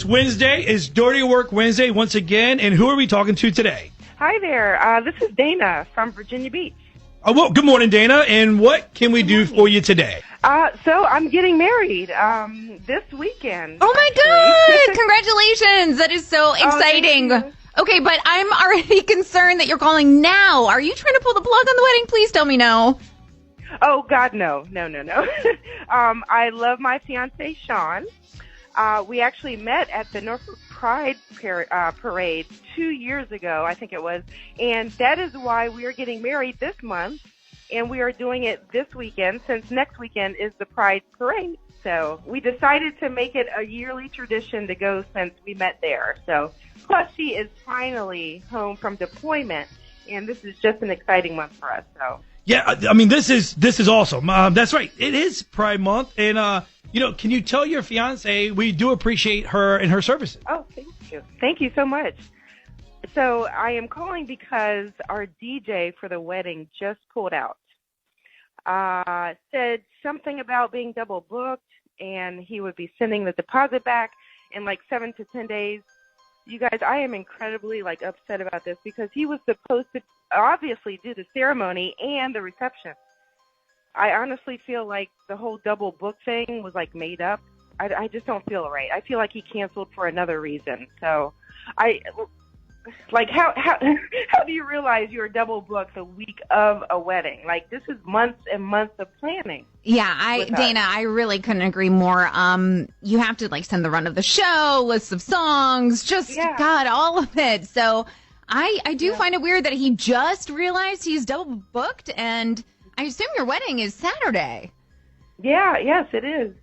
Wednesday is Dirty Work Wednesday once again, and who are we talking to today? Hi there. This is Dana from Virginia Beach. Oh, well, good morning, Dana, and what can we do for you today? So I'm getting married this weekend. Oh, my God. Congratulations. That is so exciting. Okay, but I'm already concerned that you're calling now. Are you trying to pull the plug on the wedding? Please tell me no. Oh, God, no. No. I love my fiancé, Sean. We actually met at the Norfolk Pride Parade 2 years ago, I think it was, and that is why we are getting married this month, and we are doing it this weekend since next weekend is the Pride Parade. So we decided to make it a yearly tradition to go since we met there. So plus she is finally home from deployment, and this is just an exciting month for us. So yeah, I mean this is awesome. That's right, it is Pride Month, and can you tell your fiance we do appreciate her and her services? Oh, thank you. Thank you so much. So I am calling because our DJ for the wedding just pulled out. Said something about being double booked, and he would be sending the deposit back in like 7 to 10 days. You guys, I am incredibly upset about this because he was supposed to obviously do the ceremony and the reception. I honestly feel like the whole double book thing was made up. I just don't feel right. I feel like he canceled for another reason. So how do you realize you're double booked the week of a wedding? This is months and months of planning. Yeah, Dana, I really couldn't agree more. You have to send the run of the show, list of songs, God, all of it. So I do find it weird that he just realized he's double booked, and I assume your wedding is Saturday. Yeah, yes, it is.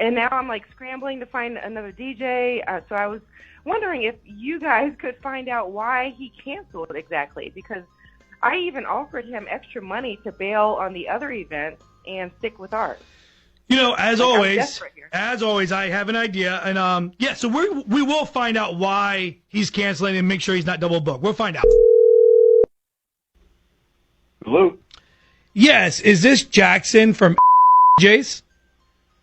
And now I'm scrambling to find another DJ. So I was wondering if you guys could find out why he canceled exactly, because I even offered him extra money to bail on the other events and stick with ours. As always, I have an idea, and so we will find out why he's canceling and make sure he's not double booked. We'll find out. Hello. Yes, is this Jackson from Jace?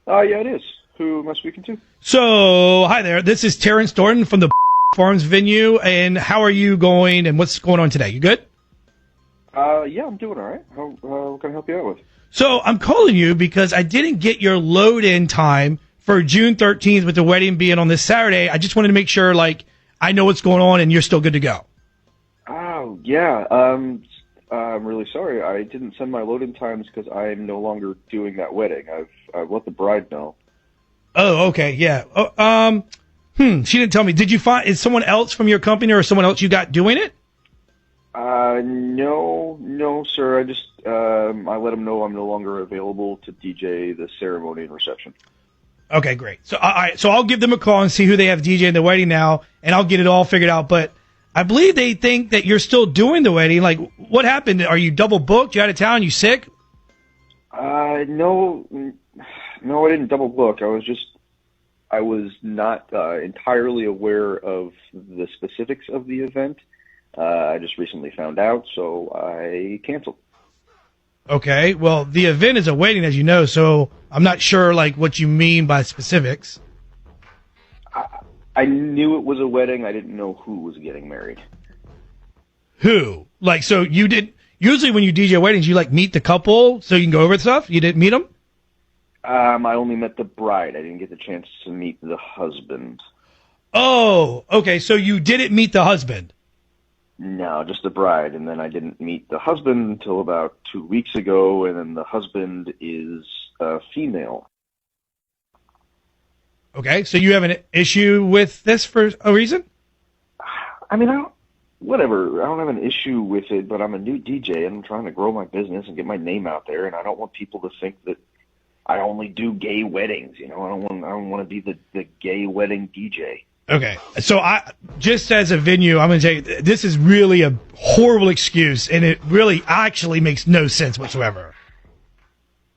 Yeah, it is. Who am I speaking to? So, hi there. This is Terrence Thornton from the Farms venue, and how are you going, and what's going on today? You good? Yeah, I'm doing all right. What can I help you out with? So, I'm calling you because I didn't get your load-in time for June 13th with the wedding being on this Saturday. I just wanted to make sure, I know what's going on and you're still good to go. Oh, yeah. I'm really sorry. I didn't send my load-in times because I'm no longer doing that wedding. I've let the bride know. Oh, okay, yeah. She didn't tell me. Did you find, is someone else from your company or someone else you got doing it? No, sir. I just, I let them know I'm no longer available to DJ the ceremony and reception. Okay, great. So, so I'll give them a call and see who they have DJing the wedding now, and I'll get it all figured out. But I believe they think that you're still doing the wedding. What happened? Are you double booked? You out of town? You sick? No, I didn't double book. I was not entirely aware of the specifics of the event. I just recently found out, so I canceled. Okay, well, the event is a wedding, as you know, so I'm not sure, what you mean by specifics. I knew it was a wedding. I didn't know who was getting married. Who? So you did, usually when you DJ weddings, you, meet the couple so you can go over stuff? You didn't meet them? I only met the bride. I didn't get the chance to meet the husband. Oh, okay, so you didn't meet the husband? No, just the bride, and then I didn't meet the husband until about 2 weeks ago, and then the husband is female. Okay, so you have an issue with this for a reason? I mean, whatever. I don't have an issue with it, but I'm a new DJ, and I'm trying to grow my business and get my name out there, and I don't want people to think that I only do gay weddings. I don't want to be the gay wedding DJ. Okay, so just as a venue, I'm going to tell you, this is really a horrible excuse, and it really actually makes no sense whatsoever.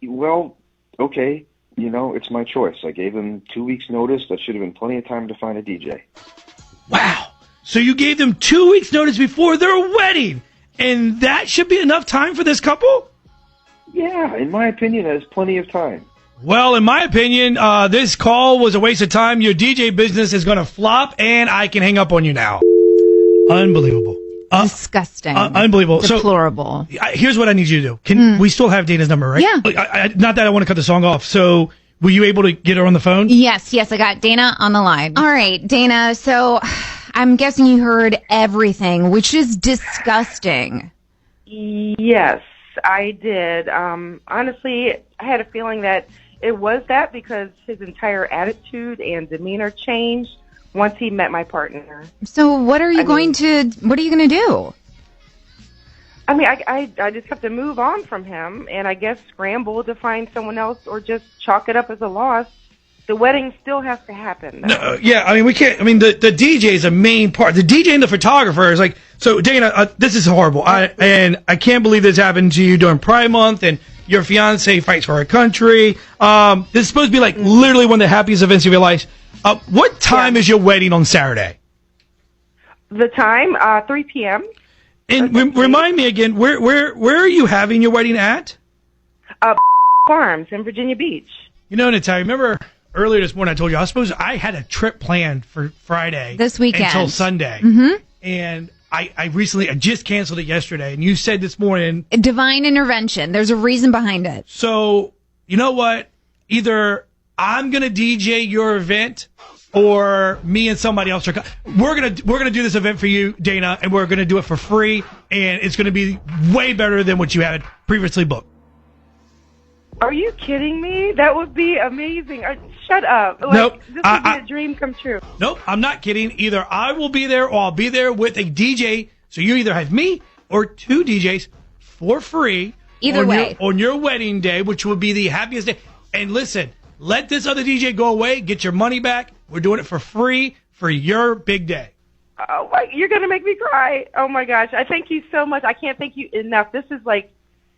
Well, okay, it's my choice. I gave them 2 weeks' notice. That should have been plenty of time to find a DJ. Wow, so you gave them 2 weeks' notice before their wedding, and that should be enough time for this couple? Yeah, in my opinion, that is plenty of time. Well, in my opinion, this call was a waste of time. Your DJ business is going to flop, and I can hang up on you now. Unbelievable. Disgusting. Unbelievable. Deplorable. So, here's what I need you to do. Can we still have Dana's number, right? Yeah. Not that I want to cut the song off. So, were you able to get her on the phone? Yes, I got Dana on the line. All right, Dana, so I'm guessing you heard everything, which is disgusting. Yes, I did. Honestly, I had a feeling that it was that because his entire attitude and demeanor changed once he met my partner. So what are you going to do? I mean, I just have to move on from him and I guess scramble to find someone else or just chalk it up as a loss. The wedding still has to happen. No, yeah, I mean, we can't. I mean, the DJ is a main part. The DJ and the photographer is like. So, Dana, this is horrible. I can't believe this happened to you during Pride Month, and your fiance fights for our country. This is supposed to be like literally one of the happiest events of your life. What time is your wedding on Saturday? The time, 3 p.m. And remind me again, where are you having your wedding at? Farms in Virginia Beach. You know, Natalia, remember earlier this morning I told you I had a trip planned for Friday. This weekend. Until Sunday. And I just canceled it yesterday. And you said this morning. Divine intervention. There's a reason behind it. So, you know what? Either I'm going to DJ your event or me and somebody else we're going to do this event for you, Dana, and we're going to do it for free. And it's going to be way better than what you had previously booked. Are you kidding me? That would be amazing. Shut up. Nope. This would be a dream come true. Nope, I'm not kidding. Either I will be there or I'll be there with a DJ. So you either have me or two DJs for free. Either way. On your wedding day, which will be the happiest day. And listen, let this other DJ go away. Get your money back. We're doing it for free for your big day. Oh, you're going to make me cry. Oh, my gosh. I thank you so much. I can't thank you enough. This is,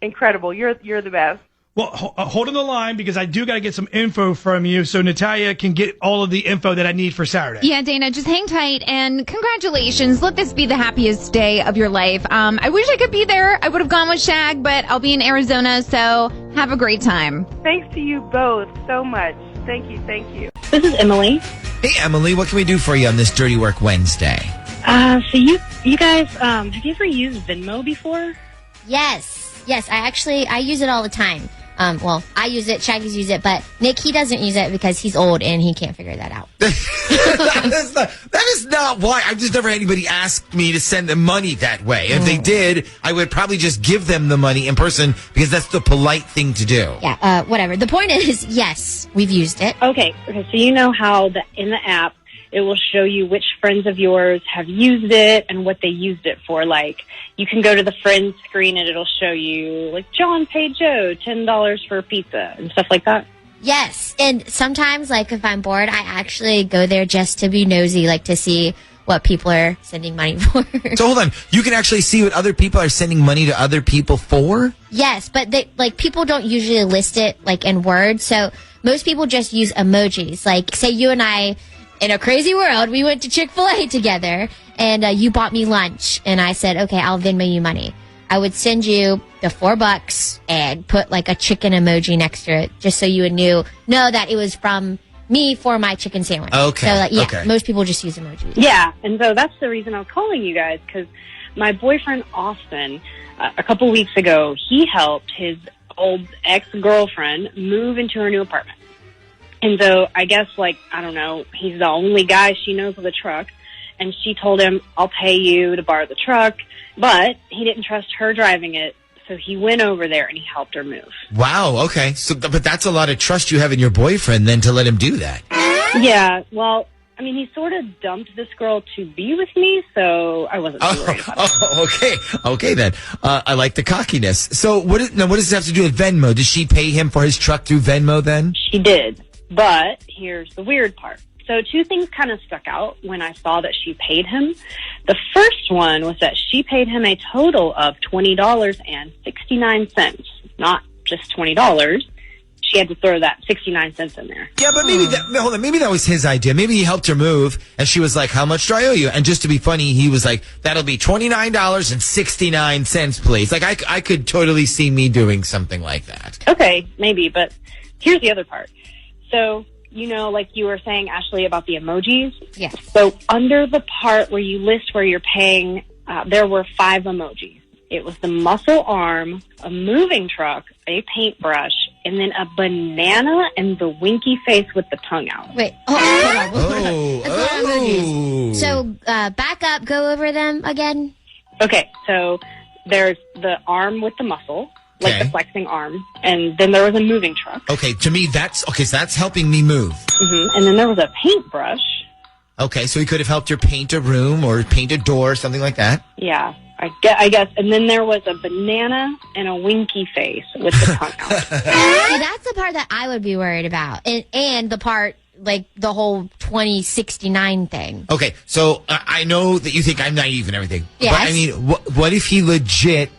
incredible. You're the best. Well, hold on the line because I do got to get some info from you so Natalia can get all of the info that I need for Saturday. Yeah, Dana, just hang tight and congratulations. Let this be the happiest day of your life. I wish I could be there. I would have gone with Shag, but I'll be in Arizona, so have a great time. Thanks to you both so much. Thank you. This is Emily. Hey, Emily, what can we do for you on this Dirty Work Wednesday? So you guys, have you ever used Venmo before? Yes, I use it all the time. I use it, Shaggy's use it, but Nick, he doesn't use it because he's old and he can't figure that out. That is not why. I've just never had anybody ask me to send them money that way. If they did, I would probably just give them the money in person because that's the polite thing to do. Yeah, whatever. The point is, yes, we've used it. Okay, so you know how in the app, it will show you which friends of yours have used it and what they used it for. Like, you can go to the friends screen and it'll show you, John paid Joe $10 for pizza and stuff like that. Yes, and sometimes, if I'm bored, I actually go there just to be nosy, to see what people are sending money for. So hold on, you can actually see what other people are sending money to other people for? Yes, but people don't usually list it, in words, so most people just use emojis. Say you and I, in a crazy world, we went to Chick-fil-A together, and you bought me lunch, and I said, okay, I'll Venmo you money. I would send you the $4 and put a chicken emoji next to it, just so you would know that it was from me for my chicken sandwich. Okay. So, okay. Most people just use emojis. Yeah, and so that's the reason I was calling you guys, because my boyfriend, Austin, a couple weeks ago, he helped his old ex-girlfriend move into her new apartment. And so I guess, I don't know, he's the only guy she knows with a truck. And she told him, I'll pay you to borrow the truck. But he didn't trust her driving it. So he went over there and he helped her move. Wow, okay. But that's a lot of trust you have in your boyfriend then to let him do that. Yeah, well, he sort of dumped this girl to be with me, so I wasn't too worried about it. Oh, okay. Okay, then. I like the cockiness. So what does this have to do with Venmo? Did she pay him for his truck through Venmo then? She did. But here's the weird part. So two things kind of stuck out when I saw that she paid him. The first one was that she paid him a total of $20.69, not just $20. She had to throw that 69 cents in there. Yeah, but maybe that was his idea. Maybe he helped her move, and she was like, how much do I owe you? And just to be funny, he was like, that'll be $29.69, please. I could totally see me doing something like that. Okay, maybe, but here's the other part. So, like you were saying, Ashley, about the emojis. Yes. So under the part where you list where you're paying, there were 5 emojis. It was the muscle arm, a moving truck, a paintbrush, and then a banana and the winky face with the tongue out. Wait, hold on. That's a lot of emojis. So back up, go over them again. Okay, so there's the arm with the muscle, like the flexing arm, and then there was a moving truck. Okay, to me, so that's helping me move. Mm-hmm. And then there was a paintbrush. Okay, so he could have helped her paint a room or paint a door, something like that. Yeah, I guess. And then there was a banana and a winky face with the tongue out. See, that's the part that I would be worried about. And the part, like, the whole 2069 thing. Okay, so I know that you think I'm naive and everything. Yes. But, I mean, what if he legit,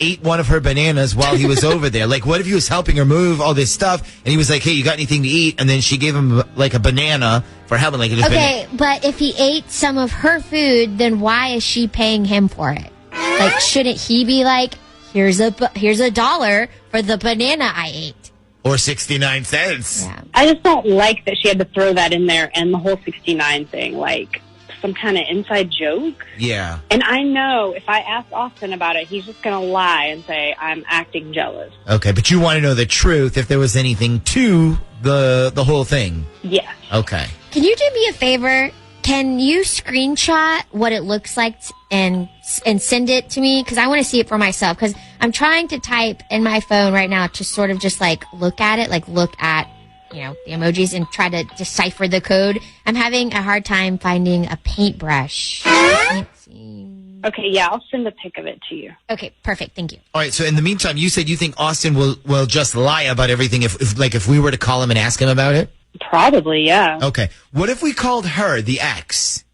ate one of her bananas while he was over there? Like, what if he was helping her move all this stuff, and he was like, hey, you got anything to eat? And then she gave him, like, a banana for helping. But if he ate some of her food, then why is she paying him for it? Like, shouldn't he be like, here's $1 for the banana I ate? Or 69 cents. Yeah. I just don't like that she had to throw that in there and the whole 69 thing, like some kind of inside joke. Yeah. And I know if I ask Austin about it, he's just going to lie and say, I'm acting jealous. Okay, but you want to know the truth, if there was anything to the whole thing. Yes. Okay. Can you do me a favor? Can you screenshot what it looks like and send it to me? Because I want to see it for myself. Because I'm trying to type in my phone right now to sort of just like look at it, like look at, the emojis and try to decipher the code. I'm having a hard time finding a paintbrush. I can't see. Okay, yeah, I'll send a pic of it to you. Okay, perfect. Thank you. All right, so in the meantime, you said you think Austin will just lie about everything if we were to call him and ask him about it? Probably, yeah. Okay. What if we called her the ex?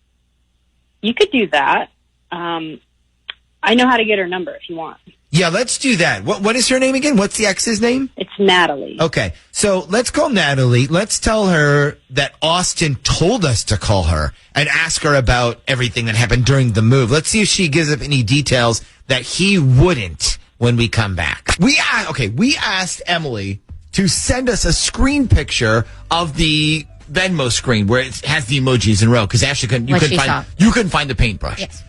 You could do that. I know how to get her number if you want. Yeah, let's do that. What is her name again? What's the ex's name? It's Natalie. Okay. So let's call Natalie. Let's tell her that Austin told us to call her and ask her about everything that happened during the move. Let's see if she gives up any details that he wouldn't when we come back. We asked Emily to send us a screen picture of the Venmo screen where it has the emojis in row, because Ashley you couldn't find the paintbrush. Yes.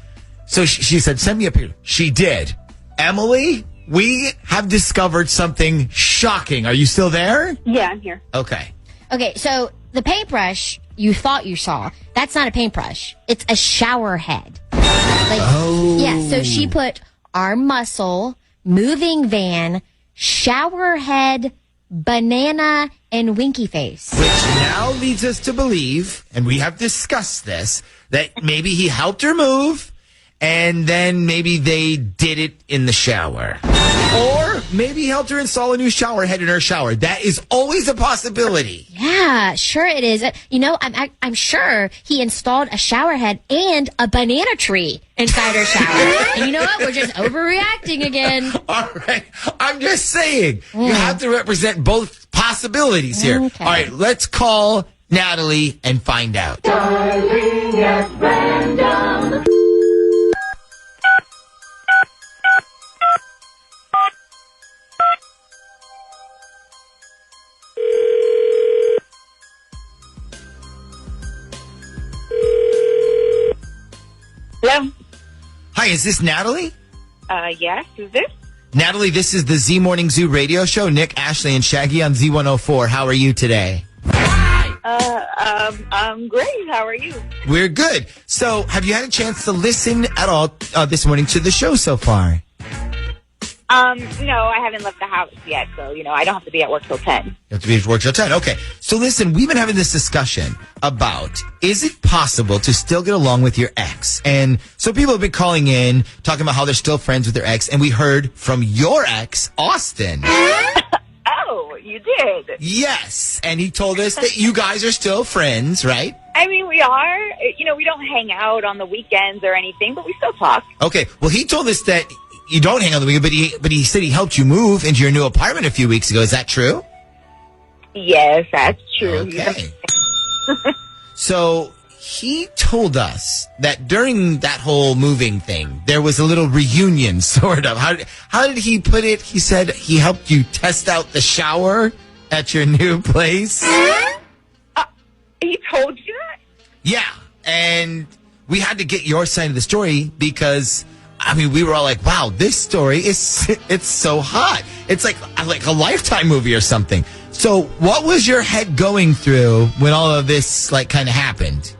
So she said, send me a picture. She did. Emily, we have discovered something shocking. Are you still there? Yeah, I'm here. Okay. Okay, so the paintbrush you thought you saw, that's not a paintbrush. It's a shower head. Yeah, so she put arm muscle, moving van, shower head, banana, and winky face. Which now leads us to believe, and we have discussed this, that maybe he helped her move, and then maybe they did it in the shower. Or maybe he helped her install a new shower head in her shower. That is always a possibility. Yeah, sure it is. I'm sure he installed a shower head and a banana tree inside her shower. And you know what? We're just overreacting again. All right. I'm just saying. You have to represent both possibilities here. Okay. All right. Let's call Natalie and find out. Darling, at random. Hello? Hi, is this Natalie? Yes, who's this? Natalie, this is the Z Morning Zoo radio show. Nick, Ashley, and Shaggy on Z104. How are you today? I'm great. How are you? We're good. So, have you had a chance to listen at all this morning to the show so far? No, I haven't left the house yet, so, I don't have to be at work till 10. You have to be at work till 10. Okay. So listen, we've been having this discussion about, is it possible to still get along with your ex? And so people have been calling in, talking about how they're still friends with their ex, and we heard from your ex, Austin. Oh, you did? Yes. And he told us that you guys are still friends, right? I mean, we are. We don't hang out on the weekends or anything, but we still talk. Okay. Well, he told us that you don't hang on the weekend, but he said he helped you move into your new apartment a few weeks ago. Is that true? Yes, that's true. Okay. So he told us that during that whole moving thing, there was a little reunion, sort of. How did he put it? He said he helped you test out the shower at your new place? He told you that? Yeah, and we had to get your side of the story because, I mean, we were all like, wow, this story it's so hot. It's like a Lifetime movie or something. So what was your head going through when all of this, like, kind of happened?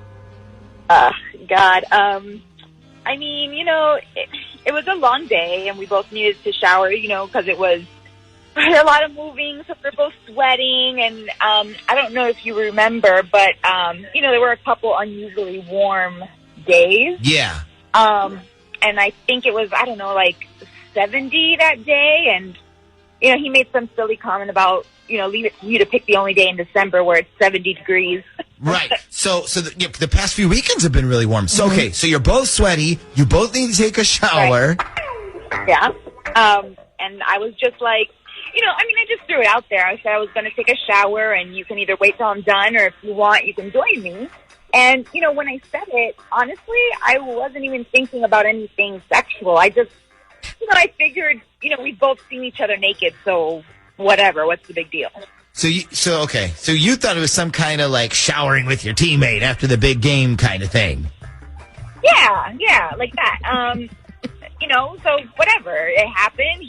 God. I mean, it was a long day, and we both needed to shower, because it was a lot of moving, so we're both sweating, and I don't know if you remember, but, there were a couple unusually warm days. Yeah. And I think it was, 70 that day, and, he made some silly comment about, leave it to you to pick the only day in December where it's 70 degrees. Right. So the past few weekends have been really warm. So, okay, so you're both sweaty. You both need to take a shower. Right. Yeah. And I was just like, I just threw it out there. I said I was going to take a shower, and you can either wait till I'm done, or if you want, you can join me. And, when I said it, honestly, I wasn't even thinking about anything sexual. I just, I figured, we've both seen each other naked, so whatever, what's the big deal? So you thought it was some kind of like showering with your teammate after the big game kind of thing. Yeah, like that. So whatever, it happened.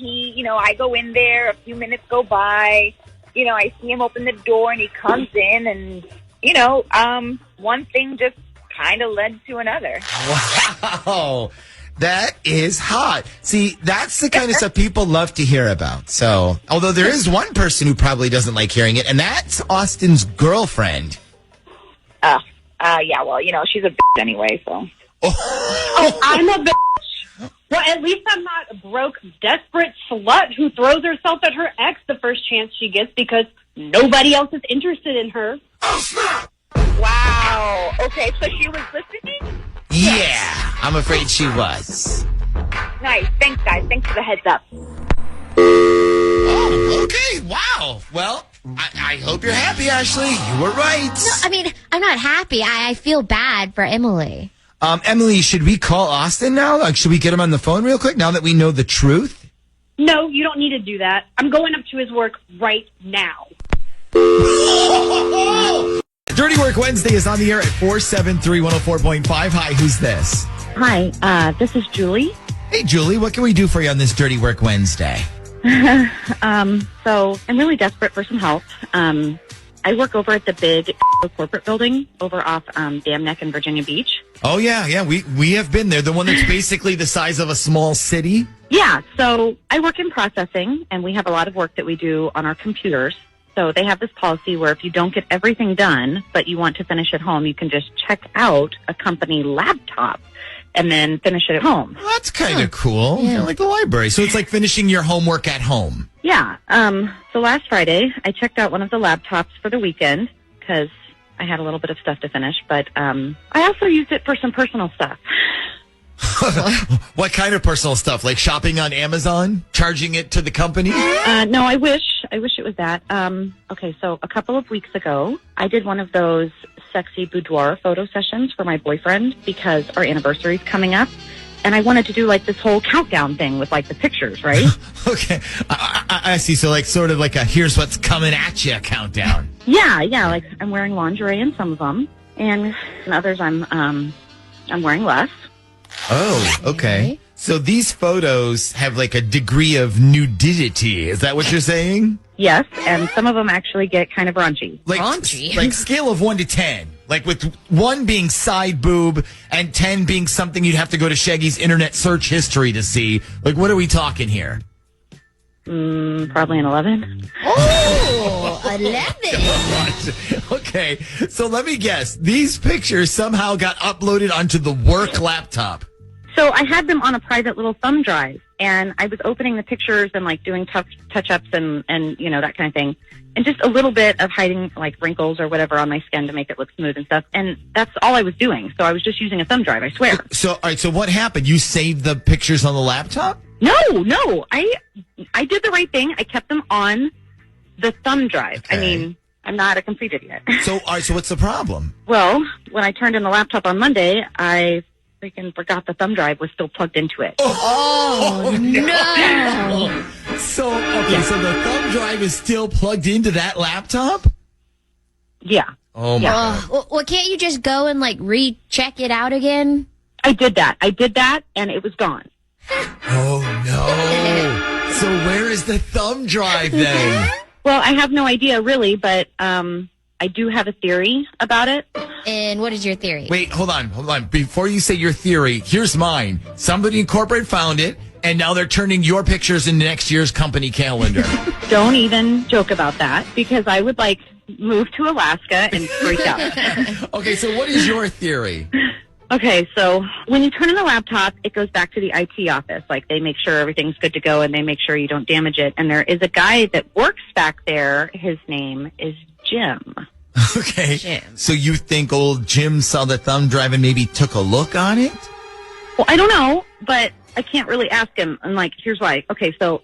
I go in there, a few minutes go by, I see him open the door, and he comes in, and, one thing just kind of led to another. Wow. That is hot. See, that's the kind of stuff people love to hear about. So, although there is one person who probably doesn't like hearing it, and that's Austin's girlfriend. Yeah, well, she's a bitch anyway, so. Oh, I'm a bitch. Well, at least I'm not a broke, desperate slut who throws herself at her ex the first chance she gets because nobody else is interested in her. Oh, snap! Wow. Okay, so she was listening? Yeah, I'm afraid she was. Nice. Thanks, guys. Thanks for the heads up. Oh, okay. Wow. Well, I hope you're happy, Ashley. You were right. No, I mean, I'm not happy. I feel bad for Emily. Emily, should we call Austin now? Like, should we get him on the phone real quick now that we know the truth? No, you don't need to do that. I'm going up to his work right now. Dirty Work Wednesday is on the air at 473-104.5. Hi, who's this? Hi, this is Julie. Hey, Julie, what can we do for you on this Dirty Work Wednesday? So I'm really desperate for some help. I work over at the big corporate building over off Dam Neck in Virginia Beach. Oh, yeah. We have been there. The one that's basically the size of a small city? Yeah, so I work in processing, and we have a lot of work that we do on our computers. So they have this policy where if you don't get everything done, but you want to finish at home, you can just check out a company laptop and then finish it at home. Well, that's kind of cool. Yeah. Like the library. So it's like finishing your homework at home. Yeah. So last Friday, I checked out one of the laptops for the weekend because I had a little bit of stuff to finish, but I also used it for some personal stuff. What kind of personal stuff? Like shopping on Amazon? Charging it to the company? No, I wish it was that. Okay, so a couple of weeks ago, I did one of those sexy boudoir photo sessions for my boyfriend because our anniversary's coming up. And I wanted to do like this whole countdown thing with like the pictures, right? Okay. I see. So like sort of like a here's what's coming at you countdown. Yeah. Like I'm wearing lingerie in some of them, and in others I'm wearing less. Oh, okay. So these photos have like a degree of nudity. Is that what you're saying? Yes, and some of them actually get kind of raunchy. Like scale of 1 to 10. Like with 1 being side boob and 10 being something you'd have to go to Shaggy's internet search history to see. Like, what are we talking here? Probably an 11. Oh, 11. Okay, so let me guess. These pictures somehow got uploaded onto the work laptop. So I had them on a private little thumb drive, and I was opening the pictures and like doing touch-ups and you know, that kind of thing. And just a little bit of hiding like wrinkles or whatever on my skin to make it look smooth and stuff. And that's all I was doing. So I was just using a thumb drive, I swear. So, all right, so what happened? You saved the pictures on the laptop? No. I did the right thing. I kept them on the thumb drive. Okay. I mean, I'm not a complete idiot. So, all right, so what's the problem? Well, when I turned in the laptop on Monday, I freaking forgot the thumb drive was still plugged into it. Oh no! So the thumb drive is still plugged into that laptop? Yeah. Oh my God. Well, can't you just go and like recheck it out again? I did that, and it was gone. Oh no. So where is the thumb drive then? Well, I have no idea really, but I do have a theory about it. And what is your theory? Wait, hold on. Before you say your theory, here's mine. Somebody in corporate found it, and now they're turning your pictures in next year's company calendar. Don't even joke about that, because I would like move to Alaska and freak out. Okay, so what is your theory? Okay, so when you turn in the laptop, it goes back to the IT office. Like, they make sure everything's good to go, and they make sure you don't damage it. And there is a guy that works back there. His name is Jim. Okay. Jim. So you think old Jim saw the thumb drive and maybe took a look on it? Well, I don't know, but I can't really ask him. And, like, here's why. Okay, so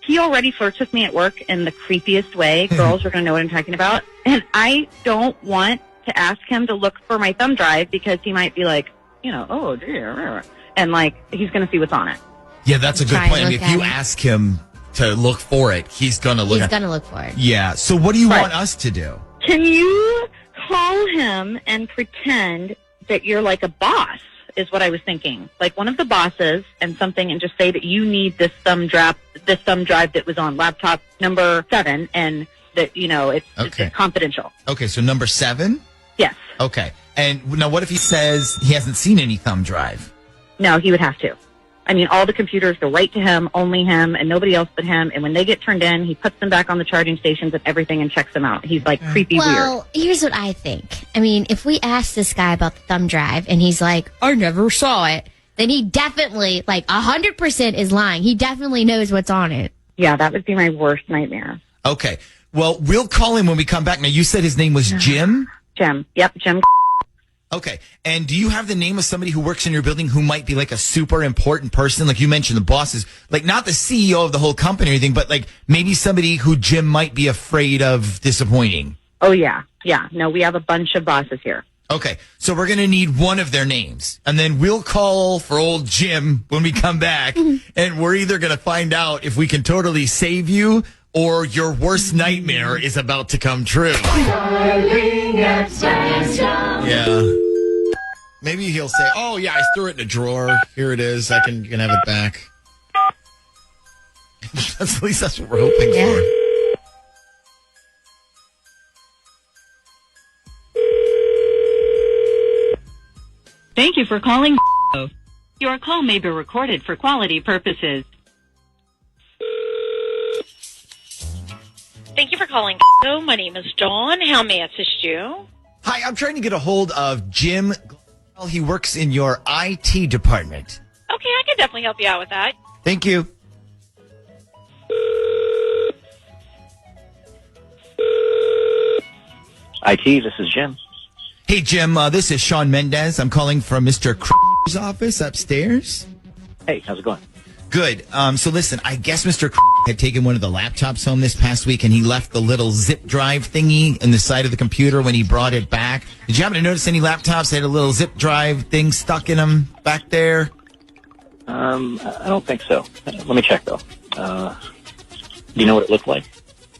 he already flirts with me at work in the creepiest way. Girls are going to know what I'm talking about. And I don't want to ask him to look for my thumb drive because he might be like, oh, dear. And, like, he's going to see what's on it. Yeah, that's a good Try point. I and mean, look if you at it. ask him to look for it, he's going to look. He's going to look for it. Yeah. So what do you Right. want us to do? Can you call him and pretend that you're like a boss, is what I was thinking. Like one of the bosses and just say that you need this thumb drive that was on laptop number 7 and that, it's confidential. Okay, so number 7? Yes. Okay. And now what if he says he hasn't seen any thumb drive? No, he would have to. I mean, all the computers go right to him, only him, and nobody else but him. And when they get turned in, he puts them back on the charging stations and everything and checks them out. He's like creepy weird. Well, here's what I think. I mean, if we ask this guy about the thumb drive and he's like, I never saw it, then he definitely, 100% is lying. He definitely knows what's on it. Yeah, that would be my worst nightmare. Okay. Well, we'll call him when we come back. Now, you said his name was Jim? Jim. Yep, Jim. Okay. And do you have the name of somebody who works in your building who might be like a super important person? Like you mentioned, the bosses, like not the CEO of the whole company or anything, but like maybe somebody who Jim might be afraid of disappointing. Oh, yeah. Yeah. No, we have a bunch of bosses here. Okay. So we're going to need one of their names and then we'll call for old Jim when we come back and we're either going to find out if we can totally save you or your worst nightmare is about to come true. Yeah. Maybe he'll say, oh, yeah, I threw it in a drawer. Here it is. You can have it back. At least that's what we're hoping for. Thank you for calling. Your call may be recorded for quality purposes. Thank you for calling. My name is Dawn. How may I assist you? Hi, I'm trying to get a hold of Jim. He works in your IT department. Okay, I can definitely help you out with that. Thank you. IT, this is Jim. Hey, Jim, this is Sean Mendez. I'm calling from Mr. Cruz's office upstairs. Hey, how's it going? Good. So listen, I guess Mr. had taken one of the laptops home this past week and he left the little zip drive thingy in the side of the computer when he brought it back. Did you happen to notice any laptops that had a little zip drive thing stuck in them back there? I don't think so. Let me check, though. Do you know what it looked like?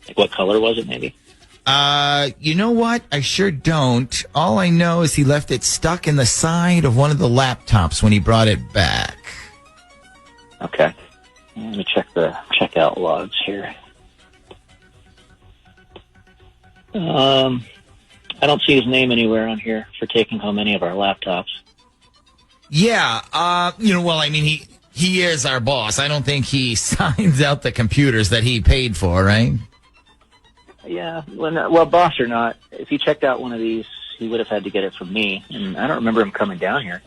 Like what color was it, maybe? You know what? I sure don't. All I know is he left it stuck in the side of one of the laptops when he brought it back. Okay. Let me check the checkout logs here. I don't see his name anywhere on here for taking home any of our laptops. Yeah, he is our boss. I don't think he signs out the computers that he paid for, right? Yeah, well, boss or not, if he checked out one of these, he would have had to get it from me, and I don't remember him coming down here.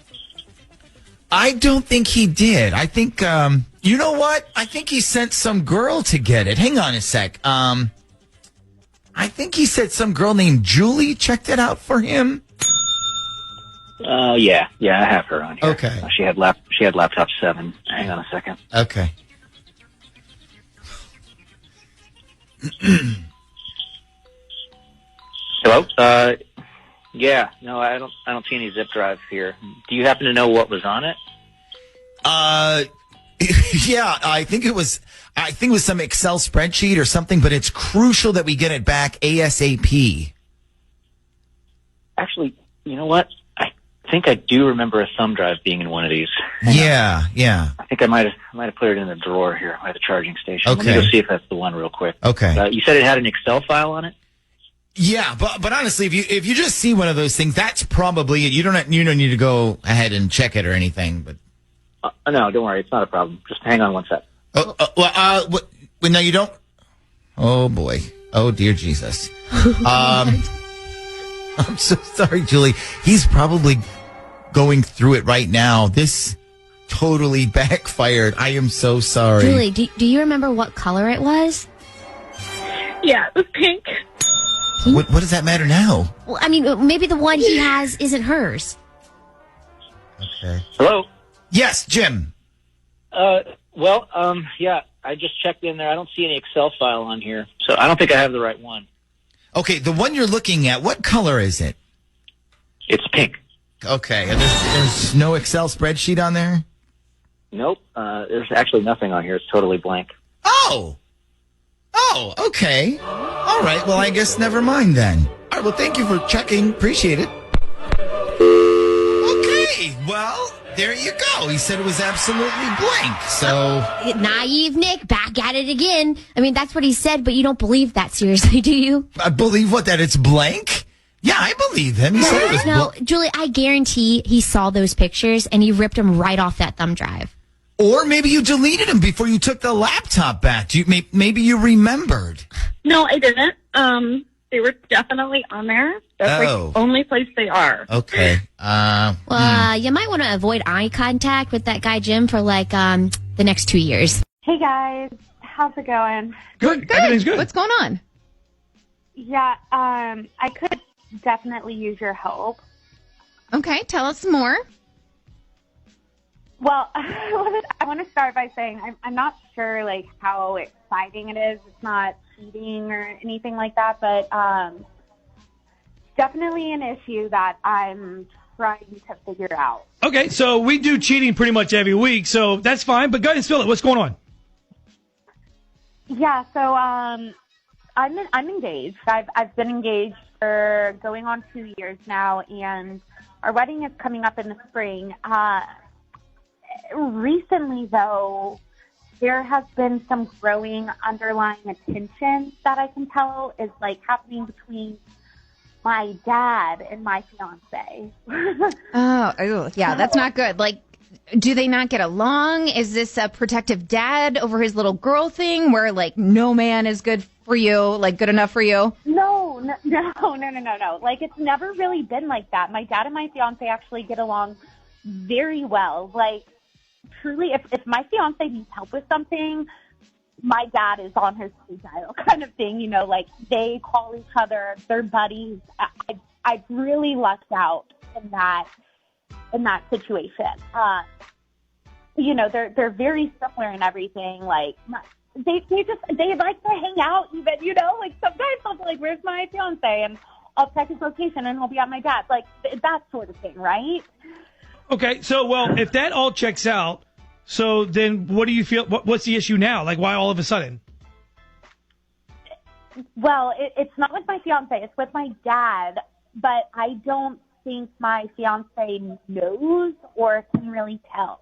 I don't think he did. I think, you know what? I think he sent some girl to get it. Hang on a sec. I think he said some girl named Julie checked it out for him. Yeah, I have her on here. Okay. She had laptop 7. Hang on a second. Okay. Hello? Yeah, no, I don't see any zip drive here. Do you happen to know what was on it? Yeah, I think it was some Excel spreadsheet or something, but it's crucial that we get it back ASAP. Actually, you know what? I think I do remember a thumb drive being in one of these. Yeah. I think I might have put it in the drawer here by the charging station. Okay. Let me go see if that's the one real quick. Okay. You said it had an Excel file on it? Yeah, but honestly, if you just see one of those things, that's probably it. You don't need to go ahead and check it or anything. But no, don't worry, it's not a problem. Just hang on one sec. No, you don't. Oh boy. Oh dear Jesus. I'm so sorry, Julie. He's probably going through it right now. This totally backfired. I am so sorry. Julie, do you remember what color it was? Yeah, it was pink. What does that matter now? Well, I mean, maybe the one he has isn't hers. Okay. Hello? Yes, Jim. Yeah, I just checked in there. I don't see any Excel file on here, so I don't think I have the right one. Okay, the one you're looking at, what color is it? It's pink. Okay, and there's no Excel spreadsheet on there? Nope. There's actually nothing on here. It's totally blank. Oh, okay. All right, well, I guess never mind then. All right, well, thank you for checking. Appreciate it. Okay, well, there you go. He said it was absolutely blank, so... Naive Nick, back at it again. I mean, that's what he said, but you don't believe that seriously, do you? I believe what, that it's blank? Yeah, I believe him. He said it was No, Julie, I guarantee he saw those pictures and he ripped them right off that thumb drive. Or maybe you deleted them before you took the laptop back. Maybe you remembered. No, I didn't. They were definitely on there. That's like the only place they are. Okay. You might want to avoid eye contact with that guy Jim for like the next 2 years. Hey guys, how's it going? Good. Everything's good. What's going on? Yeah, I could definitely use your help. Okay, tell us more. Well, I want to start by saying I'm not sure like how exciting it is. It's not cheating or anything like that, but definitely an issue that I'm trying to figure out. Okay, so we do cheating pretty much every week, so that's fine. But go ahead and spill it. What's going on? Yeah, so I'm engaged. I've been engaged for going on 2 years now, and our wedding is coming up in the spring. Recently, though, there has been some growing underlying tension that I can tell is like happening between my dad and my fiance. Yeah, that's not good. Like, do they not get along? Is this a protective dad over his little girl thing where like no man is good for you, like good enough for you? No. Like, it's never really been like that. My dad and my fiance actually get along very well. Like, truly, if my fiance needs help with something, my dad is on her speed dial kind of thing, you know, like they call each other, they're buddies. I've really lucked out in that situation. You know, they're very similar in everything. Like they like to hang out even, you know, like sometimes I'll be like, where's my fiance? And I'll check his location and he'll be at my dad's, like that sort of thing, right? Okay, so, well, if that all checks out, so then what do you feel, what's the issue now? Like, why all of a sudden? Well, it's not with my fiance, it's with my dad, but I don't think my fiance knows or can really tell.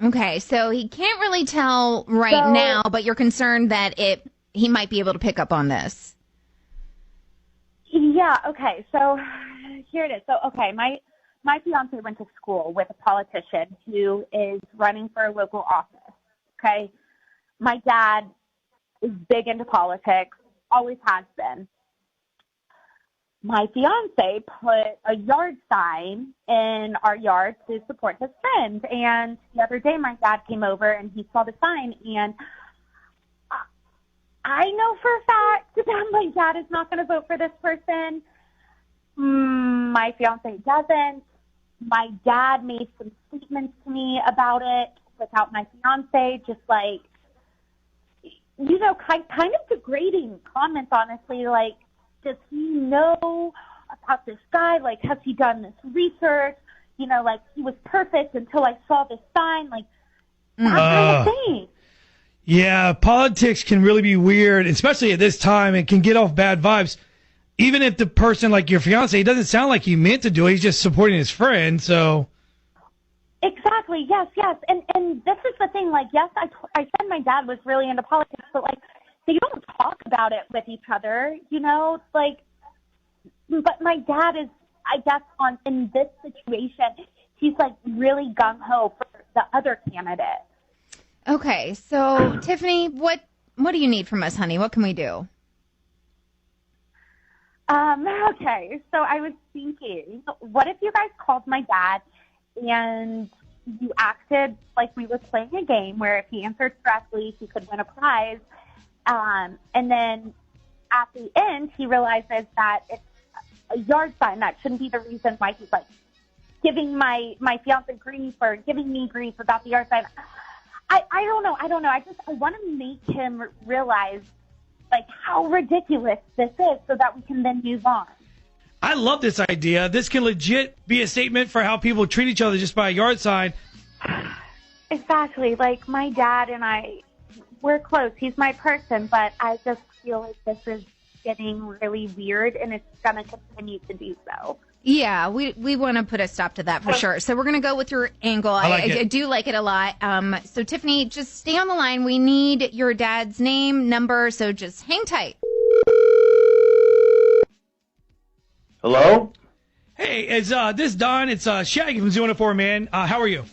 Okay, so he can't really tell now, but you're concerned that he might be able to pick up on this. Yeah, okay, so here it is. So, okay, my fiance went to school with a politician who is running for a local office, okay? My dad is big into politics, always has been. My fiance put a yard sign in our yard to support his friend, and the other day my dad came over and he saw the sign, and I know for a fact that my dad is not going to vote for this person. My fiance doesn't. My dad made some statements to me about it without my fiance, just like, you know, kind of degrading comments, honestly. Like, does he know about this guy? Like, has he done this research? You know, like, he was perfect until I saw this sign. Like, That kind of thing. Yeah, politics can really be weird, especially at this time, and can get off bad vibes. Even if the person, like your fiance, he doesn't sound like he meant to do it. He's just supporting his friend, so. Exactly. Yes. And this is the thing. Like, yes, I said my dad was really into politics, but like, they don't talk about it with each other, you know? Like, but my dad is, I guess, in this situation, he's like really gung ho for the other candidate. Okay, so Tiffany, what do you need from us, honey? What can we do? Okay, so I was thinking, what if you guys called my dad and you acted like we were playing a game where if he answered correctly, he could win a prize. And then at the end, he realizes that it's a yard sign. That shouldn't be the reason why he's like giving my fiance grief or giving me grief about the yard sign. I don't know. I want to make him realize like how ridiculous this is so that we can then move on. I love this idea. This can legit be a statement for how people treat each other just by a yard sign. Exactly. Like my dad and I, we're close. He's my person, but I just feel like this is getting really weird and it's going to continue to do so. Yeah, we want to put a stop to that for sure. So we're going to go with your angle. I do like it a lot. So Tiffany, just stay on the line. We need your dad's name, number, so just hang tight. Hello? Hey, it's this Don. It's Shaggy from Z104, man. How are you?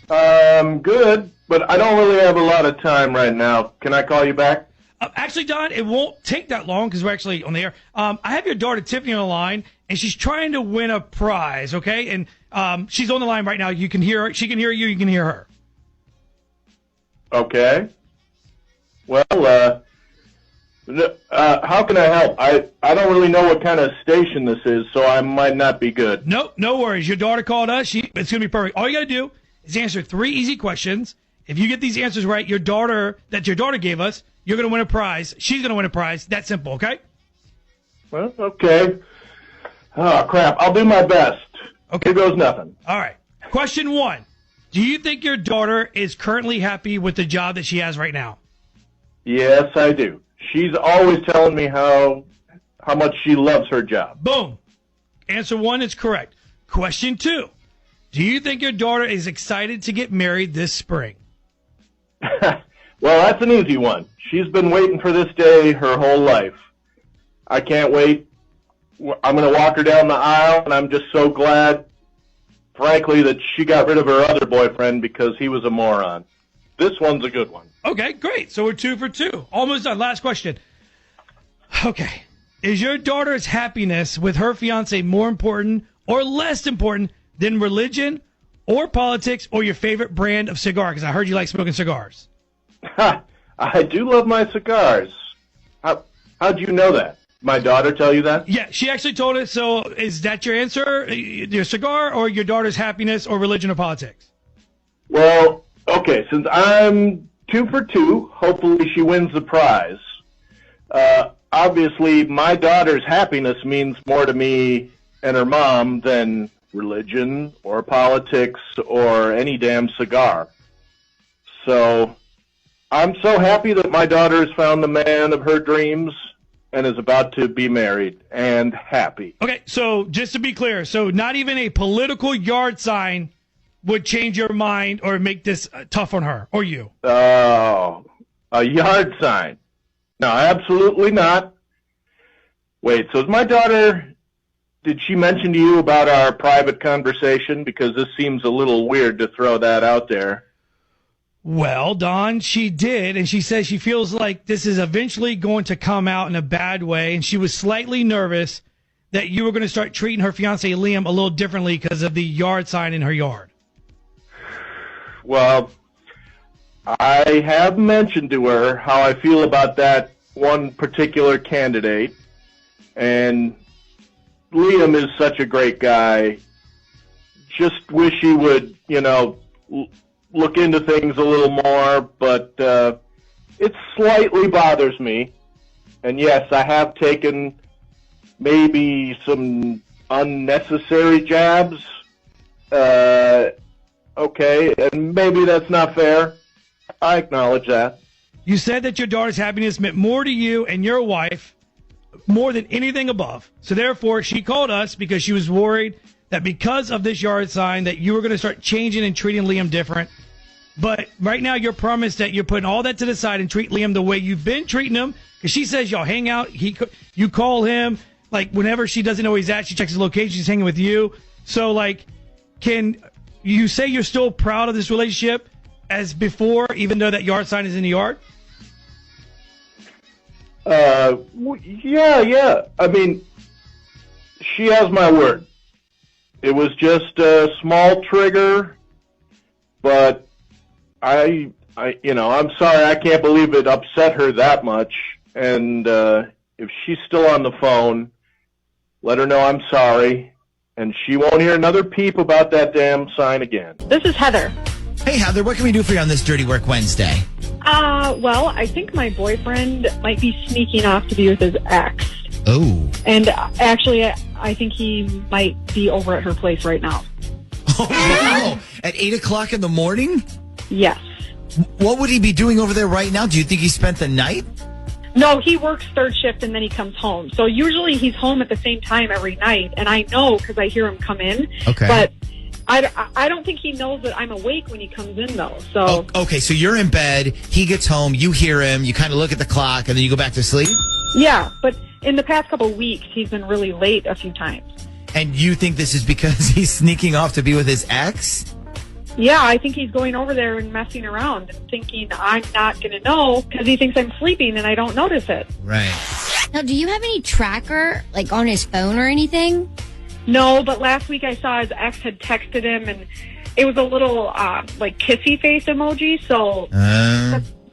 Good, but I don't really have a lot of time right now. Can I call you back? Actually, Don, it won't take that long because we're actually on the air. I have your daughter Tiffany on the line, and she's trying to win a prize, okay? And she's on the line right now. You can hear her. She can hear you. You can hear her. Okay. Well, how can I help? I don't really know what kind of station this is, so I might not be good. Nope, no worries. Your daughter called us. It's going to be perfect. All you got to do is answer 3 easy questions. If you get these answers right, your daughter gave us, you're going to win a prize. She's going to win a prize. That simple, okay? Well, okay. Oh, crap. I'll do my best. Okay. Here goes nothing. All right. Question 1. Do you think your daughter is currently happy with the job that she has right now? Yes, I do. She's always telling me how much she loves her job. Boom. Answer 1 is correct. Question 2. Do you think your daughter is excited to get married this spring? Well, that's an easy one. She's been waiting for this day her whole life. I can't wait. I'm going to walk her down the aisle, and I'm just so glad, frankly, that she got rid of her other boyfriend because he was a moron. This one's a good one. Okay, great. So we're 2 for 2. Almost done. Last question. Okay. Is your daughter's happiness with her fiancé more important or less important than religion or politics or your favorite brand of cigar? Because I heard you like smoking cigars. I do love my cigars. How'd you know that? My daughter tell you that? Yeah, she actually told us. So is that your answer? Your cigar or your daughter's happiness or religion or politics? Well, okay, since I'm 2 for 2, hopefully she wins the prize. Obviously, my daughter's happiness means more to me and her mom than religion or politics or any damn cigar. So I'm so happy that my daughter has found the man of her dreams and is about to be married and happy. Okay, so just to be clear, so not even a political yard sign would change your mind or make this tough on her or you? Oh, a yard sign. No, absolutely not. Wait, so is my daughter, did she mention to you about our private conversation? Because this seems a little weird to throw that out there. Well, Don, she did, and she says she feels like this is eventually going to come out in a bad way, and she was slightly nervous that you were going to start treating her fiancé Liam a little differently because of the yard sign in her yard. Well, I have mentioned to her how I feel about that one particular candidate, and Liam is such a great guy. Just wish he would, look into things a little more, but it slightly bothers me. And yes, I have taken maybe some unnecessary jabs. Okay, and maybe that's not fair. I acknowledge that. You said that your daughter's happiness meant more to you and your wife more than anything above. So therefore, she called us because she was worried that because of this yard sign that you were going to start changing and treating Liam different. But right now, you're promised that you're putting all that to the side and treat Liam the way you've been treating him. Because she says y'all hang out. You call him. Like, whenever she doesn't know where he's at, she checks his location. She's hanging with you. So, like, can you say you're still proud of this relationship as before, even though that yard sign is in the yard? Yeah. I mean, she has my word. It was just a small trigger, but I'm sorry. I can't believe it upset her that much. And if she's still on the phone, let her know I'm sorry, and she won't hear another peep about that damn sign again. This is Heather. Hey, Heather, what can we do for you on this Dirty Work Wednesday? Well, I think my boyfriend might be sneaking off to be with his ex. Oh. And actually, I think he might be over at her place right now. Oh, wow. At 8 o'clock in the morning? Yes. What would he be doing over there right now? Do you think he spent the night? No, he works third shift and then he comes home. So usually he's home at the same time every night. And I know because I hear him come in. Okay. But I don't think he knows that I'm awake when he comes in, though. So okay, so you're in bed, he gets home, you hear him, you kind of look at the clock, and then you go back to sleep? Yeah, but in the past couple of weeks, he's been really late a few times. And you think this is because he's sneaking off to be with his ex? Yeah, I think he's going over there and messing around and thinking I'm not going to know because he thinks I'm sleeping and I don't notice it. Right. Now, do you have any tracker, like, on his phone or anything? No, but last week I saw his ex had texted him, and it was a little, like, kissy face emoji, so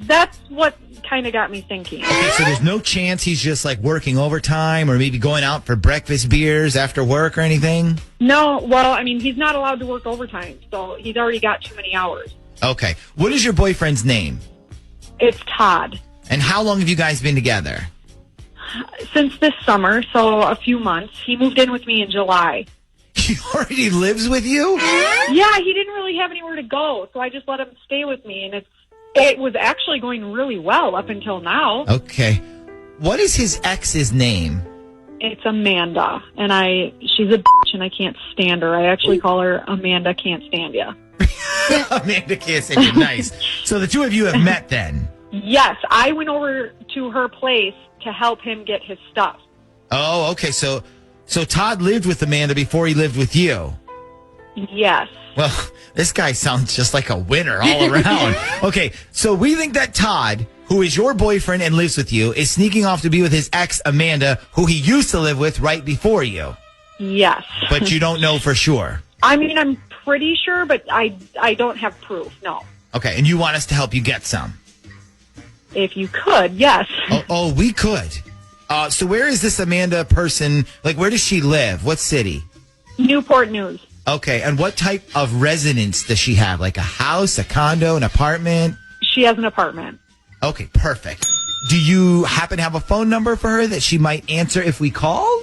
that's what kind of got me thinking. Okay, so there's no chance he's just, like, working overtime or maybe going out for breakfast beers after work or anything? No, well, I mean, he's not allowed to work overtime, so he's already got too many hours. Okay. What is your boyfriend's name? It's Todd. And how long have you guys been together? Since this summer, so a few months. He moved in with me in July. He already lives with you? Yeah, he didn't really have anywhere to go, so I just let him stay with me, and it was actually going really well up until now. Okay. What is his ex's name? It's Amanda, and she's a bitch, and I can't stand her. I actually call her Amanda Can't Stand Ya. Amanda Can't Stand Ya. Nice. So the two of you have met then? Yes, I went over to her place to help him get his stuff. Oh, okay. So Todd lived with Amanda before he lived with you. Yes. Well, this guy sounds just like a winner all around. Okay, so we think that Todd, who is your boyfriend and lives with you, is sneaking off to be with his ex, Amanda, who he used to live with right before you. Yes. But you don't know for sure. I mean, I'm pretty sure, but I don't have proof, no. Okay, and you want us to help you get some? If you could, yes. Oh, we could. So where is this Amanda person? Like, where does she live? What city? Newport News. Okay, and what type of residence does she have? Like a house, a condo, an apartment? She has an apartment. Okay, perfect. Do you happen to have a phone number for her that she might answer if we call?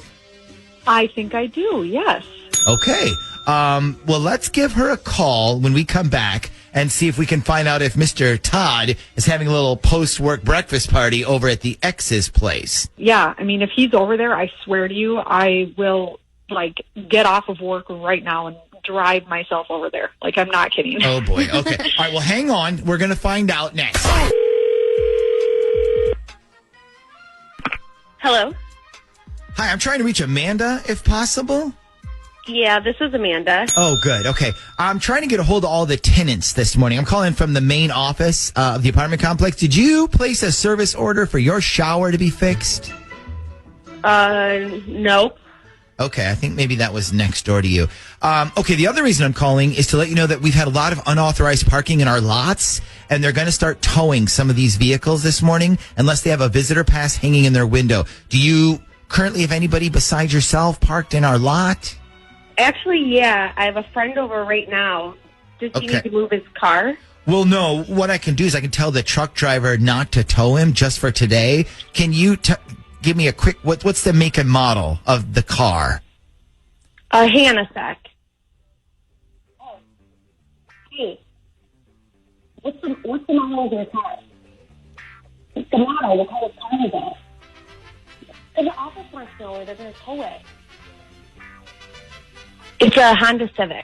I think I do, yes. Okay. Well, let's give her a call when we come back and see if we can find out if Mr. Todd is having a little post-work breakfast party over at the ex's place. Yeah, I mean, if he's over there, I swear to you, I will, like, get off of work right now and drive myself over there. Like, I'm not kidding. Oh, boy. Okay. All right, well, hang on. We're going to find out next. Hello? Hi, I'm trying to reach Amanda, if possible. Yeah, this is Amanda. Oh, good. Okay. I'm trying to get a hold of all the tenants this morning. I'm calling from the main office of the apartment complex. Did you place a service order for your shower to be fixed? No. Okay, I think maybe that was next door to you. Okay, the other reason I'm calling is to let you know that we've had a lot of unauthorized parking in our lots, and they're going to start towing some of these vehicles this morning unless they have a visitor pass hanging in their window. Do you currently have anybody besides yourself parked in our lot? Actually, yeah. I have a friend over right now. Does he need to move his car? Well, no. What I can do is I can tell the truck driver not to tow him just for today. Can you give me a quick, what's the make and model of the car? Hannah Sec. Hey, what's the model of your car? What's the model? What kind of car is it? Because the office wants to know where they're going to tow it. It's a Honda Civic.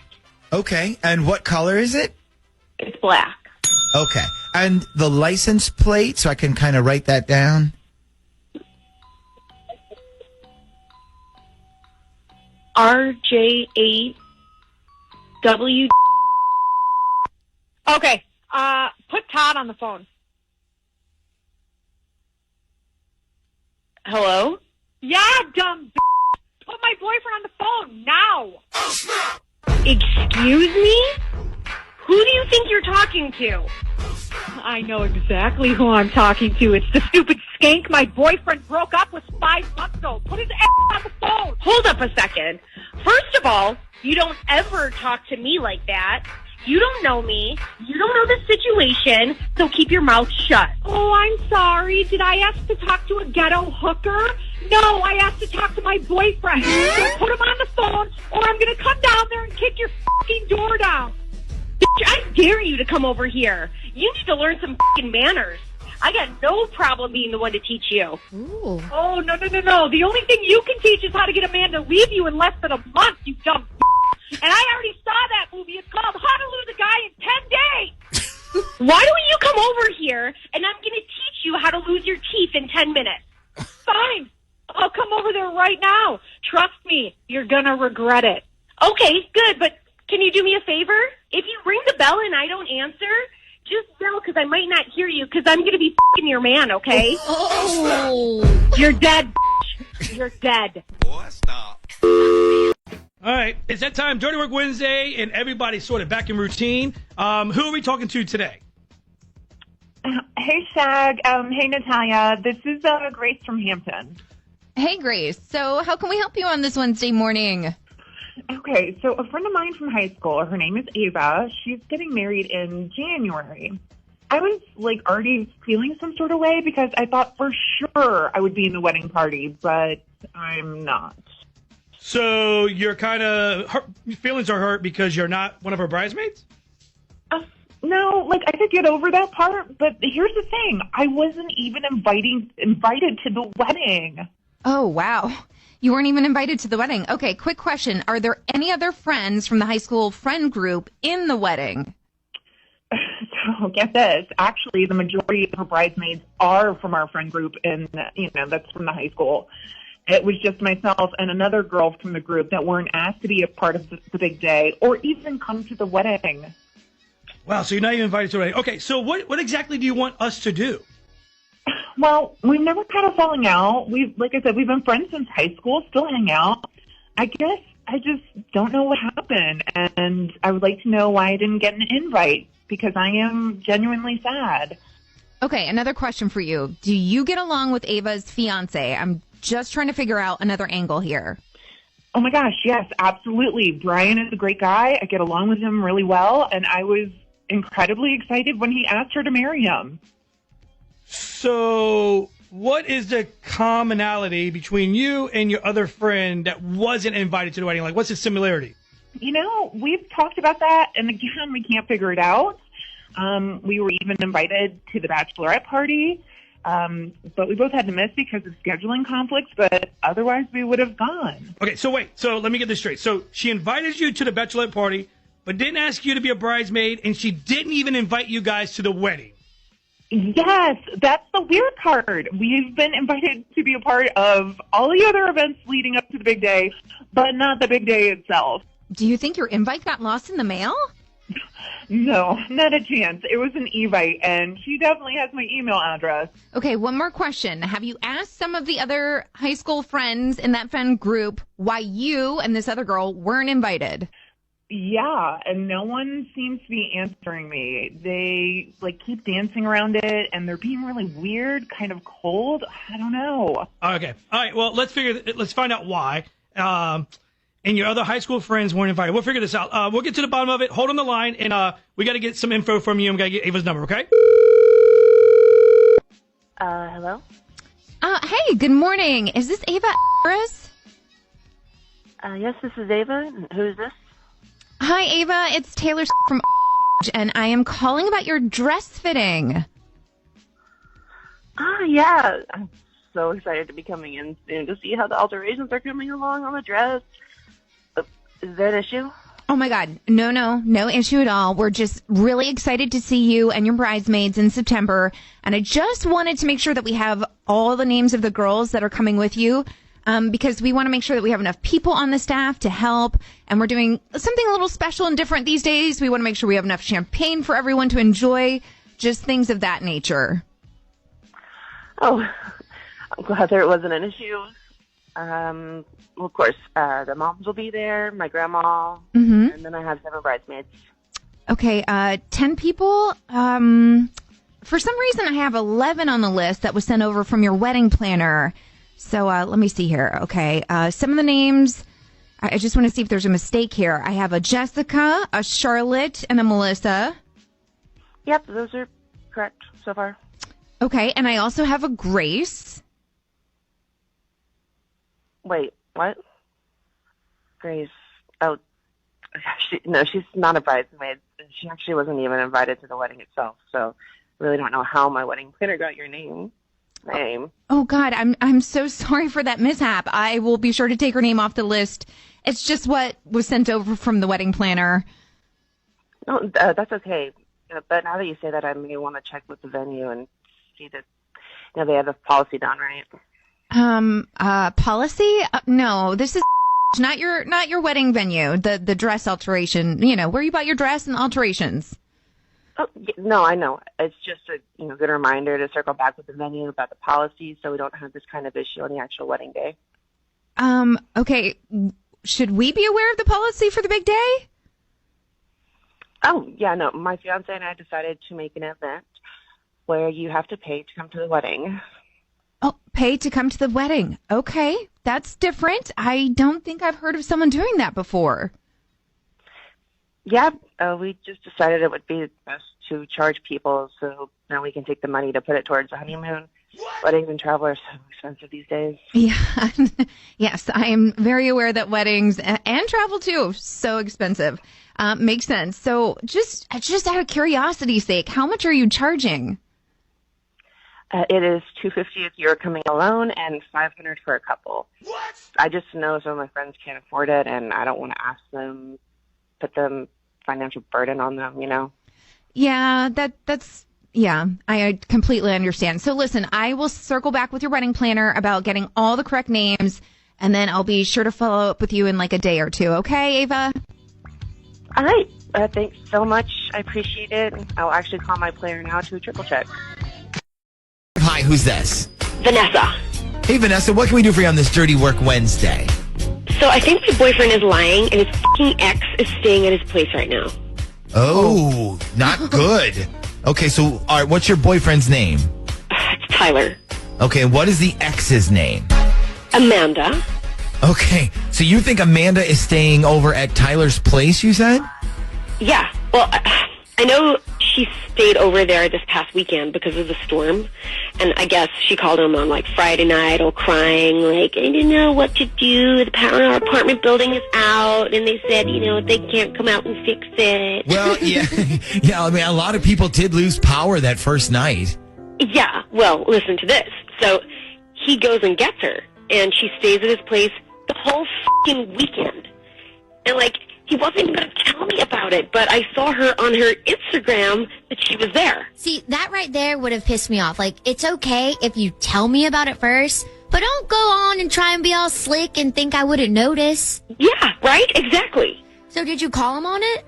Okay. And what color is it? It's black. Okay. And the license plate, so I can kind of write that down? RJ8W. Okay. Put Todd on the phone. Hello? Yeah, dumb Put my boyfriend on the phone now. Excuse me? Who do you think you're talking to? I know exactly who I'm talking to. It's the stupid skank my boyfriend broke up with 5 months ago. Put his ass on the phone. Hold up a second. First of all, you don't ever talk to me like that. You don't know me. You don't know the situation, so keep your mouth shut. Oh, I'm sorry. Did I ask to talk to a ghetto hooker? No, I asked to talk to my boyfriend. So put him on the phone, or I'm going to come down there and kick your fucking door down. Bitch, I dare you to come over here. You need to learn some fucking manners. I got no problem being the one to teach you. Ooh. Oh, no. The only thing you can teach is how to get a man to leave you in less than a month, you dumb And I already saw that movie. It's called How to Lose a Guy in 10 Days. Why don't you come over here, and I'm going to teach you how to lose your teeth in 10 minutes. Fine. I'll come over there right now. Trust me, you're going to regret it. Okay, good, but can you do me a favor? If you ring the bell and I don't answer, just yell because I might not hear you because I'm going to be f***ing your man, okay? Oh. You're dead, bitch. You're dead. Boy, stop. All right, it's that time, Dirty Work Wednesday, and everybody's sort of back in routine. Who are we talking to today? Hey, Shag. Hey, Natalia. This is Grace from Hampton. Hey, Grace. So how can we help you on this Wednesday morning? Okay, so a friend of mine from high school, her name is Ava. She's getting married in January. I was, already feeling some sort of way because I thought for sure I would be in the wedding party, but I'm not. So you're kind of your feelings are hurt because you're not one of her bridesmaids? No, I could get over that part, but here's the thing. I wasn't even invited to the wedding. Oh, wow. You weren't even invited to the wedding. Okay, quick question. Are there any other friends from the high school friend group in the wedding? So get this. Actually, the majority of her bridesmaids are from our friend group, and, that's from the high school. It was just myself and another girl from the group that weren't asked to be a part of the big day or even come to the wedding. Wow, so you're not even invited to the wedding. Okay, so what exactly do you want us to do? Well, we've never had a falling out. Like I said, we've been friends since high school, still hang out. I guess I just don't know what happened, and I would like to know why I didn't get an invite because I am genuinely sad. Okay, another question for you. Do you get along with Ava's fiance? I'm just trying to figure out another angle here. Oh my gosh, yes, absolutely. Brian is a great guy. I get along with him really well, and I was incredibly excited when he asked her to marry him. So what is the commonality between you and your other friend that wasn't invited to the wedding? What's the similarity? We've talked about that, and again, we can't figure it out. We were even invited to the bachelorette party, but we both had to miss because of scheduling conflicts, but otherwise we would have gone. Okay, so wait. So let me get this straight. So she invited you to the bachelorette party, but didn't ask you to be a bridesmaid, and she didn't even invite you guys to the wedding. Yes, that's the weird part. We've been invited to be a part of all the other events leading up to the big day, but not the big day itself. Do you think your invite got lost in the mail? No, not a chance. It was an Evite, and she definitely has my email address. Okay, one more question. Have you asked some of the other high school friends in that friend group why you and this other girl weren't invited? Yeah, and no one seems to be answering me. They keep dancing around it, and they're being really weird, kind of cold. I don't know. Okay, all right. Well, let's find out why. And your other high school friends weren't invited. We'll figure this out. We'll get to the bottom of it. Hold on the line, and we got to get some info from you. And we got to get Ava's number. Okay? Hello. Hey, good morning. Is this Ava Harris? Yes, this is Ava. Who is this? Hi, Ava. It's Taylor from and I am calling about your dress fitting. Yeah. I'm so excited to be coming in soon to see how the alterations are coming along on the dress. Is there an issue? Oh my God. No issue at all. We're just really excited to see you and your bridesmaids in September. And I just wanted to make sure that we have all the names of the girls that are coming with you. Because we want to make sure that we have enough people on the staff to help. And we're doing something a little special and different these days. We want to make sure we have enough champagne for everyone to enjoy. Just things of that nature. Oh, I'm glad there wasn't an issue. Well, of course, the moms will be there, my grandma, and then I have 7 bridesmaids. Okay, 10 people. For some reason, I have 11 on the list that was sent over from your wedding planner. So let me see here. Okay, some of the names, I just want to see if there's a mistake here. I have a Jessica, a Charlotte, and a Melissa. Yep, those are correct so far. Okay, and I also have a Grace. Wait, what? Grace. Oh, she's not a bridesmaid. She actually wasn't even invited to the wedding itself, so I really don't know how my wedding planner got your name. Oh God, I'm so sorry for that mishap. I will be sure to take her name off the list. It's just what was sent over from the wedding planner. No, that's okay. But now that you say that, I may want to check with the venue and see that they have the policy down right. Policy? No, this is not your wedding venue. The dress alteration. Where you bought your dress and alterations. Oh, no, I know. It's just a good reminder to circle back with the venue about the policy so we don't have this kind of issue on the actual wedding day. Okay. Should we be aware of the policy for the big day? Oh, yeah, no. My fiance and I decided to make an event where you have to pay to come to the wedding. Oh, pay to come to the wedding. Okay. That's different. I don't think I've heard of someone doing that before. Yeah, we just decided it would be best to charge people so now we can take the money to put it towards the honeymoon. Weddings and travel are so expensive these days. Yeah. Yes, I am very aware that weddings and travel too, so expensive. Makes sense. So just out of curiosity's sake, how much are you charging? It is $250 if you're coming alone and $500 for a couple. What? I just know some of my friends can't afford it, and I don't want to ask them, put them financial burden on them, Yeah, that's I completely understand. So listen, I will circle back with your wedding planner about getting all the correct names, and then I'll be sure to follow up with you in like a day or two. Okay, Ava? All right. Thanks so much. I appreciate it. I'll actually call my planner now to triple check. Hi, who's this? Vanessa. Hey, Vanessa, what can we do for you on this Dirty Work Wednesday? So I think my boyfriend is lying, and his fucking ex is staying at his place right now. Oh, not good. Okay, so all right, what's your boyfriend's name? It's Tyler. Okay, what is the ex's name? Amanda. Okay, so you think Amanda is staying over at Tyler's place, you said? Yeah. Well, I know she stayed over there this past weekend because of the storm. And I guess she called him on like Friday night all crying, like, I didn't know what to do. The power in our apartment building is out. And they said, they can't come out and fix it. Well, yeah. Yeah, I mean, a lot of people did lose power that first night. Yeah. Well, listen to this. So he goes and gets her. And she stays at his place the whole fucking weekend. And like, he wasn't even going to tell me about it, but I saw her on her Instagram that she was there. See, that right there would have pissed me off. Like, it's okay if you tell me about it first, but don't go on and try and be all slick and think I wouldn't notice. Yeah, right? Exactly. So did you call him on it?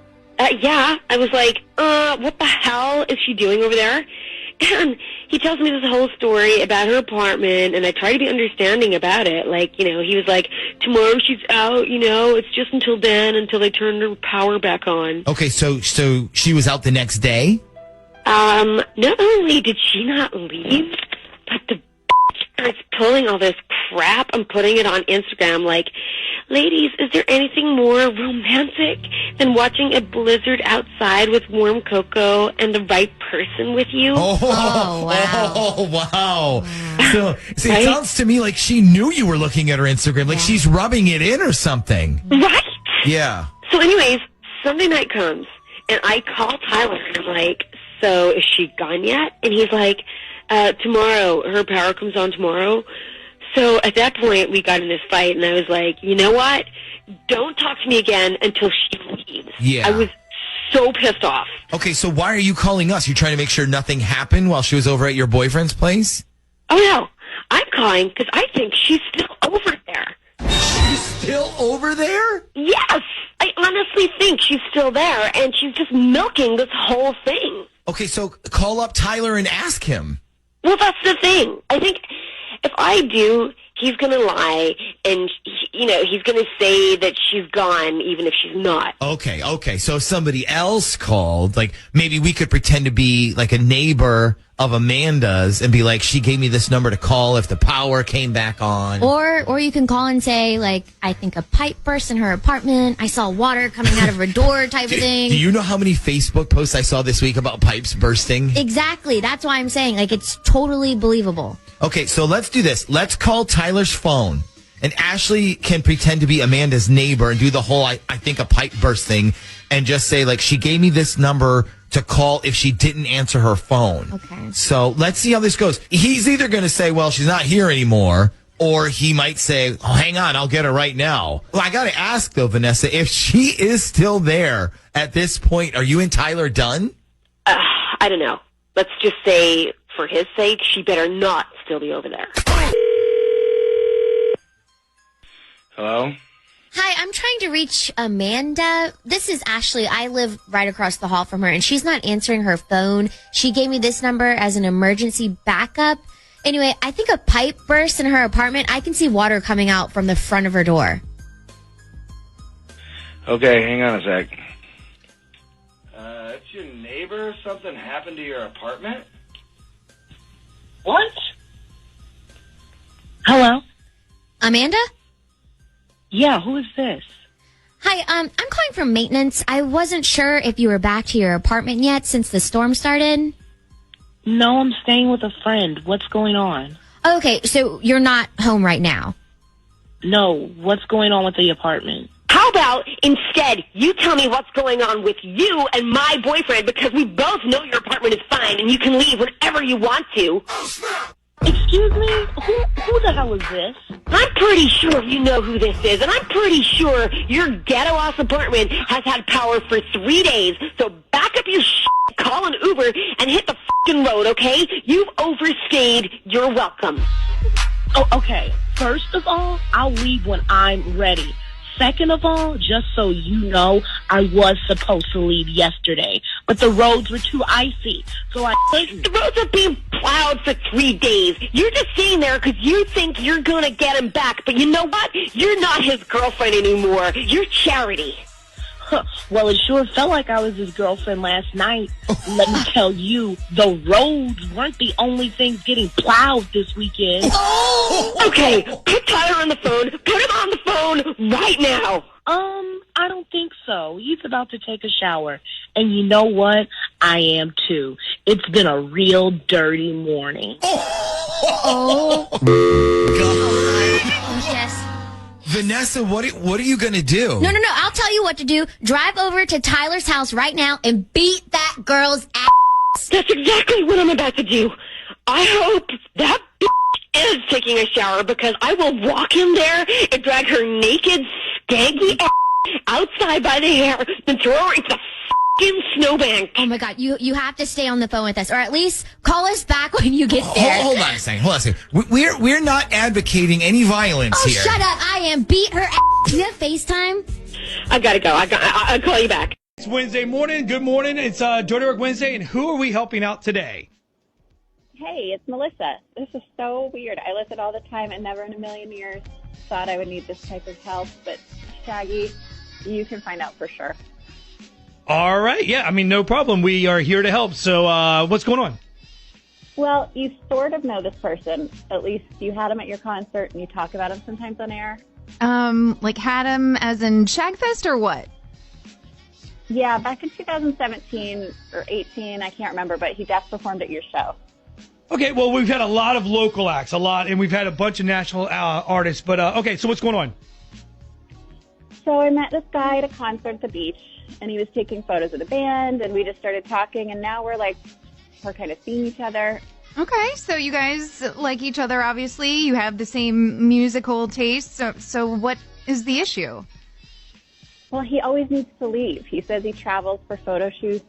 Yeah. I was like, what the hell is she doing over there? And he tells me this whole story about her apartment, and I try to be understanding about it. Like, he was like, tomorrow she's out, it's just until then, until they turn her power back on. Okay, so she was out the next day? Not only did she not leave, but the starts pulling all this crap and putting it on Instagram like, ladies, is there anything more romantic than watching a blizzard outside with warm cocoa and the right person with you? Oh, wow. Oh, wow. So, see, it sounds to me like she knew you were looking at her Instagram, like she's rubbing it in or something. Right? Yeah. So anyways, Sunday night comes, And I call Tyler, and I'm like, so is she gone yet? And he's like, tomorrow. Her power comes on tomorrow. So at that point, we got in this fight, and I was like, you know what? Don't talk to me again until she leaves. Yeah. I was so pissed off. Okay, so why are you calling us? You're trying to make sure nothing happened while she was over at your boyfriend's place? Oh, no. I'm calling because I think she's still over there. She's still over there? Yes. I honestly think she's still there, and she's just milking this whole thing. Okay, so call up Tyler and ask him. Well, that's the thing. I think if I do, he's going to lie, and, he's going to say that she's gone, even if she's not. Okay. So if somebody else called, like, maybe we could pretend to be, like, a neighbor of Amanda's and be like, she gave me this number to call if the power came back on. Or you can call and say, like, I think a pipe burst in her apartment. I saw water coming out of her door type of thing. Do you know how many Facebook posts I saw this week about pipes bursting? Exactly. That's why I'm saying, like, it's totally believable. Okay, so let's do this. Let's call Tyler's phone. And Ashley can pretend to be Amanda's neighbor and do the whole I think a pipe burst thing and just say, like, she gave me this number to call if she didn't answer her phone. Okay. So let's see how this goes. He's either going to say, well, she's not here anymore, or he might say, oh, hang on, I'll get her right now. Well, I got to ask, though, Vanessa, if she is still there at this point, are you and Tyler done? I don't know. Let's just say, for his sake, she better not still be over there. Hello? Hi, I'm trying to reach Amanda. This is Ashley. I live right across the hall from her, and she's not answering her phone. She gave me this number as an emergency backup. Anyway, I think a pipe burst in her apartment. I can see water coming out from the front of her door. Okay, hang on a sec. It's your neighbor? Something happened to your apartment? What? Hello? Amanda? Yeah, who is this? Hi, I'm calling from maintenance. I wasn't sure if you were back to your apartment yet since the storm started. No, I'm staying with a friend. What's going on? Okay, so you're not home right now. No, what's going on with the apartment? How about instead you tell me what's going on with you and my boyfriend, because we both know your apartment is fine and you can leave whenever you want to. Excuse me? Who the hell is this? I'm pretty sure you know who this is, and I'm pretty sure your ghetto-ass apartment has had power for 3 days, so back up your shit, call an Uber, and hit the fucking road, okay? You've overstayed. You're welcome. Oh, okay. First of all, I'll leave when I'm ready. Second of all, just so you know, I was supposed to leave yesterday, but the roads were too icy, so I didn't. The roads are being plowed for 3 days. You're just sitting there because you think you're going to get him back, but you know what? You're not his girlfriend anymore. You're Charity. Well, it sure felt like I was his girlfriend last night. Let me tell you, the roads weren't the only things getting plowed this weekend. Okay, put Tyler on the phone. Put him on the phone right now. I don't think so. He's about to take a shower. And you know what? I am too. It's been a real dirty morning. Oh. Yes. Vanessa, what are you going to do? No. I'll tell you what to do. Drive over to Tyler's house right now and beat that girl's ass. That's exactly what I'm about to do. I hope that is taking a shower, because I will walk in there and drag her naked, skanky ass outside by the hair and throw her into the fucking snowbank. Oh my God, you have to stay on the phone with us, or at least call us back when you get there. Hold on a second. We're not advocating any violence here. Oh, shut up. I am. Beat her ass. Do you have FaceTime? I gotta go. I'll call you back. It's Wednesday morning. Good morning. It's Dirty Work Wednesday, and who are we helping out today? Hey, it's Melissa. This is so weird. I listen all the time and never in a million years thought I would need this type of help, but Shaggy, you can find out for sure. All right. Yeah, I mean, no problem. We are here to help. So what's going on? Well, you sort of know this person. At least you had him at your concert and you talk about him sometimes on air. Like had him as in Shagfest or what? Yeah, back in 2017 or 18, I can't remember, but he guest performed at your show. Okay, well, we've had a lot of local acts, and we've had a bunch of national artists. But, okay, so what's going on? So I met this guy at a concert at the beach, and he was taking photos of the band, and we just started talking, and now we're kind of seeing each other. Okay, so you guys like each other, obviously. You have the same musical taste. So what is the issue? Well, he always needs to leave. He says he travels for photo shoots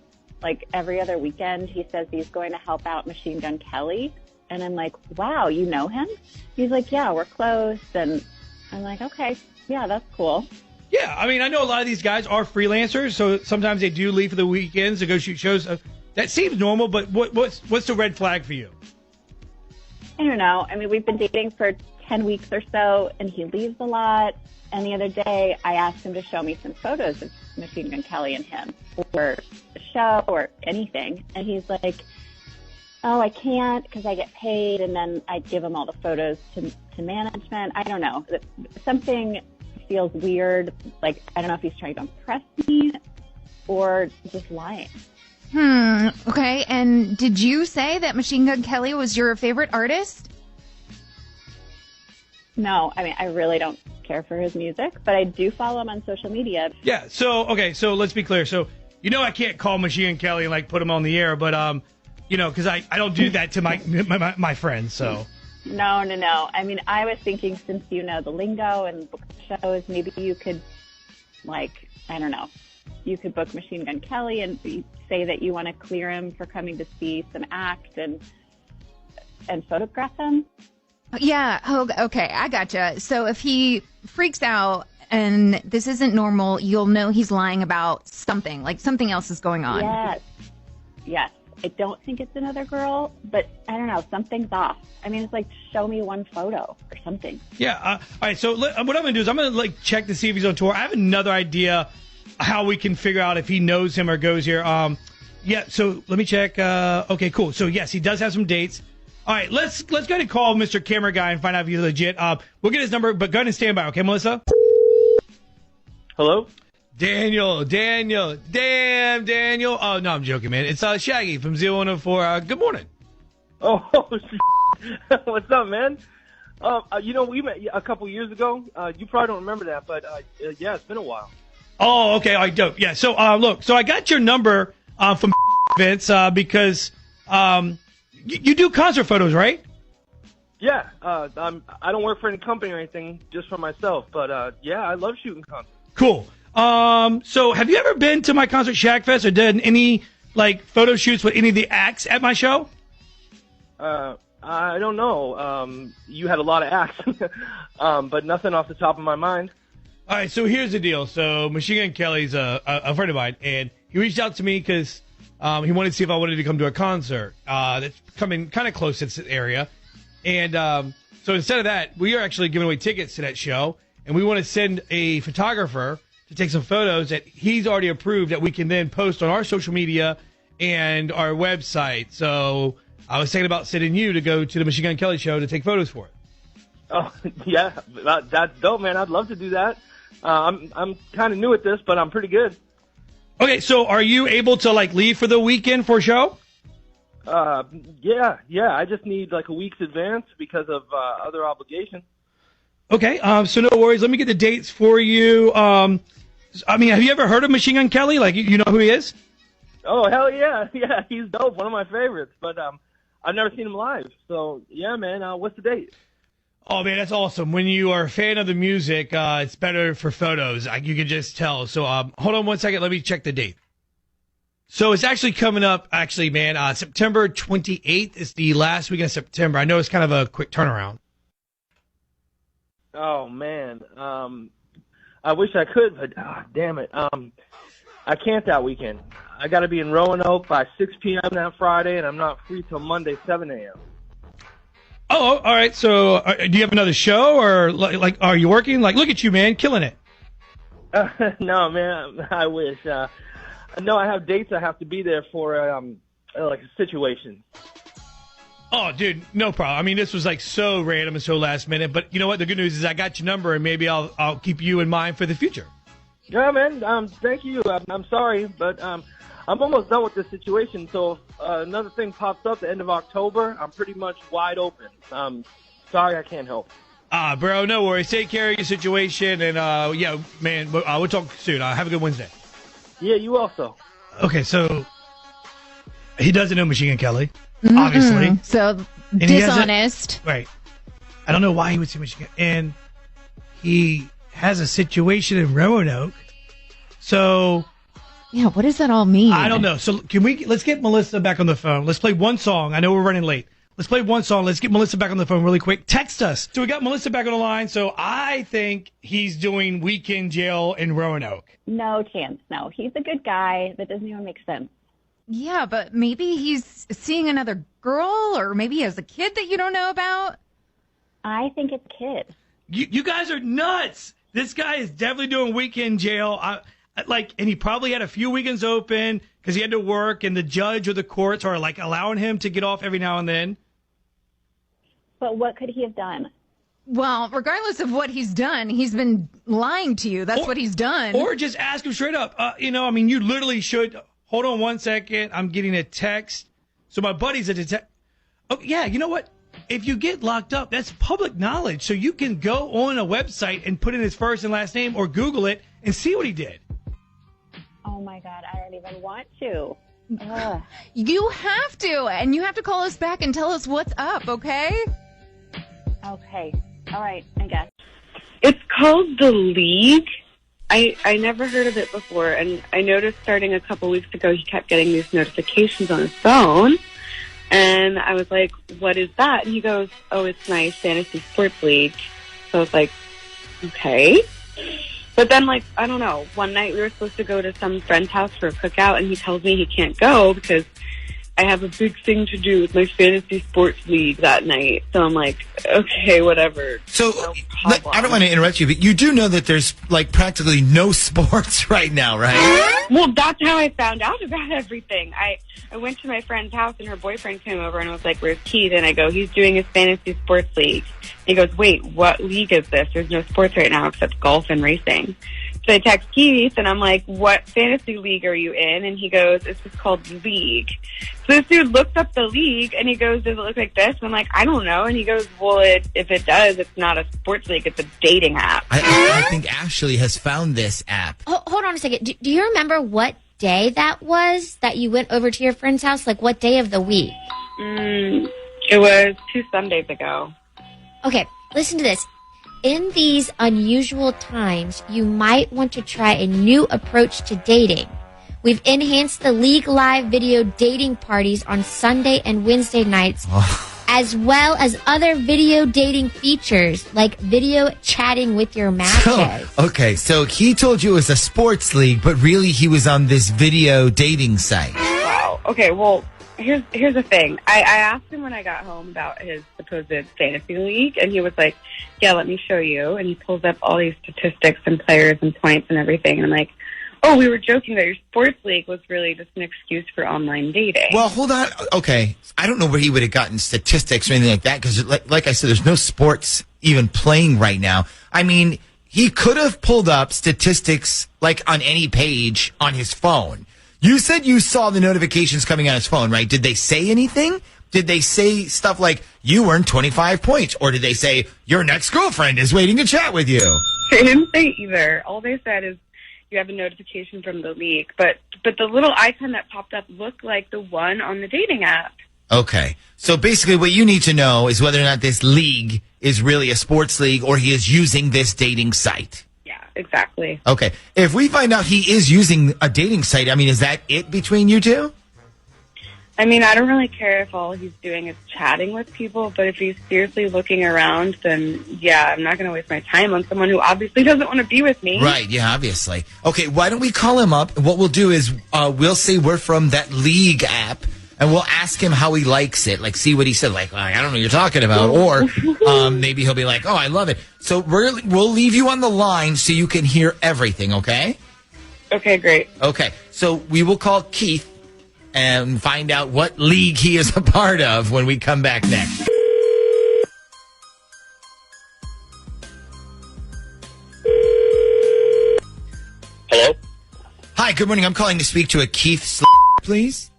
every other weekend. He says he's going to help out Machine Gun Kelly. And I'm like, wow, you know him? He's like, yeah, we're close. And I'm like, okay, yeah, that's cool. Yeah, I mean, I know a lot of these guys are freelancers, so sometimes they do leave for the weekends to go shoot shows. That seems normal, but what's the red flag for you? I don't know. I mean, we've been dating for 10 weeks or so, and he leaves a lot. And the other day, I asked him to show me some photos of Machine Gun Kelly and him, or the show, or anything. And he's like, oh, I can't because I get paid, and then I give him all the photos to management. I don't know. Something feels weird. I don't know if he's trying to impress me or just lying. Okay, and did you say that Machine Gun Kelly was your favorite artist? No, I mean, I really don't care for his music, but I do follow him on social media. Yeah, so let's be clear. So, I can't call Machine Gun Kelly and put him on the air, but, because I don't do that to my friends, so. No. I mean, I was thinking since you know the lingo and book shows, maybe you could, I don't know, you could book Machine Gun Kelly and say that you want to clear him for coming to see some acts and photograph them. Yeah. Oh, okay. I gotcha. So if he freaks out and this isn't normal, you'll know he's lying about something, something else is going on. Yes. I don't think it's another girl, but I don't know. Something's off. I mean, it's show me one photo or something. Yeah. All right. So what I'm going to do is I'm going to check to see if he's on tour. I have another idea how we can figure out if he knows him or goes here. Yeah. So let me check. Okay, cool. So yes, he does have some dates. All right. Let's go ahead and call Mr. Camera Guy and find out if he's legit. We'll get his number, but go ahead and stand by. Okay, Melissa? Hello? Daniel. Damn, Daniel. Oh, no, I'm joking, man. It's Shaggy from Z104. Good morning. Oh, what's up, man? We met a couple years ago. You probably don't remember that, but yeah, it's been a while. Oh, okay. I don't. Yeah. So, look. So I got your number from Vince because you do concert photos, right? Yeah. I don't work for any company or anything, just for myself. But yeah, I love shooting concerts. Cool. So have you ever been to my concert Shagfest or done any photo shoots with any of the acts at my show? I don't know. You had a lot of acts, but nothing off the top of my mind. All right, so here's the deal. So Machine Gun Kelly's a friend of mine, and he reached out to me because he wanted to see if I wanted to come to a concert that's coming kind of close to this area. And so instead of that, we are actually giving away tickets to that show, and we want to send a photographer to take some photos that he's already approved that we can then post on our social media and our website. So I was thinking about sending you to go to the Machine Gun Kelly show to take photos for it. Oh, yeah, that's dope, man. I'd love to do that. I'm kind of new at this, but I'm pretty good. Okay, so are you able to leave for the weekend for a show? Yeah. I just need a week's advance because of other obligations. Okay, so no worries. Let me get the dates for you. Have you ever heard of Machine Gun Kelly? You know who he is? Oh, hell yeah. Yeah, he's dope. One of my favorites. But I've never seen him live. So, yeah, man, what's the date? Oh, man, that's awesome. When you are a fan of the music, it's better for photos. You can just tell. So hold on one second. Let me check the date. So it's actually coming up, man, September 28th is the last weekend of September. I know it's kind of a quick turnaround. Oh, man. I wish I could, but damn it. I can't that weekend. I got to be in Roanoke by 6 p.m. that Friday, and I'm not free till Monday, 7 a.m. Oh, all right. So do you have another show, or are you working? Look at you, man, killing it. No, man, I wish. No, I have dates I have to be there for, a situation. Oh, dude, no problem. I mean, this was so random and so last minute, but you know what? The good news is I got your number, and maybe I'll keep you in mind for the future. Yeah, man. Thank you. I'm sorry, but I'm almost done with this situation. So if another thing pops up at the end of October, I'm pretty much wide open. Sorry, I can't help. Bro, no worries. Take care of your situation, and yeah, man, we'll talk soon. Have a good Wednesday. Yeah, you also. Okay, so he doesn't know Machine Gun Kelly, obviously. So And he hasn't- dishonest. Right. I don't know why he would see Machine Gun. And he has a situation in Roanoke. So Yeah, what does that all mean? I don't know. So let's get Melissa back on the phone. Let's play one song. I know we're running late. Let's play one song. Let's get Melissa back on the phone really quick. Text us. So we got Melissa back on the line. So I think he's doing weekend jail in Roanoke. No chance. No, he's a good guy. That doesn't even make sense. Yeah, but maybe he's seeing another girl, or maybe he has a kid that you don't know about. I think it's a kid. You guys are nuts. This guy is definitely doing weekend jail. And he probably had a few weekends open because he had to work, and the judge or the courts are like allowing him to get off every now and then. But what could he have done? Well, regardless of what he's done, he's been lying to you. That's what he's done. Or just ask him straight up. You literally should. Hold on one second. I'm getting a text. So my buddy's a detective. Oh, yeah, you know what? If you get locked up, that's public knowledge. So you can go on a website and put in his first and last name or Google it and see what he did. Oh my God, I don't even want to. Ugh. You have to, and you have to call us back and tell us what's up, okay? Okay. All right, I guess. It's called The League. I never heard of it before, and I noticed starting a couple weeks ago he kept getting these notifications on his phone, and I was like, what is that? And he goes, oh, it's my fantasy sports league. So I was like, okay. But then, I don't know, one night we were supposed to go to some friend's house for a cookout, and he tells me he can't go because I have a big thing to do with my fantasy sports league that night. So I'm like, okay, whatever. So I don't want to interrupt you, but you do know that there's practically no sports right now, right? Well, that's how I found out about everything. I went to my friend's house and her boyfriend came over and was like, where's Keith? And I go, he's doing his fantasy sports league. He goes, wait, what league is this? There's no sports right now except golf and racing. So I text Keith and I'm like, what fantasy league are you in? And he goes, it's just called The League. So this dude looks up The League and he goes, does it look like this? And I'm like, I don't know. And he goes, well, if it does, it's not a sports league. It's a dating app. I think Ashley has found this app. Hold on a second. Do you remember what day that was that you went over to your friend's house? Like what day of the week? It was 2 Sundays ago. Okay, listen to this. In these unusual times, you might want to try a new approach to dating. We've enhanced the League Live video dating parties on Sunday and Wednesday nights, as well as other video dating features like video chatting with your matches. So he told you it was a sports league, but really he was on this video dating site. Wow. Okay, well, here's the thing. I asked him when I got home about his supposed fantasy league, and he was like, yeah, let me show you. And he pulls up all these statistics and players and points and everything. And I'm like, oh, we were joking that your sports league was really just an excuse for online dating. Well, hold on. Okay. I don't know where he would have gotten statistics or anything like that because, like I said, there's no sports even playing right now. I mean, he could have pulled up statistics on any page on his phone. You said you saw the notifications coming on his phone, right? Did they say anything? Did they say stuff like, you earned 25 points? Or did they say, your next girlfriend is waiting to chat with you? They didn't say either. All they said is, you have a notification from the league. But the little icon that popped up looked like the one on the dating app. Okay. So basically what you need to know is whether or not this league is really a sports league or he is using this dating site. Yeah, exactly. Okay. If we find out he is using a dating site, I mean, is that it between you two? I mean, I don't really care if all he's doing is chatting with people, but if he's seriously looking around, then yeah, I'm not going to waste my time on someone who obviously doesn't want to be with me. Right, yeah, obviously. Okay, why don't we call him up? What we'll do is we'll say we're from that league app, and we'll ask him how he likes it, see what he said, I don't know what you're talking about, or maybe he'll be like, oh, I love it. So we'll leave you on the line so you can hear everything, okay? Okay, great. Okay, so we will call Keith and find out what league he is a part of when we come back next. Hello? Hi, good morning. I'm calling to speak to a Keith, please.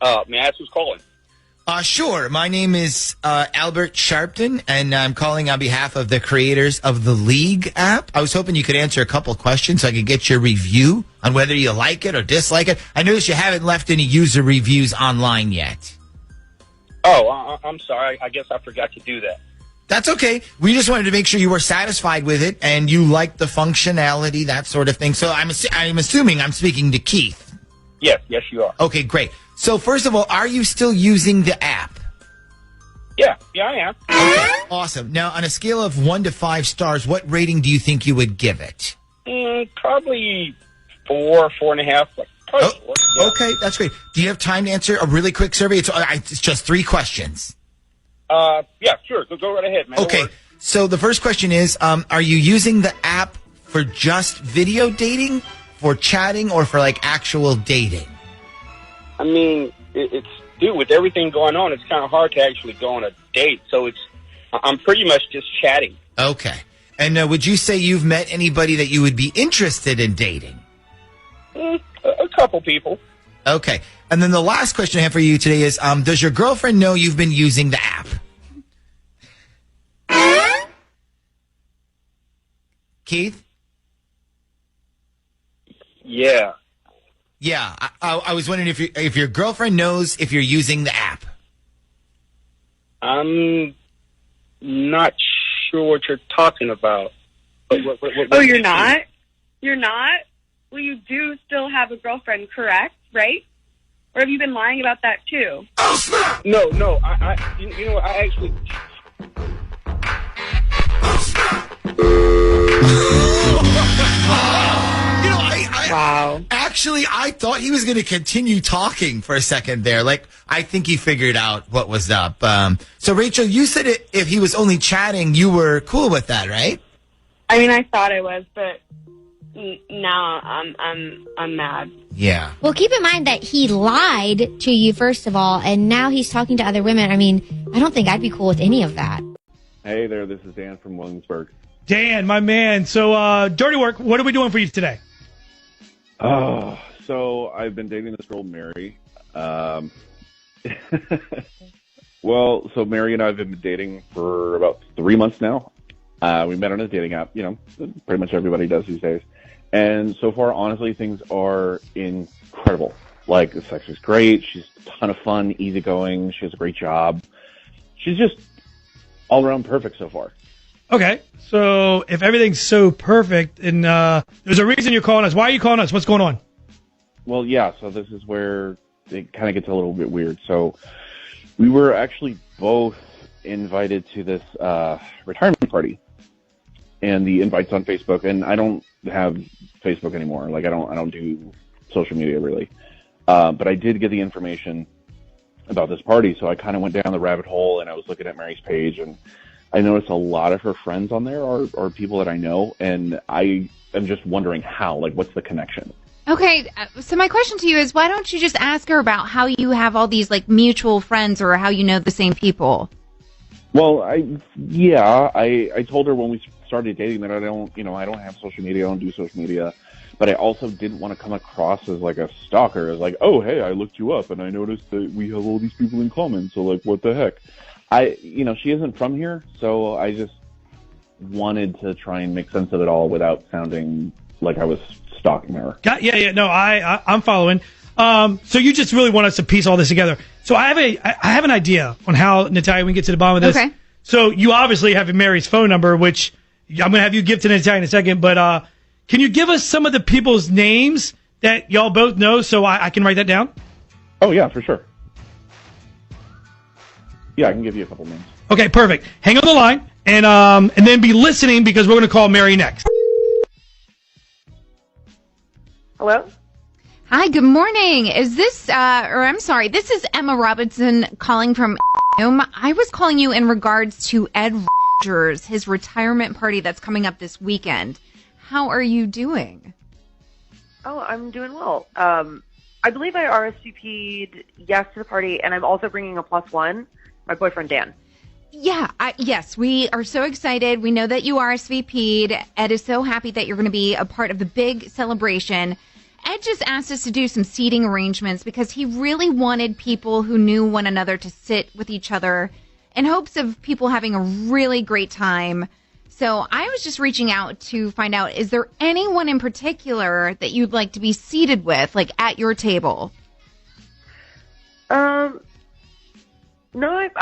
May I ask who's calling? Sure. My name is Albert Sharpton, and I'm calling on behalf of the creators of the League app. I was hoping you could answer a couple questions so I could get your review on whether you like it or dislike it. I noticed you haven't left any user reviews online yet. Oh, I'm sorry. I guess I forgot to do that. That's okay. We just wanted to make sure you were satisfied with it and you liked the functionality, that sort of thing. So I'm assuming I'm speaking to Keith. Yes, you are. Okay, great. So first of all, are you still using the app? Yeah, I am. Okay, awesome. Now, on a scale of 1 to 5 stars, what rating do you think you would give it? Probably 4.5. Probably 4. Yeah. Okay, that's great. Do you have time to answer a really quick survey? It's just 3 questions. Yeah, sure. Go right ahead, man. Okay, so the first question is, are you using the app for just video dating, for chatting, or for like actual dating? I mean, dude, with everything going on, it's kind of hard to actually go on a date. So I'm pretty much just chatting. Okay. And would you say you've met anybody that you would be interested in dating? A couple people. Okay. And then the last question I have for you today is, does your girlfriend know you've been using the app? Keith? Yeah. Yeah, I was wondering if your girlfriend knows if you're using the app. I'm not sure what you're talking about. What Oh, you're not? You're not? Well, you do still have a girlfriend, correct? Right? Or have you been lying about that too? Oh, snap! No. You know what? I actually. Wow. Actually, I thought he was going to continue talking for a second there. Like, I think he figured out what was up. So, Rachel, you said if he was only chatting, you were cool with that, right? I mean, I thought I was, but now I'm mad. Yeah. Well, keep in mind that he lied to you, first of all, and now he's talking to other women. I mean, I don't think I'd be cool with any of that. Hey there, this is Dan from Williamsburg. Dan, my man. So, Dirty Work, what are we doing for you today? Oh, so I've been dating this girl, Mary. Well, so Mary and I have been dating for about 3 months now. We met on a dating app, pretty much everybody does these days. And so far, honestly, things are incredible. Like, the sex is great. She's a ton of fun, easygoing. She has a great job. She's just all around perfect so far. Okay, so if everything's so perfect, and there's a reason you're calling us. Why are you calling us? What's going on? Well, yeah, so this is where it kind of gets a little bit weird. So we were actually both invited to this retirement party, and the invite's on Facebook, and I don't have Facebook anymore. Like, I don't do social media really. But I did get the information about this party, so I kind of went down the rabbit hole, and I was looking at Mary's page, and I noticed a lot of her friends on there are people that I know, and I am just wondering how, like, what's the connection? Okay, so my question to you is, why don't you just ask her about how you have all these, like, mutual friends or how you know the same people? Well, I told her when we started dating that I don't have social media, I don't do social media, but I also didn't want to come across as like a stalker, as like, oh, hey, I looked you up and I noticed that we have all these people in common, so like, what the heck? She isn't from here, so I just wanted to try and make sense of it all without sounding like I was stalking her. No, I'm following. So you just really want us to piece all this together. So I have an idea on how, Natalia, we can get to the bottom of this. Okay. So you obviously have Mary's phone number, which I'm going to have you give to Natalia in a second, but can you give us some of the people's names that y'all both know so I can write that down? Oh, yeah, for sure. Yeah, I can give you a couple names. Okay, perfect. Hang on the line and then be listening because we're going to call Mary next. Hello? Hi, good morning. Is this, this is Emma Robinson calling from I was calling you in regards to Ed Rogers, his retirement party that's coming up this weekend. How are you doing? Oh, I'm doing well. I believe I RSVP'd yes to the party, and I'm also bringing a +1, my boyfriend Dan. Yeah, yes, we are so excited. We know that you RSVP'd. Ed is so happy that you're going to be a part of the big celebration. Ed just asked us to do some seating arrangements because he really wanted people who knew one another to sit with each other in hopes of people having a really great time. So I was just reaching out to find out, is there anyone in particular that you'd like to be seated with, like at your table? No,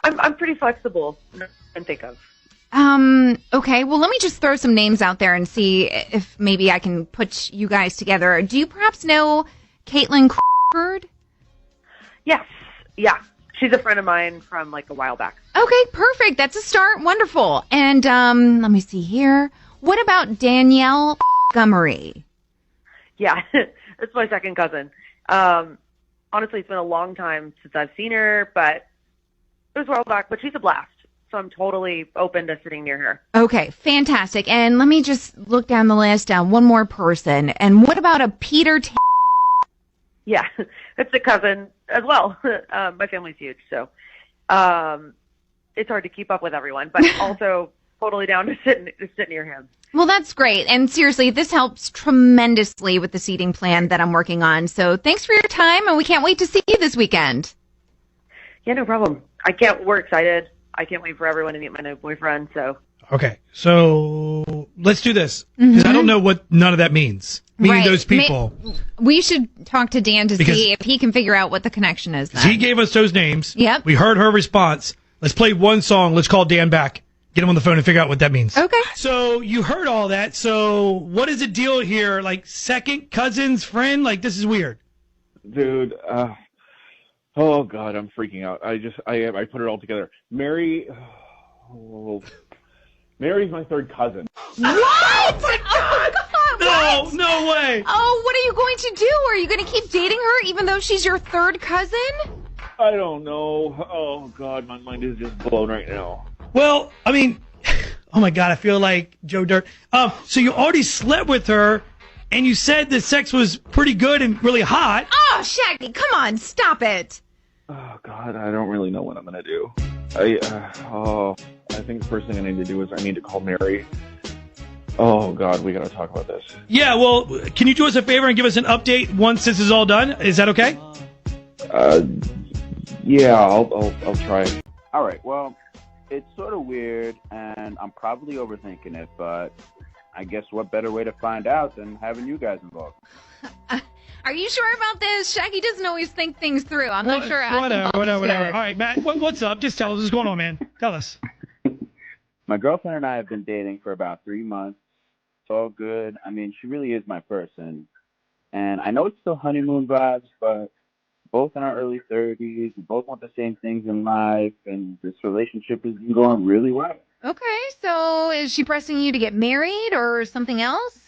I'm pretty flexible. I can think of. Okay, well, let me just throw some names out there and see if maybe I can put you guys together. Do you perhaps know Caitlin Crawford? Yes. Yeah. She's a friend of mine from like a while back. Okay, perfect. That's a start. Wonderful. And, let me see here. What about Danielle Montgomery? Yeah. It's my second cousin. Honestly, it's been a long time since I've seen her, but it was a while back, but she's a blast. So I'm totally open to sitting near her. Okay, fantastic. And let me just look down the list. One more person. And what about a Peter Yeah, it's a cousin as well. My family's huge, so it's hard to keep up with everyone, but also totally down to sit near him. Well, that's great. And seriously, this helps tremendously with the seating plan that I'm working on. So thanks for your time, and we can't wait to see you this weekend. Yeah, no problem. We're excited. I can't wait for everyone to meet my new boyfriend, so. Okay, so let's do this. Because I don't know what none of that means. Meeting those people. We should talk to Dan to see if he can figure out what the connection is. Then. He gave us those names. Yep. We heard her response. Let's play one song. Let's call Dan back. Get him on the phone and figure out what that means. Okay. So you heard all that. So what is the deal here? Like second cousin's friend? Like this is weird. Dude, oh God, I'm freaking out. I put it all together. Mary's my third cousin. What? Oh my God! No, no way. Oh, what are you going to do? Are you going to keep dating her even though she's your third cousin? I don't know. Oh God, my mind is just blown right now. Well, I mean, oh my God, I feel like Joe Dirt. So you already slept with her, and you said the sex was pretty good and really hot. Oh, Shaggy, come on, stop it. Oh God, I don't really know what I'm gonna do. I think the first thing I need to do is I need to call Mary. Oh God, we gotta talk about this. Yeah, well, can you do us a favor and give us an update once this is all done? Is that okay? Yeah, I'll try. All right, well, it's sort of weird, and I'm probably overthinking it, but I guess what better way to find out than having you guys involved? Are you sure about this? Shaggy doesn't always think things through. I'm not sure. Whatever. All right, Matt, what's up? Just tell us what's going on, man. Tell us. My girlfriend and I have been dating for about 3 months. It's all good. I mean, she really is my person. And I know it's still honeymoon vibes, but both in our early 30s, we both want the same things in life, and this relationship has been going really well. Okay, so is she pressing you to get married or something else?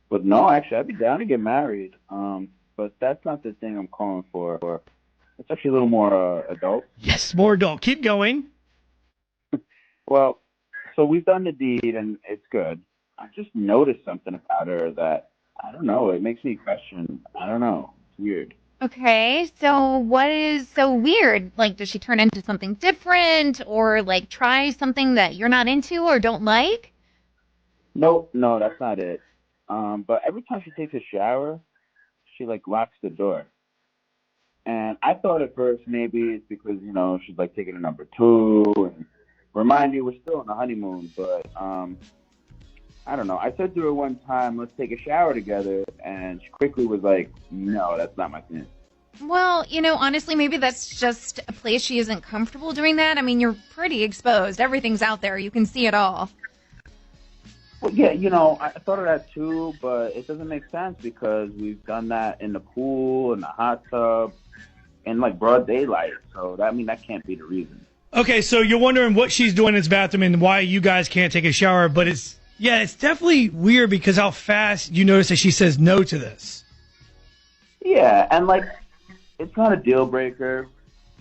But no, actually, I'd be down to get married. But that's not the thing I'm calling for. It's actually a little more adult. Yes, more adult. Keep going. Well, so we've done the deed, and it's good. I just noticed something about her that, I don't know, it makes me question. I don't know. It's weird. Okay, so what is so weird? Like, does she turn into something different or, like, try something that you're not into or don't like? No, that's not it. But every time she takes a shower, she, like, locks the door. And I thought at first maybe it's because, you know, she's, like, taking a number 2 and remind you we're still on the honeymoon. But, I don't know. I said to her one time, let's take a shower together. And she quickly was like, no, that's not my thing. Well, you know, honestly, maybe that's just a place she isn't comfortable doing that. I mean, you're pretty exposed. Everything's out there. You can see it all. Well, yeah, you know, I thought of that too, but it doesn't make sense because we've done that in the pool, in the hot tub, in like broad daylight. So that can't be the reason. Okay, so you're wondering what she's doing in his bathroom and why you guys can't take a shower, but it's definitely weird because how fast you notice that she says no to this. Yeah, and like, it's not a deal breaker,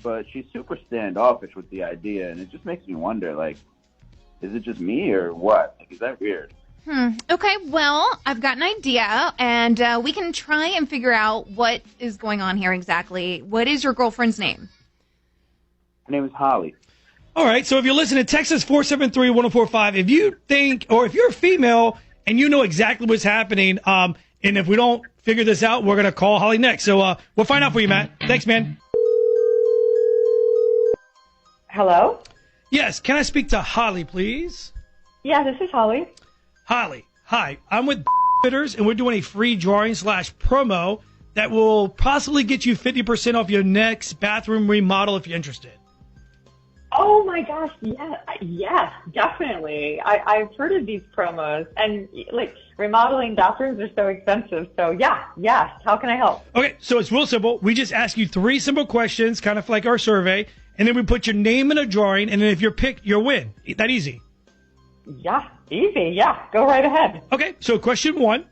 but she's super standoffish with the idea, and it just makes me wonder, like, is it just me or what? Like, is that weird? Okay, well, I've got an idea, and we can try and figure out what is going on here exactly. What is your girlfriend's name? Her name is Holly. All right, so if you're listening, Texas 473-1045, if you think, or if you're a female and you know exactly what's happening, and if we don't figure this out. We're going to call Holly next. So we'll find out for you, Matt. Thanks, man. Hello? Yes, can I speak to Holly, please? Yeah, this is Holly. Holly, hi. I'm with Fitters, and we're doing a free drawing / promo that will possibly get you 50% off your next bathroom remodel if you're interested. Oh my gosh, yes, definitely. I've heard of these promos, and like remodeling bathrooms are so expensive. So yes. How can I help? Okay, so it's real simple. We just ask you 3 simple questions, kind of like our survey, and then we put your name in a drawing, and then if you're picked, you'll win. That easy. Yeah, easy. Yeah, go right ahead. Okay, so question 1.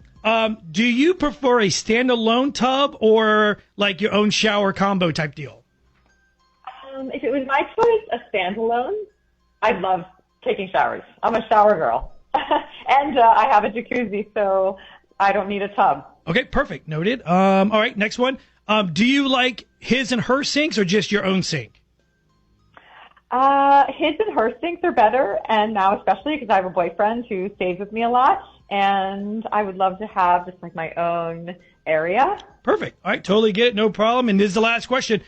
Do you prefer a standalone tub or like your own shower combo type deal? If it was my choice, a standalone. I love taking showers. I'm a shower girl. And I have a jacuzzi, so I don't need a tub. Okay, perfect. Noted. All right, next one. Do you like his and her sinks or just your own sink? His and her sinks are better, and now especially because I have a boyfriend who stays with me a lot, and I would love to have just like my own area. Perfect. All right, totally get it. No problem. And this is the last question.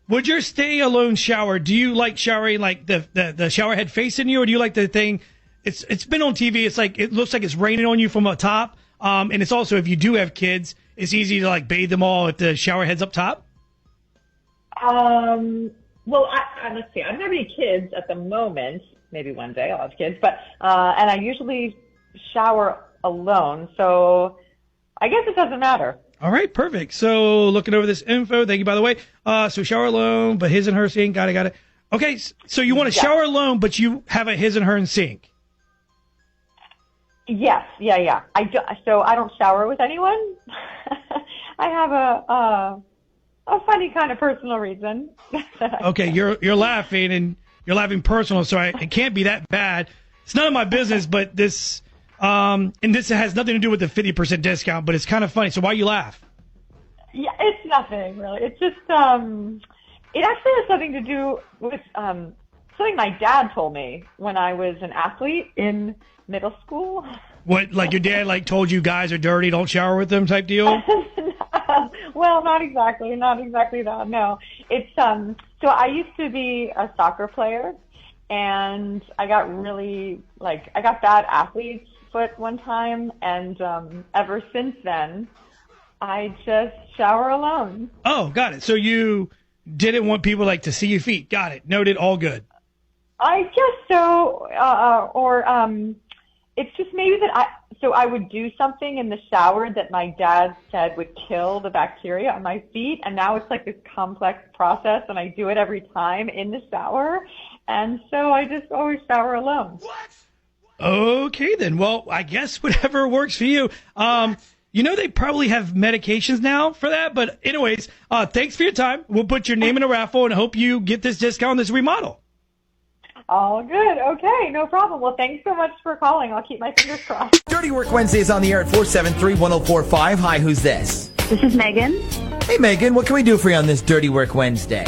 Would your stay alone shower, do you like showering like the shower head facing you, or do you like the thing? It's been on TV. It's like, it looks like it's raining on you from up top. And it's also, if you do have kids, it's easy to like bathe them all if the shower head's up top. Well, let's see. I don't have any kids at the moment. Maybe one day I'll have kids, but and I usually shower alone, so I guess it doesn't matter. All right, perfect. So looking over this info, thank you, by the way. So shower alone, but his and her sink. Got it. Okay, so you want to shower alone, but you have a his and her sink. Yes, yeah. So I don't shower with anyone. I have a funny kind of personal reason. Okay, you're laughing, and you're laughing personal, so it can't be that bad. It's none of my business, but this, and this has nothing to do with the 50% discount, but it's kind of funny. So why you laugh? Yeah, it's nothing really. It's just, it actually has something to do with something my dad told me when I was an athlete in middle school. What, like your dad like told you guys are dirty, don't shower with them type deal? Well, not exactly that. No, it's so I used to be a soccer player, and I got bad athlete's foot one time, and ever since then, I just shower alone. Oh, got it. So you didn't want people like to see your feet. Got it. Noted. All good. I guess so, it's just maybe that I would do something in the shower that my dad said would kill the bacteria on my feet, and now it's like this complex process, and I do it every time in the shower, and so I just always shower alone. Okay, then. Well, I guess whatever works for you. They probably have medications now for that, but anyways, thanks for your time. We'll put your name in a raffle and hope you get this discount on this remodel. All good. Okay, no problem. Well, thanks so much for calling. I'll keep my fingers crossed. Dirty Work Wednesday is on the air at 473-1045. Hi, who's this? This is Megan. Hey, Megan. What can we do for you on this Dirty Work Wednesday?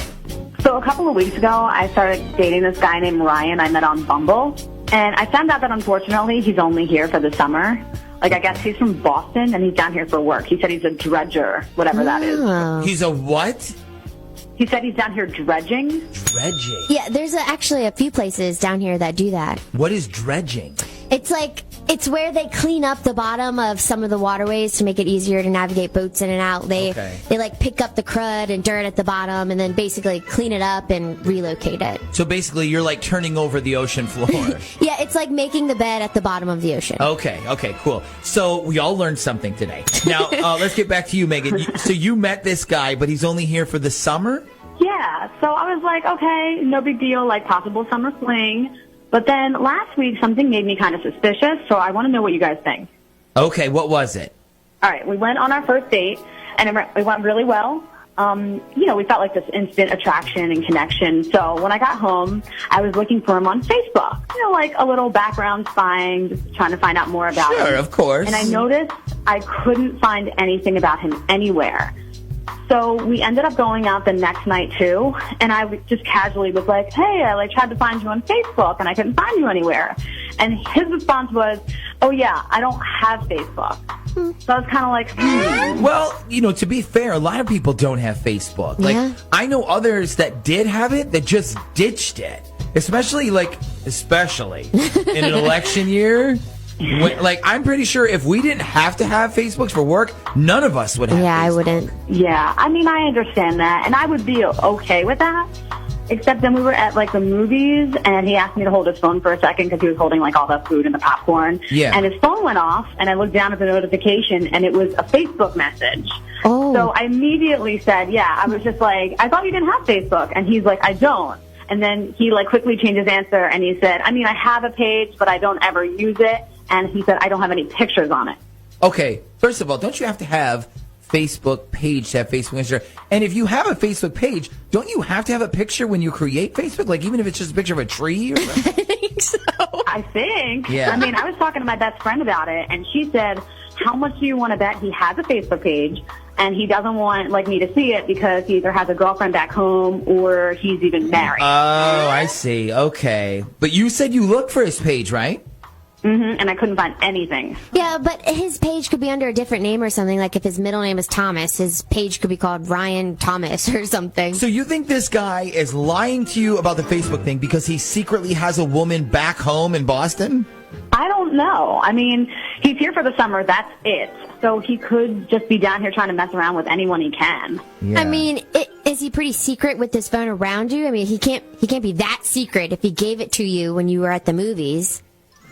So a couple of weeks ago, I started dating this guy named Ryan I met on Bumble. And I found out that, unfortunately, he's only here for the summer. Like, I guess he's from Boston, and he's down here for work. He said he's a dredger, whatever that is. He's a what? He said he's down here dredging. Dredging? Yeah, there's actually a few places down here that do that. What is dredging? It's where they clean up the bottom of some of the waterways to make it easier to navigate boats in and out. They like pick up the crud and dirt at the bottom and then basically clean it up and relocate it. So basically you're like turning over the ocean floor. Yeah, it's like making the bed at the bottom of the ocean. Okay, cool. So we all learned something today. Now, let's get back to you, Megan. So you met this guy, but he's only here for the summer? Yeah, so I was like, okay, no big deal, like possible summer fling. But then last week, something made me kind of suspicious, so I want to know what you guys think. Okay, what was it? All right, we went on our first date, and it went really well. We felt like this instant attraction and connection. So when I got home, I was looking for him on Facebook. Like a little background spying, just trying to find out more about him. Sure, of course. And I noticed I couldn't find anything about him anywhere. So we ended up going out the next night too, and I just casually was like, hey, I tried to find you on Facebook and I couldn't find you anywhere. And his response was, oh yeah, I don't have Facebook. So I was kind of like, Well, to be fair, a lot of people don't have Facebook. Like, I know others that did have it that just ditched it. Especially in an election year. I'm pretty sure if we didn't have to have Facebooks for work, none of us would have. Yeah, Facebook. I wouldn't. Yeah, I mean, I understand that, and I would be okay with that. Except then we were at the movies, and he asked me to hold his phone for a second because he was holding all the food and the popcorn. Yeah. And his phone went off, and I looked down at the notification, and it was a Facebook message. Oh. So I immediately said, yeah, I was just like, I thought you didn't have Facebook, and he's like, I don't. And then he quickly changed his answer, and he said, I mean, I have a page, but I don't ever use it. And he said, I don't have any pictures on it. Okay, first of all, don't you have to have Facebook page to have Facebook Instagram? And if you have a Facebook page, don't you have to have a picture when you create Facebook? Even if it's just a picture of a tree or something? I think so. I think. Yeah. I mean, I was talking to my best friend about it, and she said, how much do you want to bet he has a Facebook page, and he doesn't want me to see it because he either has a girlfriend back home or he's even married. Oh, I see. Okay. But you said you looked for his page, right? Mm-hmm, and I couldn't find anything. Yeah, but his page could be under a different name or something. Like if his middle name is Thomas, his page could be called Ryan Thomas or something. So you think this guy is lying to you about the Facebook thing because he secretly has a woman back home in Boston? I don't know. I mean, he's here for the summer. That's it. So he could just be down here trying to mess around with anyone he can. Yeah. I mean, is he pretty secret with his phone around you? I mean, he can't be that secret if he gave it to you when you were at the movies.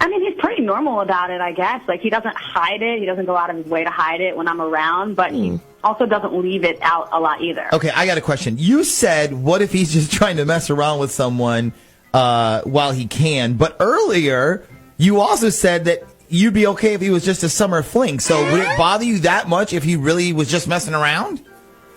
I mean, he's pretty normal about it, I guess. He doesn't hide it. He doesn't go out of his way to hide it when I'm around, but he also doesn't leave it out a lot either. Okay, I got a question. You said, what if he's just trying to mess around with someone while he can? But earlier, you also said that you'd be okay if he was just a summer fling. So would it bother you that much if he really was just messing around?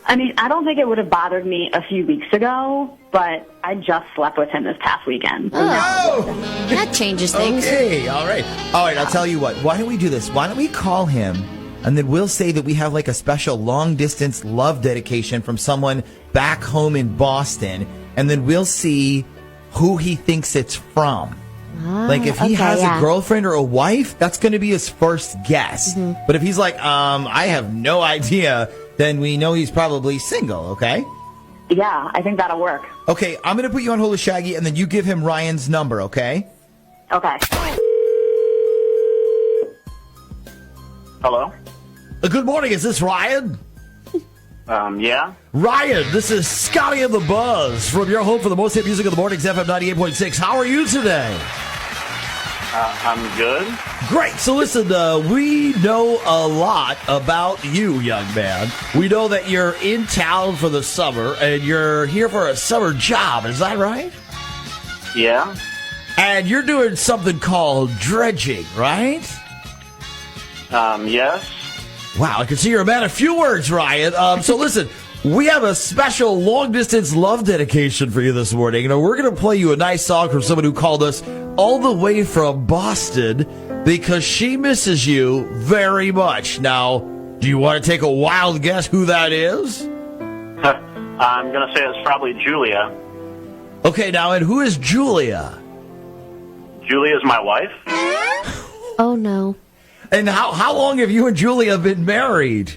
I mean, I don't think it would have bothered me a few weeks ago, but I just slept with him this past weekend. Oh, that changes things. Okay, all right. All right, I'll tell you what. Why don't we do this? Why don't we call him, and then we'll say that we have a special long-distance love dedication from someone back home in Boston, and then we'll see who he thinks it's from. If he has a girlfriend or a wife, that's going to be his first guess. Mm-hmm. But if he's like, I have no idea, then we know he's probably single, okay? Yeah, I think that'll work. Okay, I'm going to put you on hold with Shaggy, and then you give him Ryan's number, okay? Okay. Hello? Good morning, is this Ryan? Yeah? Ryan, this is Scotty and the Buzz from your home for the most hit music of the mornings, FM 98.6. How are you today? I'm good. Great. So listen, we know a lot about you, young man. We know that you're in town for the summer, and you're here for a summer job. Is that right? Yeah. And you're doing something called dredging, right? Yes. Wow, I can see you're a man of few words, Ryan. So listen, we have a special long-distance love dedication for you this morning. We're going to play you a nice song from someone who called us all the way from Boston because she misses you very much. Now, do you want to take a wild guess who that is? I'm going to say it's probably Julia. Okay, now, and who is Julia? Julia's my wife. Oh, no. And how long have you and Julia been married?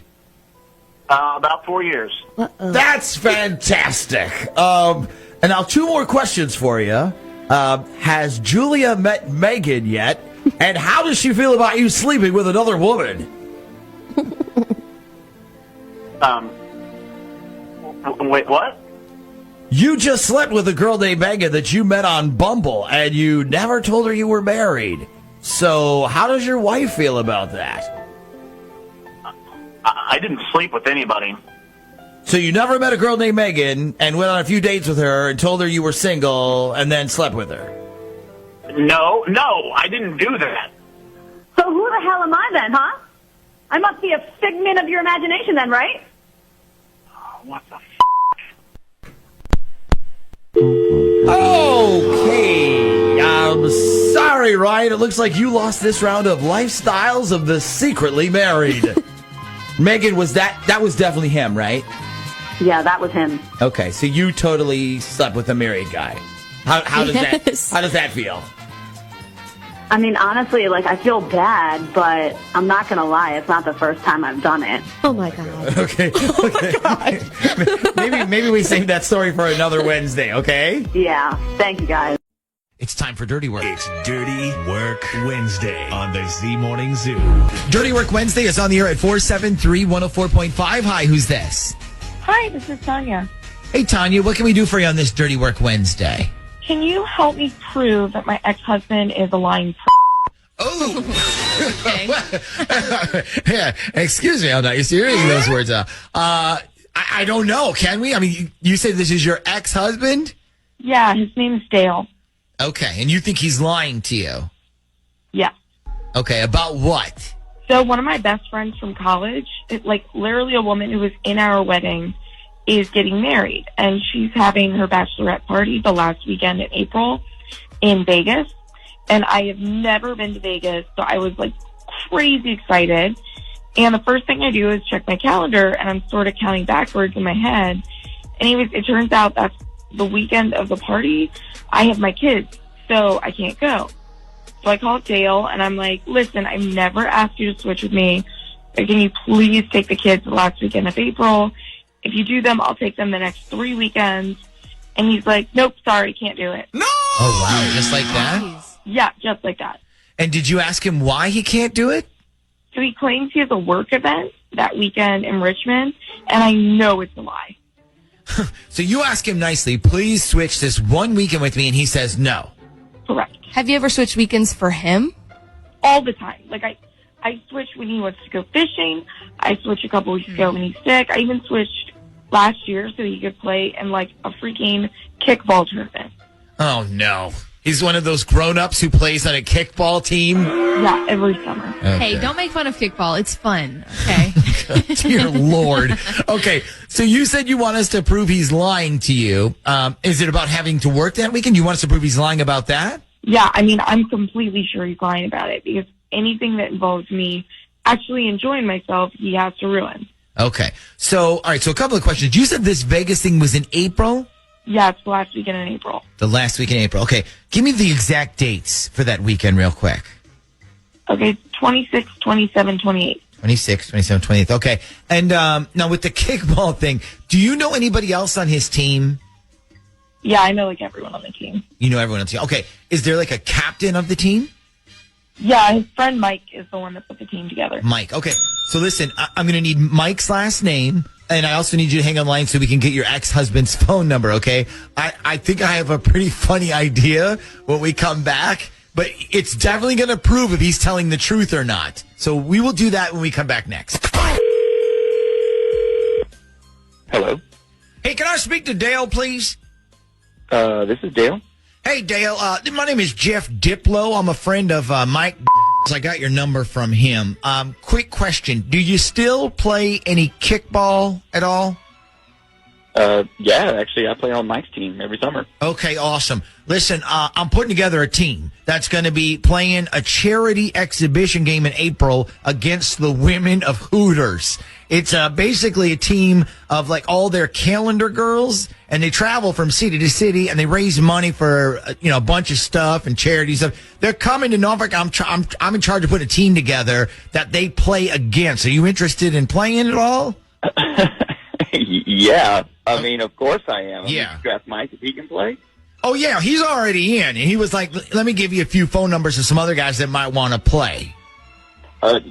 About 4 years. Uh-oh. That's fantastic. And now 2 more questions for you. Has Julia met Megan yet? And how does she feel about you sleeping with another woman? Wait, what? You just slept with a girl named Megan that you met on Bumble, and you never told her you were married. So how does your wife feel about that? I didn't sleep with anybody. So you never met a girl named Megan and went on a few dates with her and told her you were single and then slept with her? No, I didn't do that. So who the hell am I then, huh? I must be a figment of your imagination then, right? What the Okay, I'm sorry, Ryan. It looks like you lost this round of Lifestyles of the Secretly Married. Megan, that was definitely him, right? Yeah, that was him. Okay, so you totally slept with a married guy. How does that feel? I mean, honestly, like, I feel bad, but I'm not going to lie. It's not the first time I've done it. Oh, my God. Okay. maybe we save that story for another Wednesday, okay? Yeah. Thank you, guys. It's time for Dirty Work. It's Dirty Work Wednesday on the Z Morning Zoo. Dirty Work Wednesday is on the air at 473-104.5. Hi, who's this? Hi, this is Tanya. Hey, Tanya, what can we do for you on this Dirty Work Wednesday? Can you help me prove that my ex-husband is a lying Oh! Yeah, excuse me, I'm not used to hearing those words. I don't know, can we? I mean, you said this is your ex-husband? Yeah, his name is Dale. Okay, and you think he's lying to you? Yeah. Okay, about what? So one of my best friends from college, literally a woman who was in our wedding, is getting married. And she's having her bachelorette party the last weekend in April in Vegas. And I have never been to Vegas, so I was crazy excited. And the first thing I do is check my calendar, and I'm sort of counting backwards in my head. Anyways, it turns out that's the weekend of the party. I have my kids, so I can't go. So I call Dale, and I'm like, listen, I've never asked you to switch with me. Can you please take the kids the last weekend of April? If you do them, I'll take them the next 3 weekends. And he's like, nope, sorry, can't do it. No! Oh, wow, just like that? Yeah, just like that. And did you ask him why he can't do it? So he claims he has a work event that weekend in Richmond, and I know it's a lie. So you ask him nicely, please switch this one weekend with me, and he says no. Correct. Have you ever switched weekends for him? All the time. I switch when he wants to go fishing. I switch a couple weeks ago when he's sick. I even switched last year so he could play in a freaking kickball tournament. Oh, no. He's one of those grown-ups who plays on a kickball team? Yeah, every summer. Okay. Hey, don't make fun of kickball. It's fun, okay? Dear Lord. Okay, so you said you want us to prove he's lying to you. Is it about having to work that weekend? You want us to prove he's lying about that? Yeah, I mean, I'm completely sure he's lying about it because anything that involves me actually enjoying myself, he has to ruin. Okay. So, all right, so a couple of questions. You said this Vegas thing was in April? Yeah, it's the last weekend in April. The last week in April. Okay. Give me the exact dates for that weekend real quick. Okay, 26, 27, 28. 26, 27, 28. Okay. And now with the kickball thing, do you know anybody else on his team? Yeah, I know everyone on the team. You know everyone on the team. Okay. Is there a captain of the team? Yeah, his friend Mike is the one that put the team together. Mike. Okay. So listen, I'm going to need Mike's last name. And I also need you to hang online so we can get your ex-husband's phone number, okay? I think I have a pretty funny idea when we come back, but it's definitely going to prove if he's telling the truth or not. So we will do that when we come back next. Hello. Hey, can I speak to Dale, please? This is Dale. Hey, Dale. My name is Jeff Diplo. I'm a friend of Mike. I got your number from him. Quick question. Do you still play any kickball at all? Yeah, actually, I play on Mike's team every summer. Okay, awesome. Listen, I'm putting together a team that's going to be playing a charity exhibition game in April against the women of Hooters. It's basically a team of all their calendar girls, and they travel from city to city, and they raise money for a bunch of stuff and charity stuff. They're coming to Norfolk. I'm in charge of putting a team together that they play against. Are you interested in playing at all? Yeah, I mean, of course I am. Yeah. Draft Mike if he can play. Oh, yeah, he's already in. And he was like, let me give you a few phone numbers of some other guys that might want to play.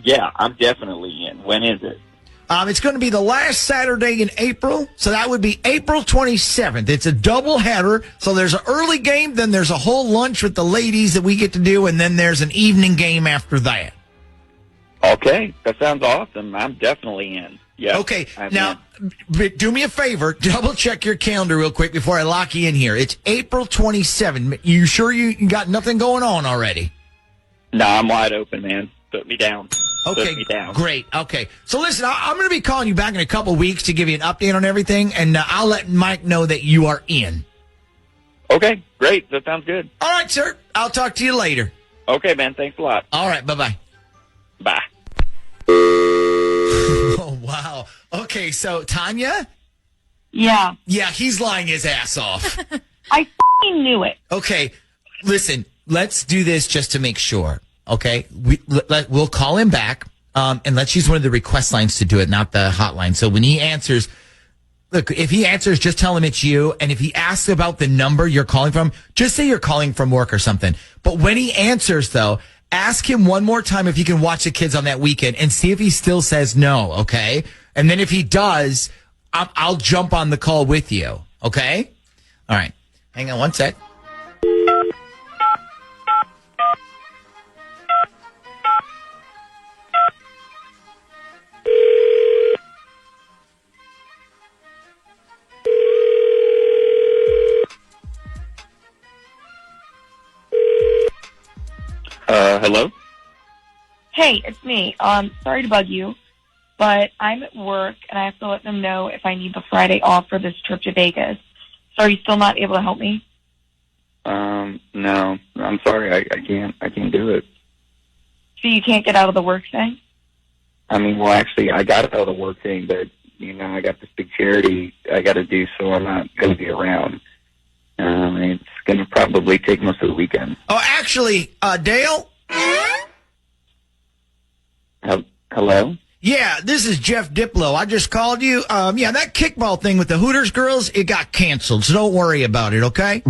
Yeah, I'm definitely in. When is it? It's going to be the last Saturday in April, so that would be April 27th. It's a double header, so there's an early game, then there's a whole lunch with the ladies that we get to do, and then there's an evening game after that. Okay, that sounds awesome. I'm definitely in. Yeah. Okay, now, do me a favor. Double check your calendar real quick before I lock you in here. It's April 27th. You sure you got nothing going on already? No, I'm wide open, man. Put me down. Okay, Put me down. Great. Okay. So listen, I'm going to be calling you back in a couple weeks to give you an update on everything, and I'll let Mike know that you are in. Okay, great. That sounds good. All right, sir. I'll talk to you later. Okay, man. Thanks a lot. All right. Bye-bye. Bye. Oh, wow. Okay, so Tanya? Yeah. Yeah, he's lying his ass off. I f***ing knew it. Okay, listen, let's do this just to make sure, okay? We'll call him back, and let's use one of the request lines to do it, not the hotline. So when he answers, look, if he answers, just tell him it's you. And if he asks about the number you're calling from, just say you're calling from work or something. But when he answers, though, ask him one more time if he can watch the kids on that weekend and see if he still says no, okay? And then if he does, I'll jump on the call with you, okay? All right. Hang on one sec. Hello? Hey, it's me. Sorry to bug you, but I'm at work and I have to let them know if I need the Friday off for this trip to Vegas. So are you still not able to help me? No. I'm sorry. I can't do it. So you can't get out of the work thing? I mean, well, actually, I got out of the work thing, but, I got this big charity I got to do, so I'm not going to be around. It's going to probably take most of the weekend. Oh, actually, Dale? Hello? Yeah, this is Jeff Diplo. I just called you. That kickball thing with the Hooters girls, it got canceled, so don't worry about it, okay?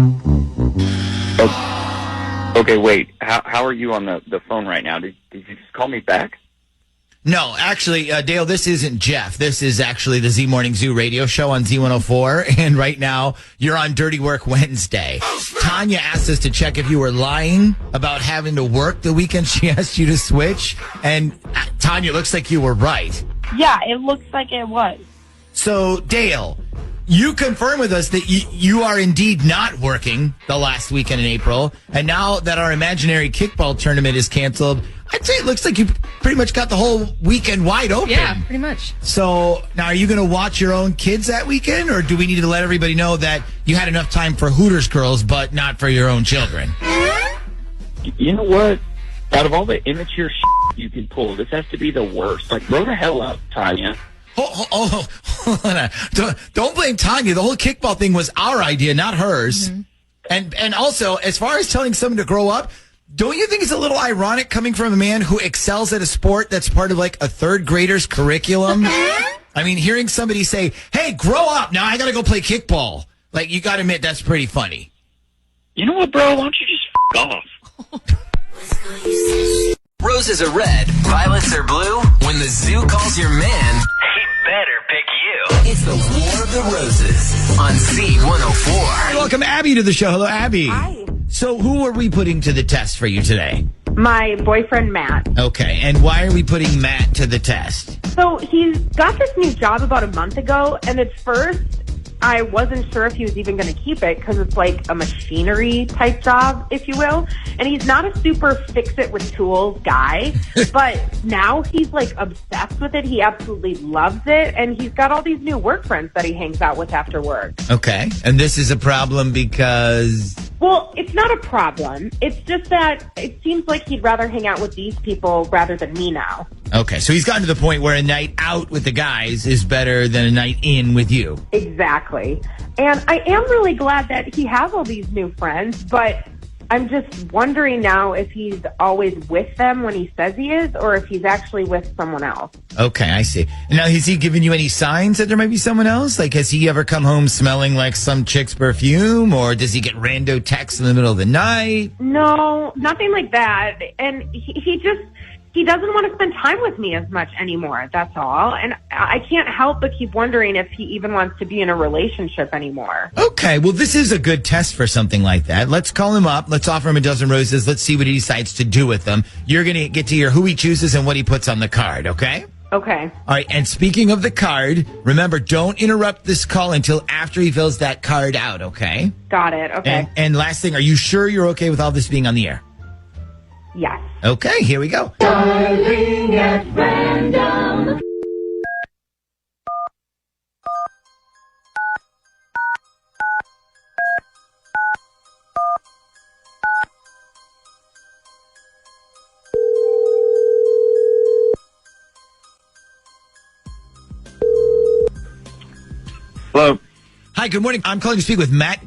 Okay, wait. How are you on the phone right now? Did you just call me back? No, actually, Dale, this isn't Jeff. This is actually the Z Morning Zoo radio show on Z104. And right now, you're on Dirty Work Wednesday. Tanya asked us to check if you were lying about having to work the weekend she asked you to switch. And Tanya, looks like you were right. Yeah, it looks like it was. So, Dale, you confirm with us that you are indeed not working the last weekend in April. And now that our imaginary kickball tournament is canceled, I'd say it looks like you pretty much got the whole weekend wide open. Yeah, pretty much. So now are you going to watch your own kids that weekend, or do we need to let everybody know that you had enough time for Hooters girls, but not for your own children? You know what? Out of all the immature shit you can pull, this has to be the worst. Like, grow the hell up, Tanya. Hold on. Don't blame Tanya. The whole kickball thing was our idea, not hers. Mm-hmm. And also, as far as telling someone to grow up, don't you think it's a little ironic coming from a man who excels at a sport that's part of like a third grader's curriculum? I mean, hearing somebody say, hey, grow up. Now I got to go play kickball. Like, you got to admit, that's pretty funny. You know what, bro? Why don't you just off? Roses are red, violets are blue. When the zoo calls your man, he better pick you. It's the War of the Roses on Z104. Welcome Abby to the show. Hello, Abby. Hi. So who are we putting to the test for you today? My boyfriend, Matt. Okay, and why are we putting Matt to the test? So he's got this new job about a month ago, and at first I wasn't sure if he was even going to keep it because it's like a machinery type job, if you will. And he's not a super fix-it-with-tools guy, but now he's like obsessed with it. He absolutely loves it, and he's got all these new work friends that he hangs out with after work. Okay, and this is a problem because... Well, it's not a problem. It's just that it seems like he'd rather hang out with these people rather than me now. Okay, so he's gotten to the point where a night out with the guys is better than a night in with you. Exactly. And I am really glad that he has all these new friends, but I'm just wondering now if he's always with them when he says he is, or if he's actually with someone else. Okay, I see. Now, has he given you any signs that there might be someone else? Like, has he ever come home smelling like some chick's perfume, or does he get rando texts in the middle of the night? No, nothing like that. And he doesn't want to spend time with me as much anymore, that's all. And I can't help but keep wondering if he even wants to be in a relationship anymore. Okay, well, this is a good test for something like that. Let's call him up. Let's offer him a dozen roses. Let's see what he decides to do with them. You're going to get to hear who he chooses and what he puts on the card, okay? Okay. All right, and speaking of the card, remember, don't interrupt this call until after he fills that card out, okay? Got it, okay. And last thing, are you sure you're okay with all this being on the air? Yes. Okay, here we go. Darling at random. Hello. Hi, good morning. I'm calling to speak with Matt,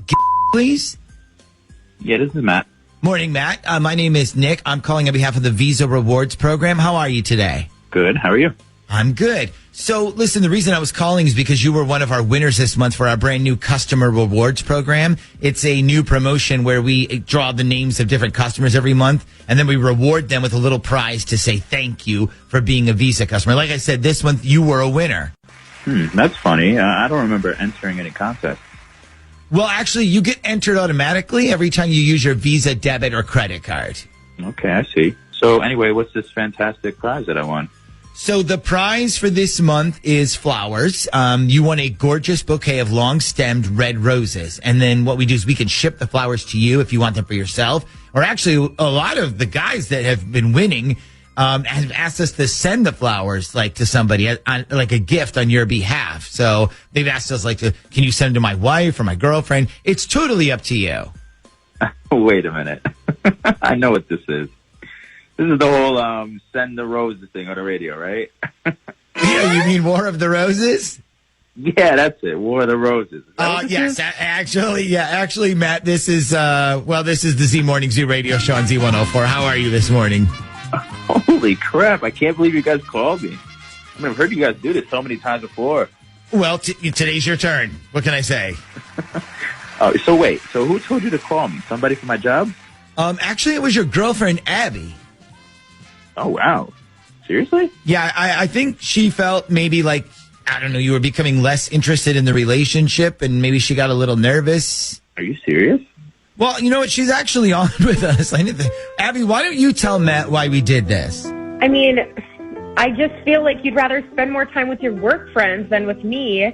please. Yeah, this is Matt. Morning, Matt. My name is Nick. I'm calling on behalf of the Visa Rewards Program. How are you today? Good. How are you? I'm good. So, listen, the reason I was calling is because you were one of our winners this month for our brand new customer rewards program. It's a new promotion where we draw the names of different customers every month, and then we reward them with a little prize to say thank you for being a Visa customer. Like I said, this month you were a winner. That's funny. I don't remember entering any contest. Well, actually, you get entered automatically every time you use your Visa debit or credit card. Okay, I see. So anyway, what's this fantastic prize that I won? So the prize for this month is flowers. You won a gorgeous bouquet of long-stemmed red roses. And then what we do is we can ship the flowers to you if you want them for yourself. Or actually, a lot of the guys that have been winning have asked us to send the flowers like to somebody like a gift on your behalf. So they've asked us can you send them to my wife or my girlfriend? It's totally up to you. Wait a minute. I know what this is. This is the whole send the roses thing on the radio, right? Yeah, you mean War of the Roses? Yeah, that's it. War of the Roses. Yes, actually, Matt, this is this is the Z Morning Zoo radio show on Z104. How are you this morning? Holy crap! I can't believe you guys called me. I mean, I've heard you guys do this so many times before. Well, today's your turn. What can I say? Oh, so wait. So who told you to call me? Somebody from my job? Actually, it was your girlfriend, Abby. Oh, wow. Seriously? Yeah, I think she felt maybe you were becoming less interested in the relationship and maybe she got a little nervous. Are you serious? Well, you know what? She's actually on with us. Abby, why don't you tell Matt why we did this? I mean, I just feel like you'd rather spend more time with your work friends than with me.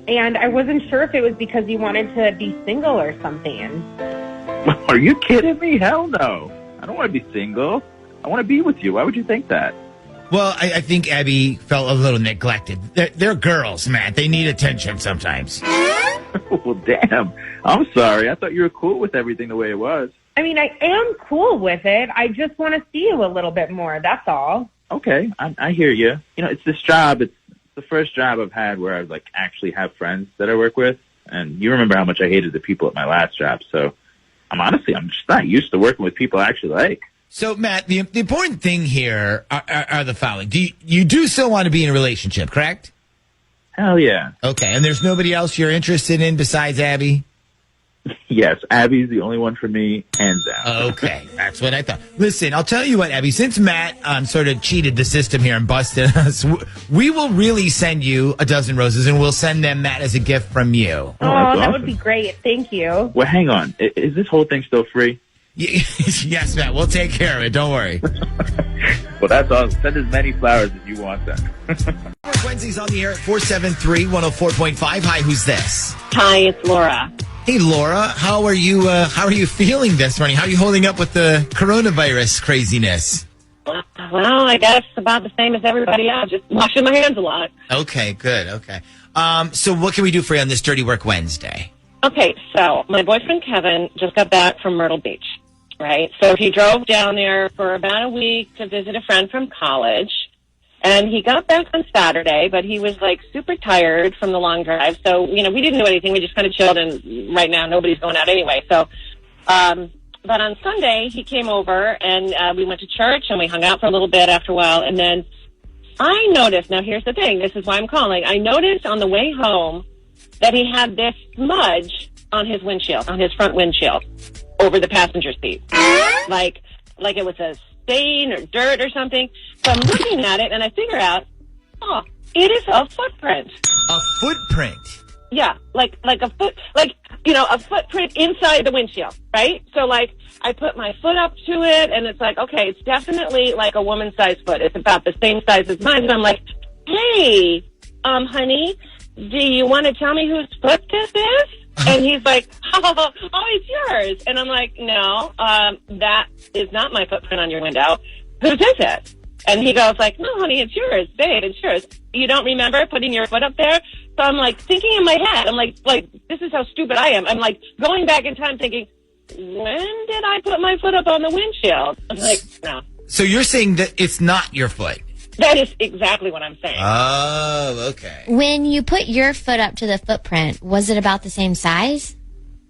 And I wasn't sure if it was because you wanted to be single or something. Are you kidding me? Hell no. I don't want to be single. I want to be with you. Why would you think that? Well, I think Abby felt a little neglected. They're girls, Matt. They need attention sometimes. Well, damn. I'm sorry. I thought you were cool with everything the way it was. I mean, I am cool with it. I just want to see you a little bit more. That's all. Okay. I hear you. You know, it's this job. It's the first job I've had where I actually have friends that I work with. And you remember how much I hated the people at my last job. So I'm just not used to working with people I actually like. So, Matt, the important thing here are the following. You do still want to be in a relationship, correct? Hell yeah. Okay, and there's nobody else you're interested in besides Abby? Yes, Abby's the only one for me, hands down. Okay, that's what I thought. Listen, I'll tell you what, Abby, since Matt sort of cheated the system here and busted us, we will really send you a dozen roses, and we'll send them, Matt, as a gift from you. Oh, that would be great. Thank you. Well, hang on. Is this whole thing still free? Yes, Matt, we'll take care of it. Don't worry. Well, that's awesome. Send as many flowers as you want then. Wednesday's on the air at 473-104.5. Hi, who's this? Hi, it's Laura. Hey, Laura. How are you feeling this morning? How are you holding up with the coronavirus craziness? Well, I guess about the same as everybody else. Just washing my hands a lot. Okay, good. Okay. So what can we do for you on this Dirty Work Wednesday? Okay, so my boyfriend Kevin just got back from Myrtle Beach, right? So he drove down there for about a week to visit a friend from college. And he got back on Saturday, but he was super tired from the long drive. So, we didn't do anything. We just kind of chilled, and right now nobody's going out anyway. So, but on Sunday he came over and we went to church and we hung out for a little bit after a while. And then I noticed, now here's the thing, this is why I'm calling. I noticed on the way home that he had this smudge on his windshield, on his front windshield, over the passenger seat. Like it was a stain or dirt or something. So I'm looking at it and I figure out, it is a footprint. A footprint? Yeah, like a foot, a footprint inside the windshield, right? So I put my foot up to it and it's okay, it's definitely like a woman-sized foot. It's about the same size as mine. So I'm like, hey, honey, do you want to tell me whose foot this is? And he's like, oh, it's yours. And I'm like, no, that is not my footprint on your window. Whose is it? And he goes no, honey, it's yours. Babe, it's yours. You don't remember putting your foot up there? So I'm thinking in my head, I'm like, this is how stupid I am. I'm going back in time thinking, when did I put my foot up on the windshield? I'm like, no. So you're saying that it's not your foot? That is exactly what I'm saying. Oh, okay. When you put your foot up to the footprint, was it about the same size?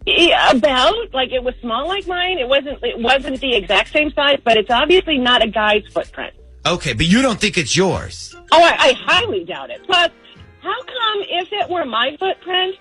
Yeah, about, like, it was small like mine. It wasn't the exact same size, but it's obviously not a guy's footprint. Okay, but you don't think it's yours? Oh, I highly doubt it. Plus, how come if it were my footprint,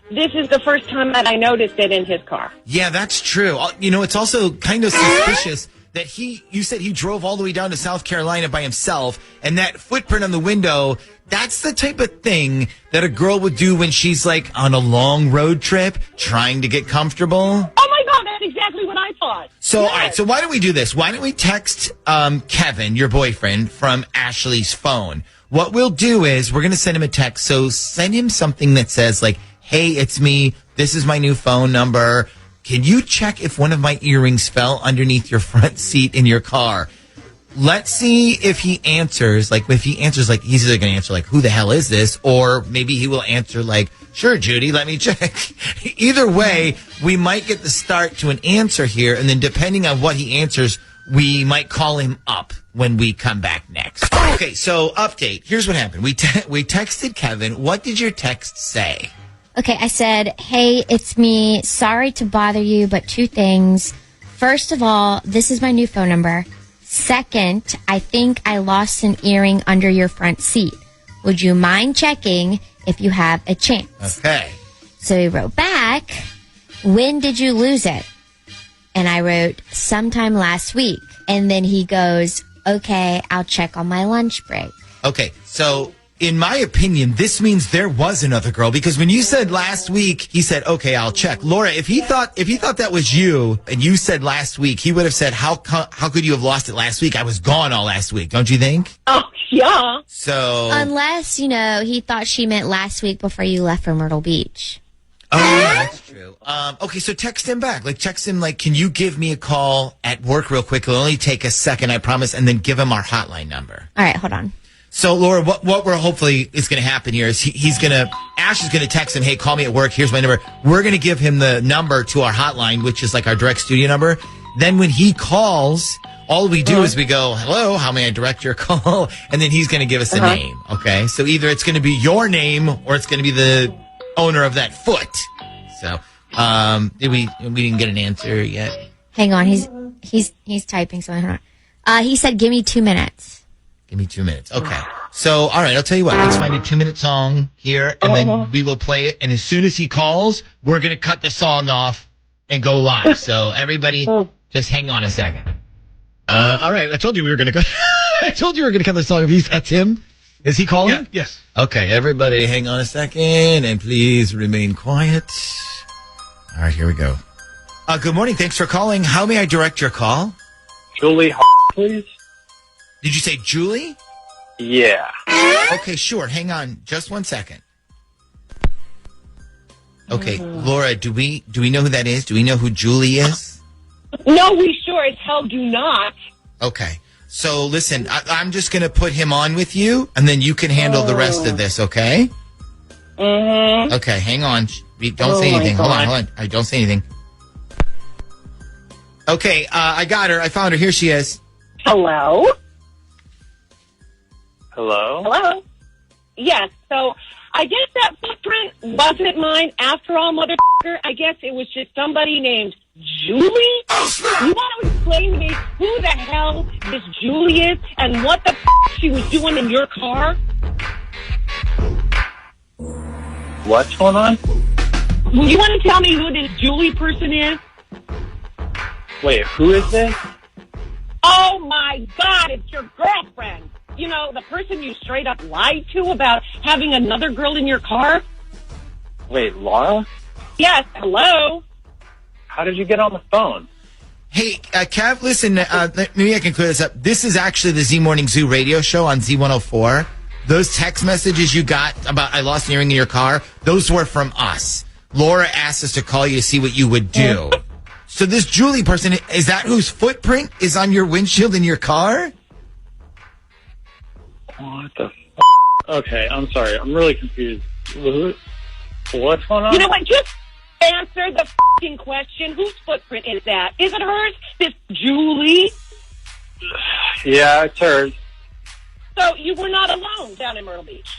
this is the first time that I noticed it in his car? Yeah, that's true. You know, it's also kind of suspicious that you said he drove all the way down to South Carolina by himself, and that footprint on the window, that's the type of thing that a girl would do when she's like on a long road trip trying to get comfortable. Oh my God, that's exactly what I thought. So, all right, so why don't we do this? Why don't we text Kevin, your boyfriend, from Ashley's phone? What we'll do is we're going to send him a text. So send him something that says like, hey, it's me. This is my new phone number. Can you check if one of my earrings fell underneath your front seat in your car? Let's see if he answers. Like, if he answers, like, he's either going to answer, like, who the hell is this? Or maybe he will answer, like, sure, Judy, let me check. Either way, we might get the start to an answer here. And then depending on what he answers, we might call him up when we come back next. Okay, so update. Here's what happened. We texted Kevin. What did your text say? Okay, I said, hey, it's me. Sorry to bother you, but 2 things. First of all, this is my new phone number. Second, I think I lost an earring under your front seat. Would you mind checking if you have a chance? Okay. So he wrote back, when did you lose it? And I wrote, sometime last week. And then he goes, okay, I'll check on my lunch break. Okay, so in my opinion, this means there was another girl, because when you said last week, he said, okay, I'll check. Laura, if he thought that was you and you said last week, he would have said, how could you have lost it last week? I was gone all last week. Don't you think? Oh, yeah. So unless, he thought she meant last week before you left for Myrtle Beach. Oh, yeah, that's true. Okay, so text him back. Like, text him, like, can you give me a call at work real quick? It'll only take a second, I promise, and then give him our hotline number. All right, hold on. So, Laura, what we're hopefully is going to happen here is Ash is going to text him, hey, call me at work. Here's my number. We're going to give him the number to our hotline, which is like our direct studio number. Then when he calls, all we do is we go, hello, how may I direct your call? And then he's going to give us a name. Okay. So either it's going to be your name or it's going to be the owner of that foot. So, we didn't get an answer yet. Hang on. He's typing something. Hold on. He said, give me 2 minutes. Give me 2 minutes. Okay. So, all right, I'll tell you what. Let's find a 2-minute song here, and then we will play it. And as soon as he calls, we're going to cut the song off and go live. So, everybody, just hang on a second. All right. I told you we were going to cut. I told you we were going to cut the song. That's him. Is he calling? Yeah, yes. Okay, everybody, hang on a second, and please remain quiet. All right, here we go. Good morning. Thanks for calling. How may I direct your call? Julie, please. Did you say Julie? Yeah. Okay, sure. Hang on just 1 second. Okay, Laura, do we know who that is? Do we know who Julie is? No, we sure as hell do not. Okay. So, listen, I'm just going to put him on with you, and then you can handle the rest of this, okay? Mm-hmm. Okay, hang on. Don't say anything. Hold on. All right, don't say anything. Okay, I got her. I found her. Here she is. Hello? Hello? Hello? Yes, so I guess that footprint wasn't mine after all, motherfucker. I guess it was just somebody named Julie? You want to explain to me who the hell this Julie is and what the she was doing in your car? What's going on? You want to tell me who this Julie person is? Wait, who is this? Oh my God, it's your girlfriend. You know, the person you straight up lied to about having another girl in your car? Wait, Laura? Yes, hello? How did you get on the phone? Hey, Kev, listen, maybe I can clear this up. This is actually the Z Morning Zoo radio show on Z104. Those text messages you got about I lost an earring in your car, those were from us. Laura asked us to call you to see what you would do. So this Julie person, is that whose footprint is on your windshield in your car? What the f***? Okay, I'm sorry. I'm really confused. What's going on? You know what? Just answer the f***ing question. Whose footprint is that? Is it hers? This Julie? Yeah, it's hers. So you were not alone down in Myrtle Beach?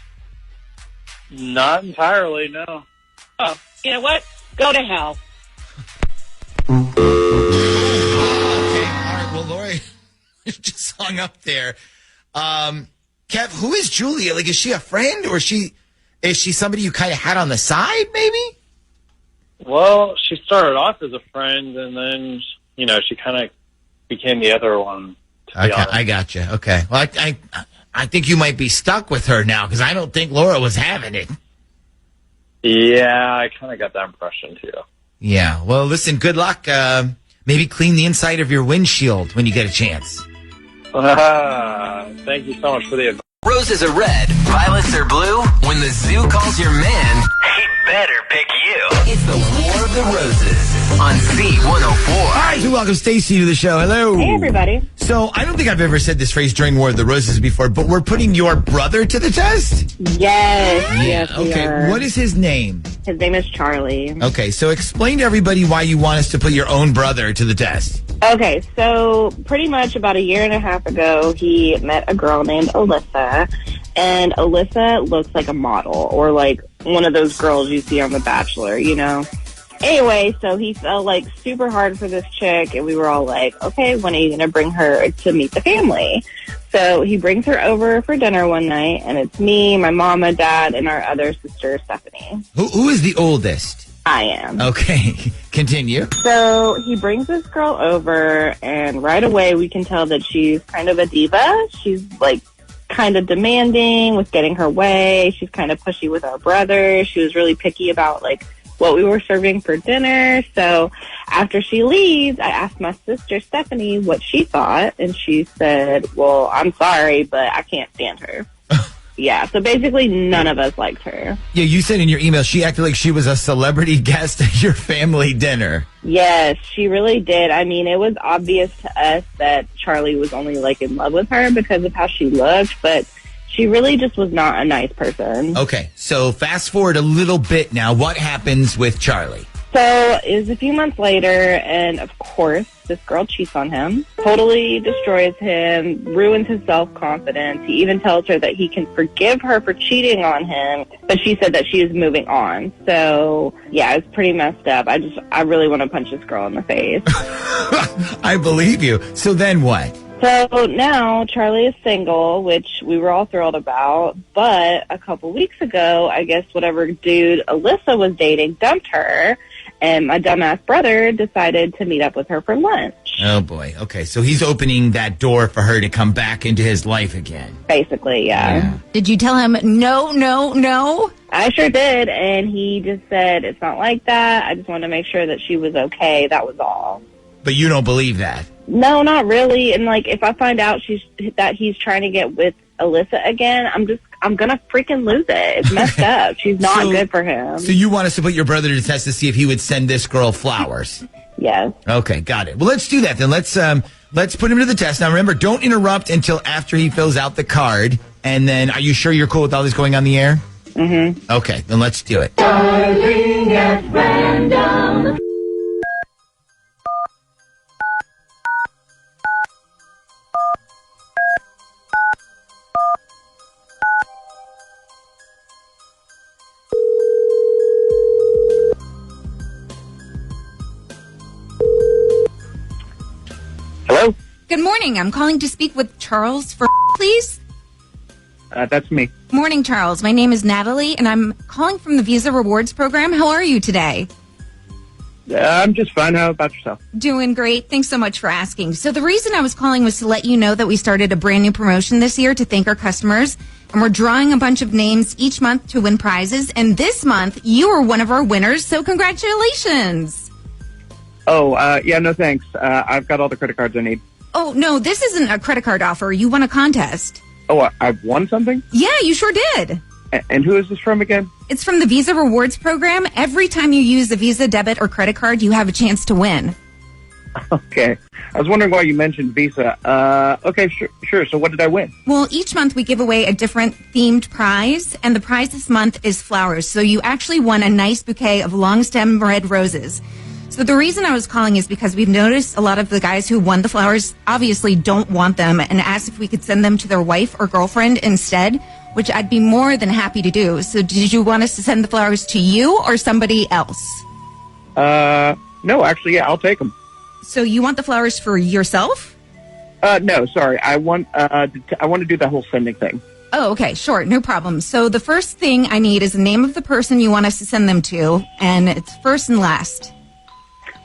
Not entirely, no. Oh, you know what? Go to hell. Okay, all right. Well, Lori just hung up there. Kev, who is Julia? Like, is she a friend, or is she somebody you kind of had on the side, maybe? Well, she started off as a friend, and then, she kind of became the other one. Okay, I got you. Okay. Well, I think you might be stuck with her now, because I don't think Laura was having it. Yeah, I kind of got that impression, too. Yeah. Well, listen, good luck. Maybe clean the inside of your windshield when you get a chance. Thank you so much for the advice. Roses are red, violets are blue. When the zoo calls your man, he better pick you. It's the War of the Roses on Z104. All right, so welcome Stacy to the show. Hello. Hey, everybody. So I don't think I've ever said this phrase during War of the Roses before, but we're putting your brother to the test? Yes. Okay. We are. What is his name? His name is Charlie. Okay, so explain to everybody why you want us to put your own brother to the test. Okay, so pretty much about 1.5 years ago, he met a girl named Alyssa, and Alyssa looks like a model, or like one of those girls you see on The Bachelor, Anyway, so he fell like super hard for this chick, and we were all like, okay, when are you going to bring her to meet the family? So he brings her over for dinner one night, and it's me, my mom, my dad, and our other sister, Stephanie. Who is the oldest? I am. Okay, continue. So he brings this girl over, and right away we can tell that she's kind of a diva. She's like kind of demanding with getting her way. She's kind of pushy with our brother. She was really picky about like what we were serving for dinner. So after she leaves, I asked my sister Stephanie what she thought, and she said, well, I'm sorry, but I can't stand her. Yeah, so basically none of us liked her. Yeah, you said in your email she acted like she was a celebrity guest at your family dinner. Yes, she really did. I mean, it was obvious to us that Charlie was only like in love with her because of how she looked, but she really just was not a nice person. Okay, so fast forward a little bit now. What happens with Charlie? So it was a few months later, and of course, this girl cheats on him, totally destroys him, ruins his self-confidence. He even tells her that he can forgive her for cheating on him, but she said that she is moving on. So, yeah, it's pretty messed up. I really want to punch this girl in the face. I believe you. So then what? So now Charlie is single, which we were all thrilled about. But a couple weeks ago, I guess whatever dude Alyssa was dating dumped her. And my dumbass brother decided to meet up with her for lunch. Oh, boy. Okay, so he's opening that door for her to come back into his life again. Basically, yeah. Did you tell him, no? I sure did, and he just said, it's not like that. I just wanted to make sure that she was okay. That was all. But you don't believe that? No, not really. And, like, if I find out that he's trying to get with Alyssa again, I'm gonna freaking lose it. It's messed up. She's not good for him. So you want us to put your brother to the test to see if he would send this girl flowers? Yes. Okay, got it. Well, let's do that then. Let's put him to the test. Now, remember, don't interrupt until after he fills out the card. And then, are you sure you're cool with all this going on the air? Mm-hmm. Okay, then let's do it. Starting at random. Hello? Good morning. I'm calling to speak with Charles please. That's me. Morning, Charles. My name is Natalie, and I'm calling from the Visa Rewards program. How are you today? I'm just fine. How about yourself? Doing great. Thanks so much for asking. So the reason I was calling was to let you know that we started a brand new promotion this year to thank our customers, and we're drawing a bunch of names each month to win prizes. And this month, you are one of our winners, so congratulations. Oh, yeah, no thanks. I've got all the credit cards I need. Oh, no, this isn't a credit card offer. You won a contest. Oh, I've won something? Yeah, you sure did. And who is this from again? It's from the Visa Rewards program. Every time you use a Visa debit or credit card, you have a chance to win. Okay. I was wondering why you mentioned Visa. Okay, sure. So what did I win? Well, each month we give away a different themed prize, and the prize this month is flowers. So you actually won a nice bouquet of long stem red roses. So the reason I was calling is because we've noticed a lot of the guys who won the flowers obviously don't want them and asked if we could send them to their wife or girlfriend instead, which I'd be more than happy to do. So did you want us to send the flowers to you or somebody else? No, actually, yeah, I'll take them. So you want the flowers for yourself? No, sorry. I want to do the whole sending thing. Oh, okay, sure, no problem. So the first thing I need is the name of the person you want us to send them to, and it's first and last.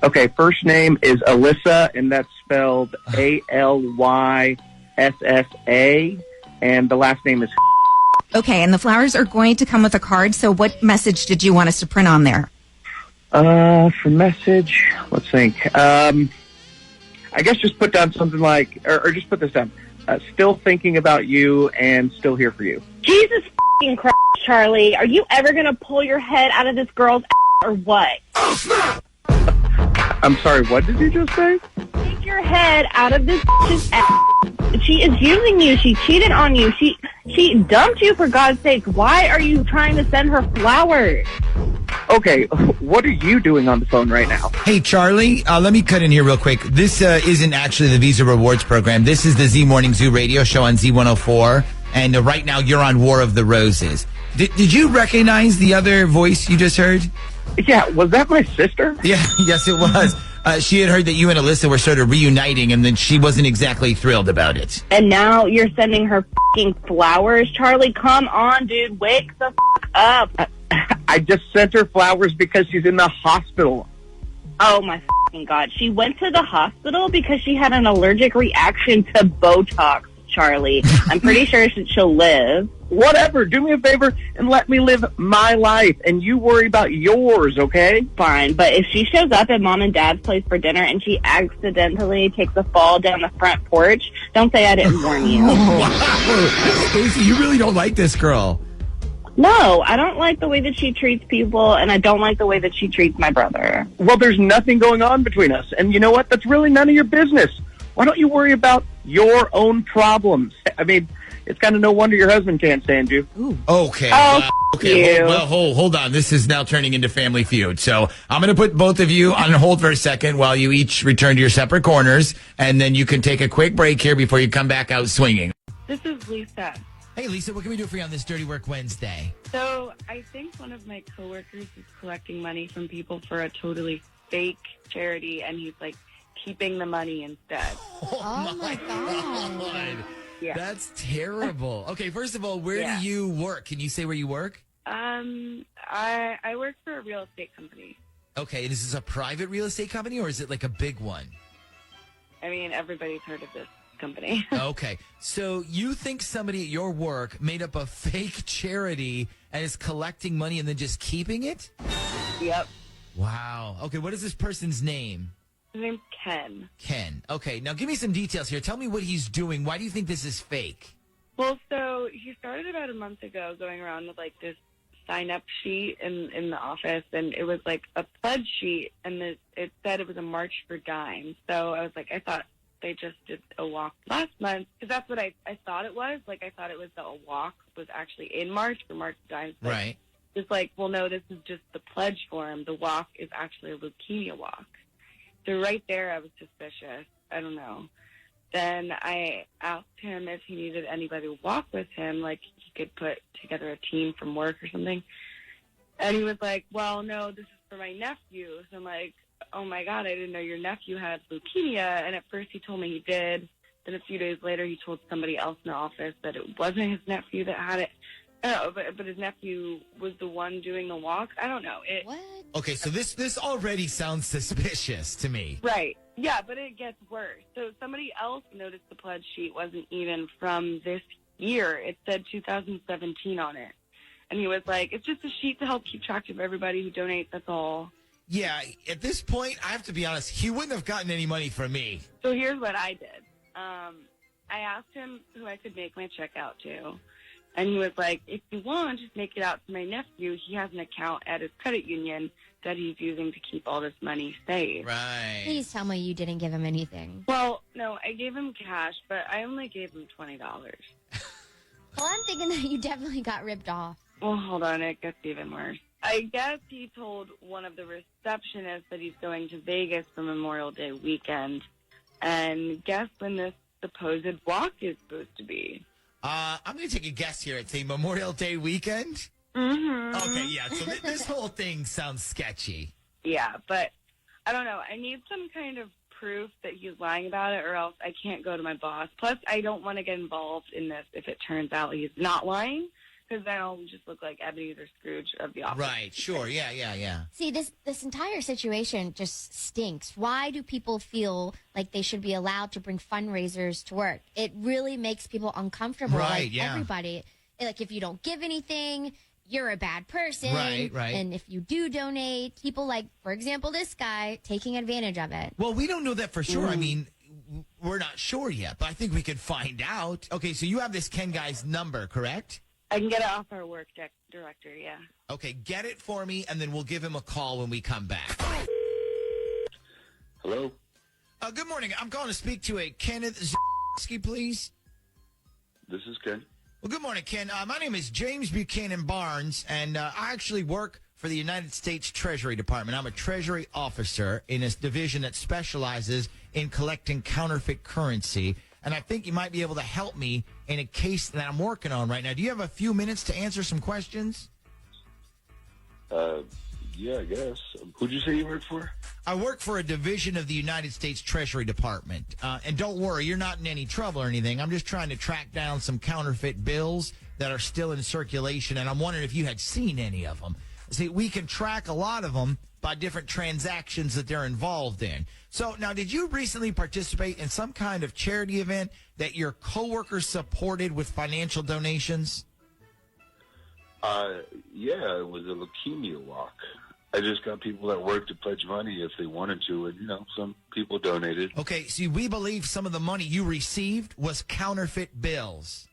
Okay, first name is Alyssa, and that's spelled Alyssa, and the last name is. Okay, and the flowers are going to come with a card, so what message did you want us to print on there? For message, let's think. I guess just put down something like, or just put this down. Still thinking about you and still here for you. Jesus f***ing Christ, Charlie. Are you ever going to pull your head out of this girl's ass or what? I'm sorry, what did you just say? Take your head out of this bitch's ass. She is using you. She cheated on you. She dumped you, for God's sake. Why are you trying to send her flowers? Okay, what are you doing on the phone right now? Hey, Charlie, let me cut in here real quick. This isn't actually the Visa Rewards program. This is the Z Morning Zoo radio show on Z104. And right now you're on War of the Roses. Did you recognize the other voice you just heard? Yeah, was that my sister? Yeah, yes, it was. She had heard that you and Alyssa were sort of reuniting, and then she wasn't exactly thrilled about it. And now you're sending her f***ing flowers? Charlie, come on, dude. Wake the f*** up. I just sent her flowers because she's in the hospital. Oh, my f***ing God. She went to the hospital because she had an allergic reaction to Botox, Charlie. I'm pretty sure she'll live. Whatever. Do me a favor and let me live my life, and you worry about yours, okay? Fine, but if she shows up at Mom and Dad's place for dinner and she accidentally takes a fall down the front porch, don't say I didn't warn you. Wow. Stacey, you really don't like this girl. No, I don't like the way that she treats people, and I don't like the way that she treats my brother. Well, there's nothing going on between us, and you know what? That's really none of your business. Why don't you worry about your own problems? I mean, it's kind of no wonder your husband can't stand you. Ooh. Okay. Oh, okay. you. Well, hold on. This is now turning into Family Feud. So I'm going to put both of you on hold for a second while you each return to your separate corners, and then you can take a quick break here before you come back out swinging. This is Lisa. Hey, Lisa, what can we do for you on this Dirty Work Wednesday? So I think one of my coworkers is collecting money from people for a totally fake charity, and he's like keeping the money instead. Oh my God. Yeah. That's terrible. Okay, first of all, where do you work? Can you say where you work? I work for a real estate company. Okay, and is this a private real estate company or is it like a big one? I mean, everybody's heard of this company. Okay, so you think somebody at your work made up a fake charity and is collecting money and then just keeping it? Yep. Wow. Okay, what is this person's name? His name's Ken. Ken. Okay, now give me some details here. Tell me what he's doing. Why do you think this is fake? Well, so he started about a month ago going around with like this sign-up sheet in the office, and it was like a pledge sheet, and it said it was a March for Dimes. So I was like, I thought they just did a walk last month, because that's what I thought it was. Like, I thought it was the walk was actually in March for March for Dimes. But right. It's like, well, no, this is just the pledge form. The walk is actually a leukemia walk. So right there, I was suspicious. I don't know. Then I asked him if he needed anybody to walk with him, like he could put together a team from work or something. And he was like, well, no, this is for my nephew. So I'm like, oh, my God, I didn't know your nephew had leukemia. And at first he told me he did. Then a few days later he told somebody else in the office that it wasn't his nephew that had it. Oh, but his nephew was the one doing the walk. I don't know. What? Okay, so this already sounds suspicious to me. Right. Yeah, but it gets worse. So somebody else noticed the pledge sheet wasn't even from this year. It said 2017 on it. And he was like, it's just a sheet to help keep track of everybody who donates, that's all. Yeah, at this point, I have to be honest, he wouldn't have gotten any money from me. So here's what I did. I asked him who I could make my check out to. And he was like, if you want, just make it out to my nephew. He has an account at his credit union that he's using to keep all this money safe. Right. Please tell me you didn't give him anything. Well, no, I gave him cash, but I only gave him $20. Well, I'm thinking that you definitely got ripped off. Well, hold on. It gets even worse. I guess he told one of the receptionists that he's going to Vegas for Memorial Day weekend. And guess when this supposed walk is supposed to be? I'm going to take a guess here. It's a Memorial Day weekend? Mm-hmm. Okay, yeah. So this whole thing sounds sketchy. Yeah, but I don't know. I need some kind of proof that he's lying about it, or else I can't go to my boss. Plus, I don't want to get involved in this if it turns out he's not lying, because then I'll just look like Ebenezer Scrooge of the office. Right, sure. Yeah. See, this entire situation just stinks. Why do people feel like they should be allowed to bring fundraisers to work? It really makes people uncomfortable. Right, like yeah. everybody. Like if you don't give anything, you're a bad person. Right. And if you do donate, people like, for example, this guy taking advantage of it. Well, we don't know that for sure. I mean, we're not sure yet, but I think we could find out. Okay, so you have this Ken guy's number, correct? I can get it off our work director, yeah. Okay, get it for me, and then we'll give him a call when we come back. Hello? Good morning. I'm calling to speak to a Kenneth Zsky, please. This is Ken. Well, good morning, Ken. My name is James Buchanan Barnes, and I actually work for the United States Treasury Department. I'm a Treasury officer in a division that specializes in collecting counterfeit currency, and I think you might be able to help me in a case that I'm working on right now. Do you have a few minutes to answer some questions? Yeah, I guess. Who'd you say you work for? I work for a division of the United States Treasury Department. And don't worry, you're not in any trouble or anything. I'm just trying to track down some counterfeit bills that are still in circulation, and I'm wondering if you had seen any of them. See, we can track a lot of them by different transactions that they're involved in. So now, did you recently participate in some kind of charity event that your coworkers supported with financial donations? Yeah, it was a leukemia walk. I just got people at work to pledge money if they wanted to, and, some people donated. Okay, see, we believe some of the money you received was counterfeit bills.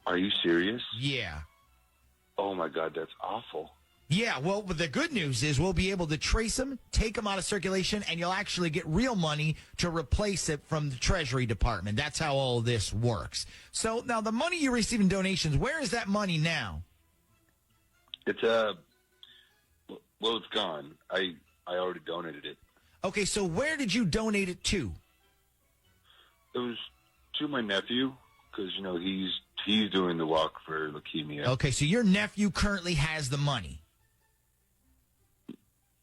Are you serious? Yeah. Oh, my God, that's awful. Yeah, well, but the good news is we'll be able to trace them, take them out of circulation, and you'll actually get real money to replace it from the Treasury Department. That's how all this works. So now the money you receive in donations, where is that money now? It's, well, it's gone. I already donated it. Okay, so where did you donate it to? It was to my nephew, because, he's doing the walk for leukemia. Okay, so your nephew currently has the money.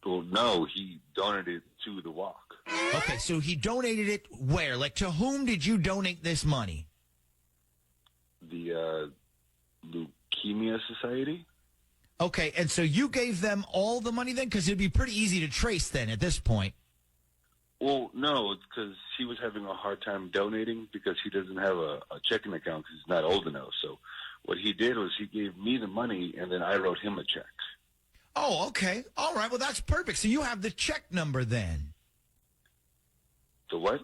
Well, no, he donated it to the walk. Okay, so he donated it where? Like, to whom did you donate this money? The Leukemia Society. Okay, and so you gave them all the money then? Because it'd be pretty easy to trace then at this point. Well, no, it's because he was having a hard time donating because he doesn't have a checking account because he's not old enough. So what he did was he gave me the money, and then I wrote him a check. Oh, okay. All right, well, that's perfect. So you have the check number then. The what?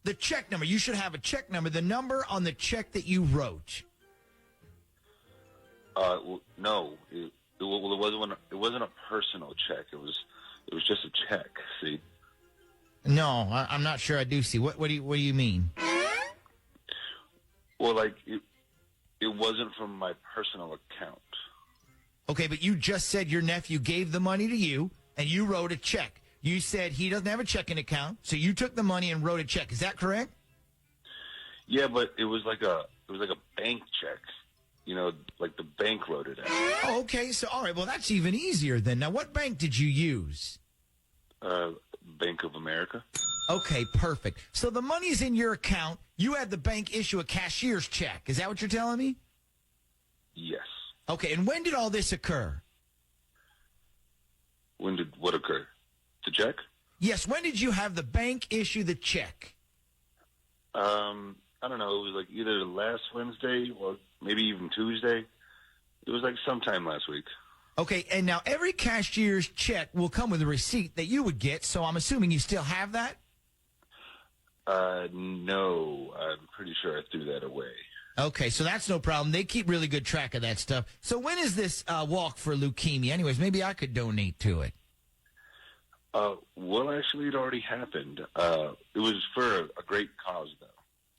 The check number. You should have a check number, the number on the check that you wrote. Well, no, it wasn't a personal check. It was just a check. See. No, I'm not sure I do see. What do you mean? Well, like it wasn't from my personal account. Okay, but you just said your nephew gave the money to you, and you wrote a check. You said he doesn't have a checking account, so you took the money and wrote a check. Is that correct? Yeah, but it was like a bank check. Like the bank wrote it out. Oh, okay. So, all right. Well, that's even easier then. Now, what bank did you use? Bank of America. Okay, perfect. So the money's in your account. You had the bank issue a cashier's check. Is that what you're telling me? Yes. Okay, and when did all this occur? When did what occur? The check? Yes, when did you have the bank issue the check? I don't know. It was like either last Wednesday or maybe even Tuesday. It was like sometime last week. Okay, and now every cashier's check will come with a receipt that you would get, so I'm assuming you still have that? No. I'm pretty sure I threw that away. Okay, so that's no problem. They keep really good track of that stuff. So when is this walk for leukemia? Anyways, maybe I could donate to it. Well, actually, it already happened. It was for a great cause, though.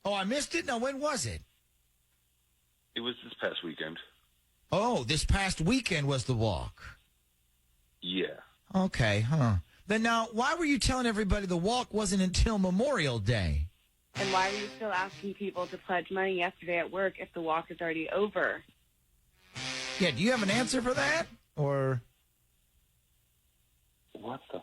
Oh, I missed it? Now, when was it? It was this past weekend. Oh, this past weekend was the walk. Yeah. Okay, huh. Then now, why were you telling everybody the walk wasn't until Memorial Day? And why are you still asking people to pledge money yesterday at work if the walk is already over? Yeah, do you have an answer for that? Or... What the?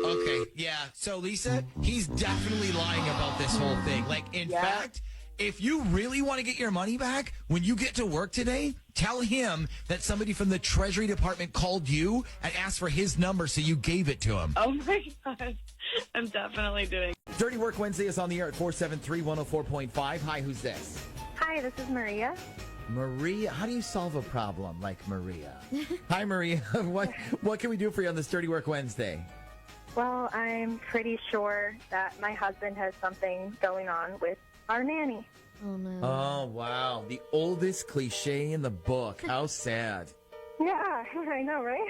Okay, yeah. So, Lisa, he's definitely lying about this whole thing. Like, in fact, if you really want to get your money back, when you get to work today, tell him that somebody from the Treasury Department called you and asked for his number, so you gave it to him. Oh, my God. I'm definitely doing it. Dirty Work Wednesday is on the air at 473-104.5. Hi, who's this? Hi, this is Maria. Maria, how do you solve a problem like Maria? Hi, Maria. What can we do for you on this Dirty Work Wednesday? Well, I'm pretty sure that my husband has something going on with our nanny. Oh, no. Oh, wow. The oldest cliche in the book. How sad. Yeah, I know, right?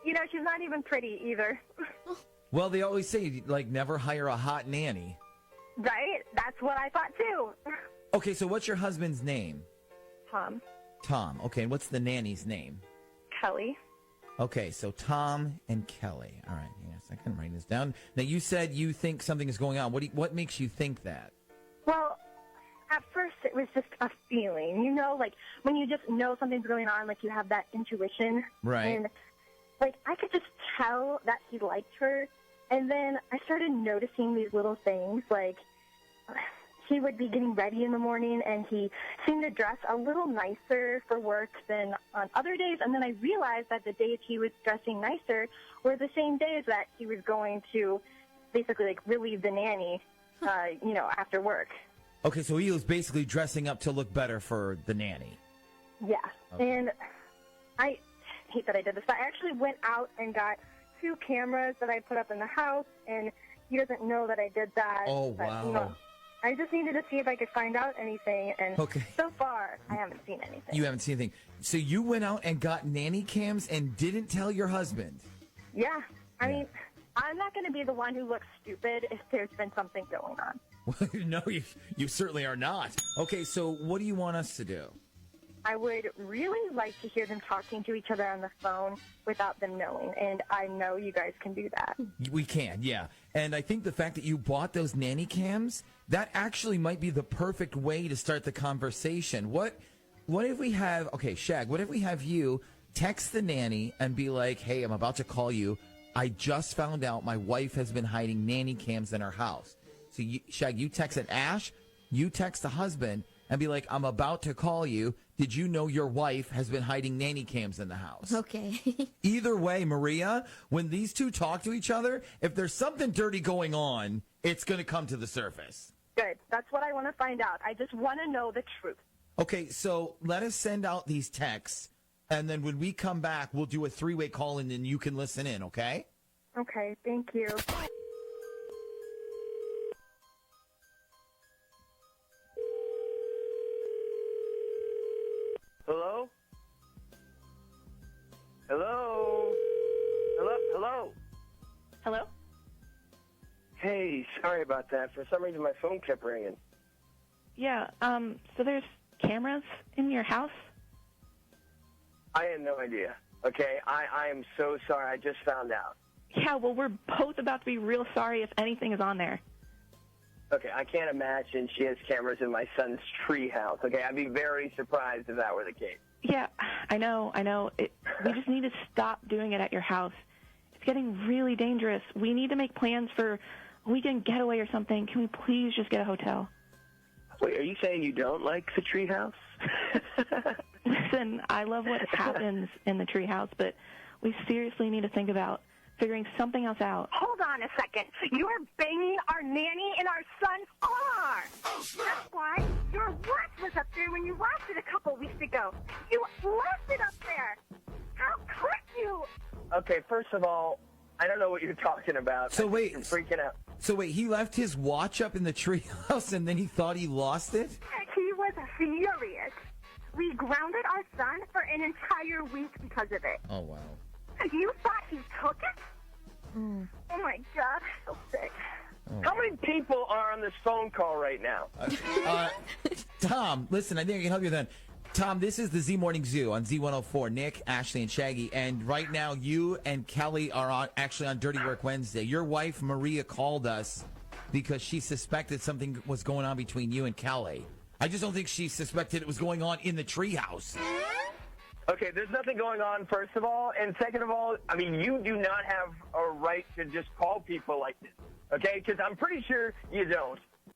She's not even pretty either. Well, they always say, like, never hire a hot nanny. Right? That's what I thought, too. Okay, so what's your husband's name? Tom. Tom. Okay, and what's the nanny's name? Kelly. Okay, so Tom and Kelly. All right, yes, I can write this down. Now, you said you think something is going on. What makes you think that? Well, at first it was just a feeling. Like, when you just know something's going on, like, you have that intuition. Right. And, like, I could just tell that he liked her. And then I started noticing these little things, like... he would be getting ready in the morning, and he seemed to dress a little nicer for work than on other days. And then I realized that the days he was dressing nicer were the same days that he was going to basically, like, relieve the nanny, after work. Okay, so he was basically dressing up to look better for the nanny. Yeah. Okay. And I hate that I did this, but I actually went out and got 2 cameras that I put up in the house, and he doesn't know that I did that. Oh, but, wow. I just needed to see if I could find out anything, and so far, I haven't seen anything. You haven't seen anything. So you went out and got nanny cams and didn't tell your husband? Yeah. I mean, I'm not going to be the one who looks stupid if there's been something going on. No, you certainly are not. Okay, so what do you want us to do? I would really like to hear them talking to each other on the phone without them knowing, and I know you guys can do that. We can, yeah. And I think the fact that you bought those nanny cams, that actually might be the perfect way to start the conversation. What if we have, okay, Shag, what if we have you text the nanny and be like, hey, I'm about to call you. I just found out my wife has been hiding nanny cams in her house. So, Shag, you text it, Ash, you text the husband, and be like, I'm about to call you. Did you know your wife has been hiding nanny cams in the house? Okay. Either way, Maria, when these two talk to each other, if there's something dirty going on, it's going to come to the surface. Good. That's what I want to find out. I just want to know the truth. Okay, so let us send out these texts, and then when we come back, we'll do a 3-way call, and then you can listen in, okay? Okay, thank you. Hello? Hello? Hello? Hello? Hello? Hey, sorry about that. For some reason, my phone kept ringing. Yeah, so there's cameras in your house? I had no idea. Okay, I am so sorry. I just found out. Yeah, well, we're both about to be real sorry if anything is on there. Okay, I can't imagine she has cameras in my son's tree house. Okay, I'd be very surprised if that were the case. Yeah, I know. We just need to stop doing it at your house. It's getting really dangerous. We need to make plans for a weekend getaway or something. Can we please just get a hotel? Wait, are you saying you don't like the tree house? Listen, I love what happens in the tree house, but we seriously need to think about figuring something else out. Hold on a second. You are banging our nanny in our son's car. That's why your watch was up there when you lost it a couple weeks ago. You left it up there. How could you? Okay, first of all, I don't know what you're talking about. So wait, I'm freaking out. So wait, he left his watch up in the treehouse and then he thought he lost it? He was furious. We grounded our son for an entire week because of it. Oh, wow. You thought he took it? Oh, my God. So sick. Oh. How many people are on this phone call right now? Tom, listen, I think I can help you then. Tom, this is the Z Morning Zoo on Z104. Nick, Ashley, and Shaggy. And right now, you and Kelly are actually on Dirty Work Wednesday. Your wife, Maria, called us because she suspected something was going on between you and Kelly. I just don't think she suspected it was going on in the treehouse. Okay, there's nothing going on, first of all. And second of all, I mean, you do not have a right to just call people like this. Okay? Because I'm pretty sure you don't.